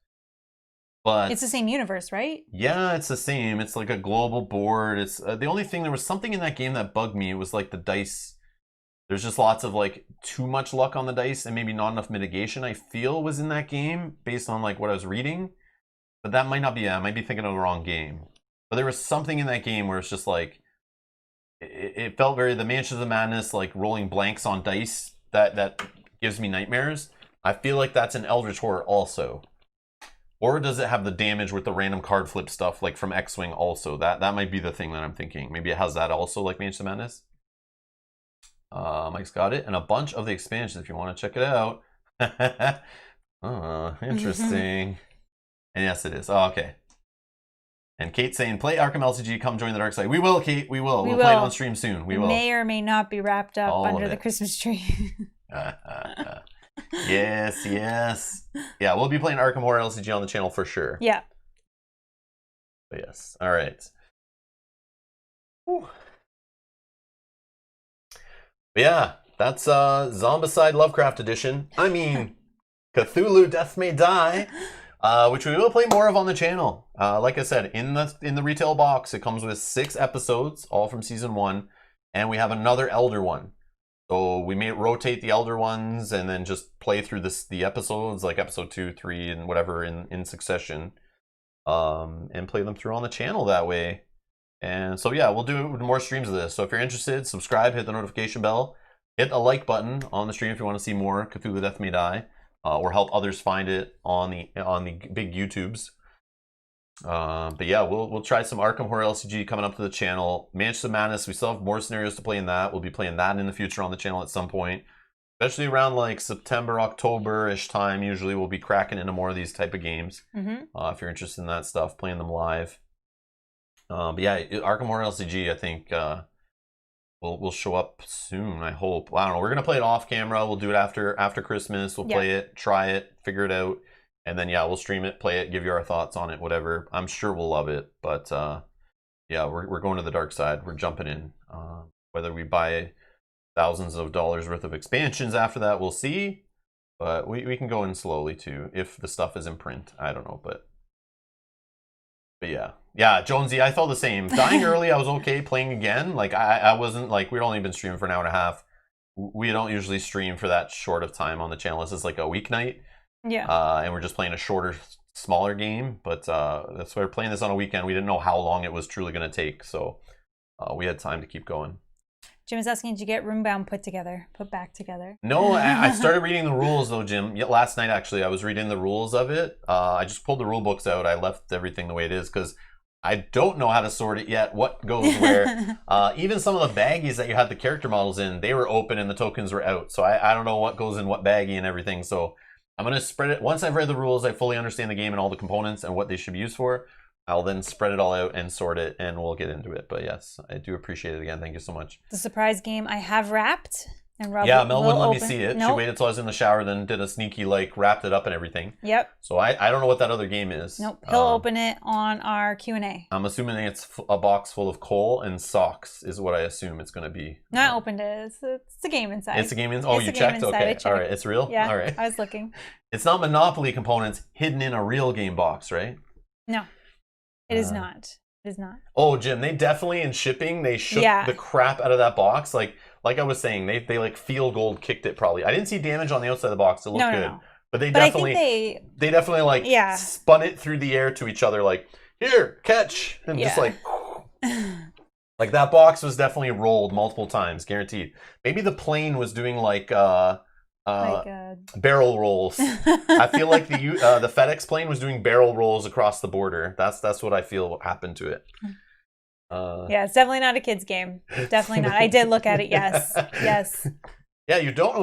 But it's the same universe, right? Yeah, it's the same. It's like a global board. It's the only thing. There was something in that game that bugged me. It was like the dice. There's just lots of like too much luck on the dice and maybe not enough mitigation. I feel was in that game based on like what I was reading, but that might not be. I might be thinking of the wrong game. But there was something in that game where it's just like it felt very the Mansions of Madness, like rolling blanks on dice. That gives me nightmares. I feel like that's an Eldritch Horror also. Or does it have the damage with the random card flip stuff like from X-Wing also? That might be the thing that I'm thinking. Maybe it has that also like Mansions of Madness. Mike's got it. And a bunch of the expansions if you want to check it out. Oh, interesting. And yes, it is. Oh, okay. And Kate's saying, play Arkham LCG, come join the dark side. We will, Kate. We will. We'll play it on stream soon. We will. May or may not be wrapped up under the Christmas tree. Yes. Yeah, we'll be playing Arkham Horror LCG on the channel for sure. Yeah. But yes. All right. Whew. But yeah, that's Zombicide Lovecraft Edition. I mean, Cthulhu Death May Die. Which we will play more of on the channel. Like I said, in the retail box, it comes with 6 episodes, all from season 1, and we have another Elder one. So we may rotate the Elder ones and then just play through the episodes, like episode 2, 3, and whatever in succession, and play them through on the channel that way. And so yeah, we'll do more streams of this. So if you're interested, subscribe, hit the notification bell, hit the like button on the stream if you want to see more Cthulhu Death May Die. Or help others find it on the big YouTubes. But yeah, we'll try some Arkham Horror LCG coming up to the channel. Mansions of Madness, we still have more scenarios to play in that. We'll be playing that in the future on the channel at some point. Especially around like September, October-ish time, usually we'll be cracking into more of these type of games. If you're interested in that stuff, playing them live. But yeah, Arkham Horror LCG, I think... We'll show up soon, I hope. I don't know. We're going to play it off camera. We'll do it after Christmas. We'll play it, try it, figure it out. And then, yeah, we'll stream it, play it, give you our thoughts on it, whatever. I'm sure we'll love it. But, yeah, we're going to the dark side. We're jumping in. Whether we buy thousands of dollars worth of expansions after that, we'll see. But we can go in slowly, too, if the stuff is in print. I don't know, but yeah. Yeah, Jonesy, I felt the same. Dying early, I was okay. Playing again, like I wasn't like we'd only been streaming for an hour and a half. We don't usually stream for that short of time on the channel. This is like a weeknight. Yeah. And we're just playing a shorter, smaller game. But that's why we're playing this on a weekend. We didn't know how long it was truly going to take, so we had time to keep going. Jim is asking, did you get Roombound put back together? No, I started reading the rules though, Jim. Last night, actually, I was reading the rules of it. I just pulled the rule books out. I left everything the way it is because I don't know how to sort it yet, what goes where. Even some of the baggies that you had the character models in, they were open and the tokens were out. So I don't know what goes in what baggie and everything. So I'm going to spread it. Once I've read the rules, I fully understand the game and all the components and what they should be used for. I'll then spread it all out and sort it, and we'll get into it. But yes, I do appreciate it again. Thank you so much. The surprise game I have wrapped. And Rob Mel wouldn't let me see it. Nope. She waited till I was in the shower, then did a sneaky, like, wrapped it up and everything. Yep. So I don't know what that other game is. Nope. He'll open it on our Q&A. I'm assuming it's a box full of coal and socks is what I assume it's going to be. No, I opened it. It's a game inside. It's a game inside? Oh, you checked? Okay. All right. It's real? Yeah. All right. I was looking. It's not Monopoly components hidden in a real game box, right? No. It is not. It is not. Oh, Jim, they definitely, in shipping, they shook the crap out of that box. Like I was saying, they like field gold kicked it probably. I didn't see damage on the outside of the box. It looked good. No. But they definitely like spun it through the air to each other like, here, catch. And just like, Like that box was definitely rolled multiple times, guaranteed. Maybe the plane was doing like barrel rolls. I feel like the FedEx plane was doing barrel rolls across the border. That's what I feel happened to it. Yeah, it's definitely not a kid's game. Definitely not. I did look at it. Yes, yes. Yeah, you don't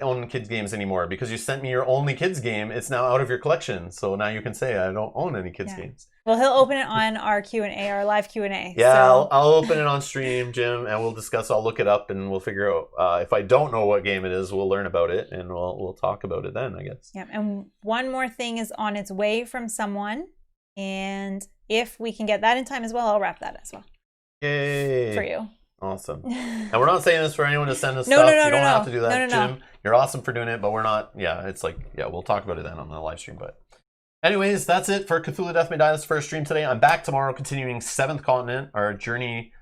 own kids games anymore because you sent me your only kids game. It's now out of your collection, so now you can say I don't own any kids games. Well, he'll open it on our Q&A, our live Q&A. Yeah, so. I'll open it on stream, Jim, and we'll discuss. I'll look it up and we'll figure out. If I don't know what game it is, we'll learn about it and we'll talk about it then, I guess. Yeah, and one more thing is on its way from someone, and if we can get that in time as well, I'll wrap that as well. Yay! For you. Awesome. And we're not saying this for anyone to send us No, stuff. no, no, you don't no, have to do that, no, no, Jim. no. You're awesome for doing it, but we're not. Yeah, it's like, yeah, we'll talk about it then on the live stream. But anyways, that's it for Cthulhu Death May Die. This first stream today. I'm back tomorrow, continuing Seventh Continent, our journey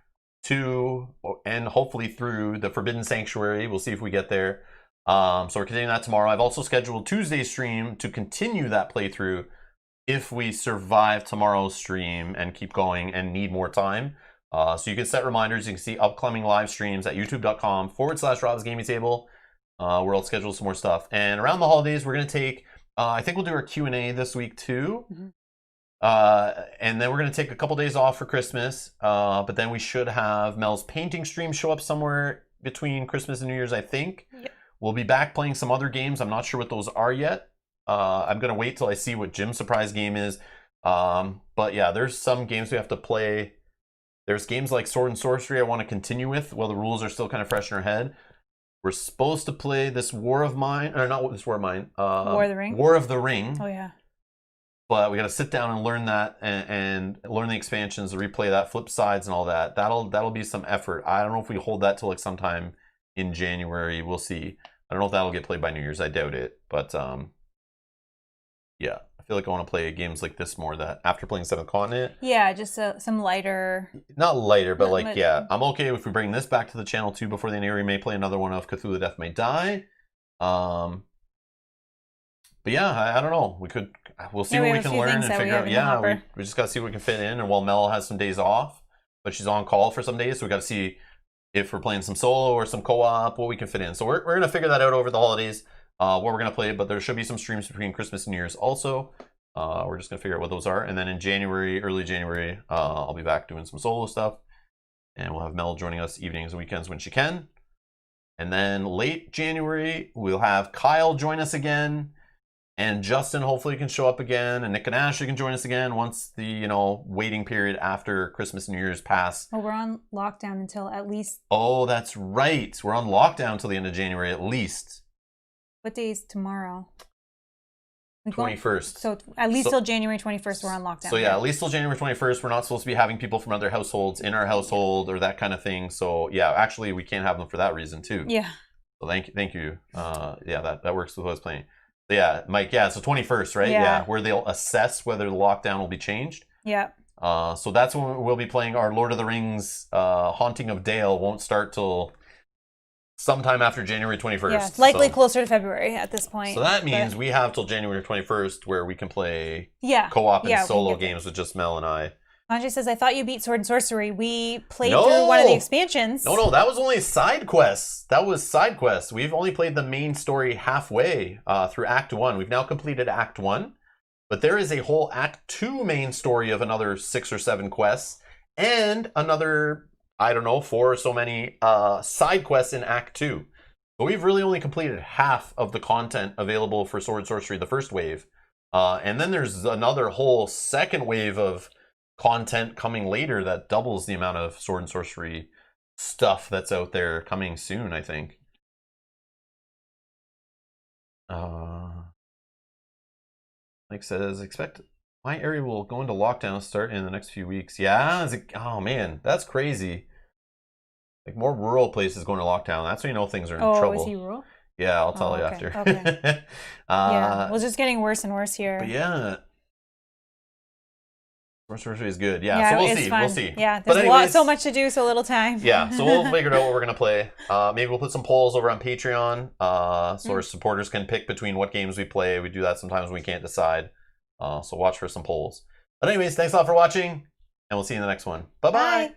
to and hopefully through the Forbidden Sanctuary. We'll see if we get there. So we're continuing that tomorrow. I've also scheduled Tuesday's stream to continue that playthrough if we survive tomorrow's stream and keep going and need more time. So you can set reminders. You can see upcoming live streams at youtube.com/Rob's Gaming Table, where I'll schedule some more stuff. And around the holidays, we're going to take, I think we'll do our Q&A this week too. Mm-hmm. And then we're going to take a couple days off for Christmas. But then we should have Mel's painting stream show up somewhere between Christmas and New Year's, I think. Yep. We'll be back playing some other games. I'm not sure what those are yet. I'm going to wait till I see what Jim's surprise game is. But yeah, there's some games we have to play. There's games like Sword and Sorcery I want to continue with while the rules are still kind of fresh in our head. We're supposed to play this War of Mine, or not this War of Mine. War of the Ring? War of the Ring. Oh, yeah. But we got to sit down and learn that and learn the expansions, replay that, flip sides and all that. That'll be some effort. I don't know if we hold that till like sometime in January. We'll see. I don't know if that'll get played by New Year's. I doubt it. But yeah. I feel like I want to play games like this more that after playing Seventh Continent. Yeah, just some lighter. Not lighter, but like, yeah. I'm okay if we bring this back to the channel too before the end of the year. We may play another one of Cthulhu Death May Die. But yeah, I don't know. We'll see what we can learn and figure out. Yeah, we just got to see what we can fit in. And while Mel has some days off, but she's on call for some days, so we got to see if we're playing some solo or some co-op, what we can fit in. So we're going to figure that out over the holidays. What we're going to play, but there should be some streams between Christmas and New Year's also. We're just going to figure out what those are. And then in January, early January, I'll be back doing some solo stuff. And we'll have Mel joining us evenings and weekends when she can. And then late January, we'll have Kyle join us again. And Justin hopefully can show up again. And Nick and Ashley can join us again once the, waiting period after Christmas and New Year's pass. Well, we're on lockdown until at least... Oh, that's right. We're on lockdown until the end of January at least. What day is tomorrow? 21st. So at least till January 21st, we're on lockdown. So yeah, at least till January 21st, we're not supposed to be having people from other households in our household or that kind of thing. So yeah, actually we can't have them for that reason too. Yeah. So thank you. Yeah, that works with what I was playing. So yeah, Mike, yeah, so 21st, right? Yeah. Where they'll assess whether the lockdown will be changed. Yeah. So that's when we'll be playing our Lord of the Rings Haunting of Dale. Won't start till sometime after January 21st. Yeah, likely closer to February at this point. So that means we have till January 21st where we can play co-op and solo games with just Mel and I. Andre says, I thought you beat Sword and Sorcery. We played through one of the expansions. No, that was only side quests. That was side quests. We've only played the main story halfway through Act 1. We've now completed Act 1. But there is a whole Act 2 main story of another 6 or 7 quests. And another, 4 or so many side quests in Act 2. So we've really only completed half of the content available for Sword and Sorcery, the first wave. And then there's another whole second wave of content coming later that doubles the amount of Sword and Sorcery stuff that's out there coming soon, I think. Like says, expect my area will go into lockdown start in the next few weeks. Yeah, oh man, that's crazy. Like more rural places going to lockdown. That's when you know things are in trouble. Oh, is he rural? Yeah, I'll tell you after. Okay. Yeah, well, it's just getting worse and worse here. But yeah. Sorcery is good. Yeah, so we'll see. Fun. We'll see. Yeah, there's so much to do, so little time. Yeah, so we'll figure out what we're going to play. Maybe we'll put some polls over on Patreon so our supporters can pick between what games we play. We do that sometimes when we can't decide. So watch for some polls. But anyways, thanks a lot for watching, and we'll see you in the next one. Bye-bye. Bye.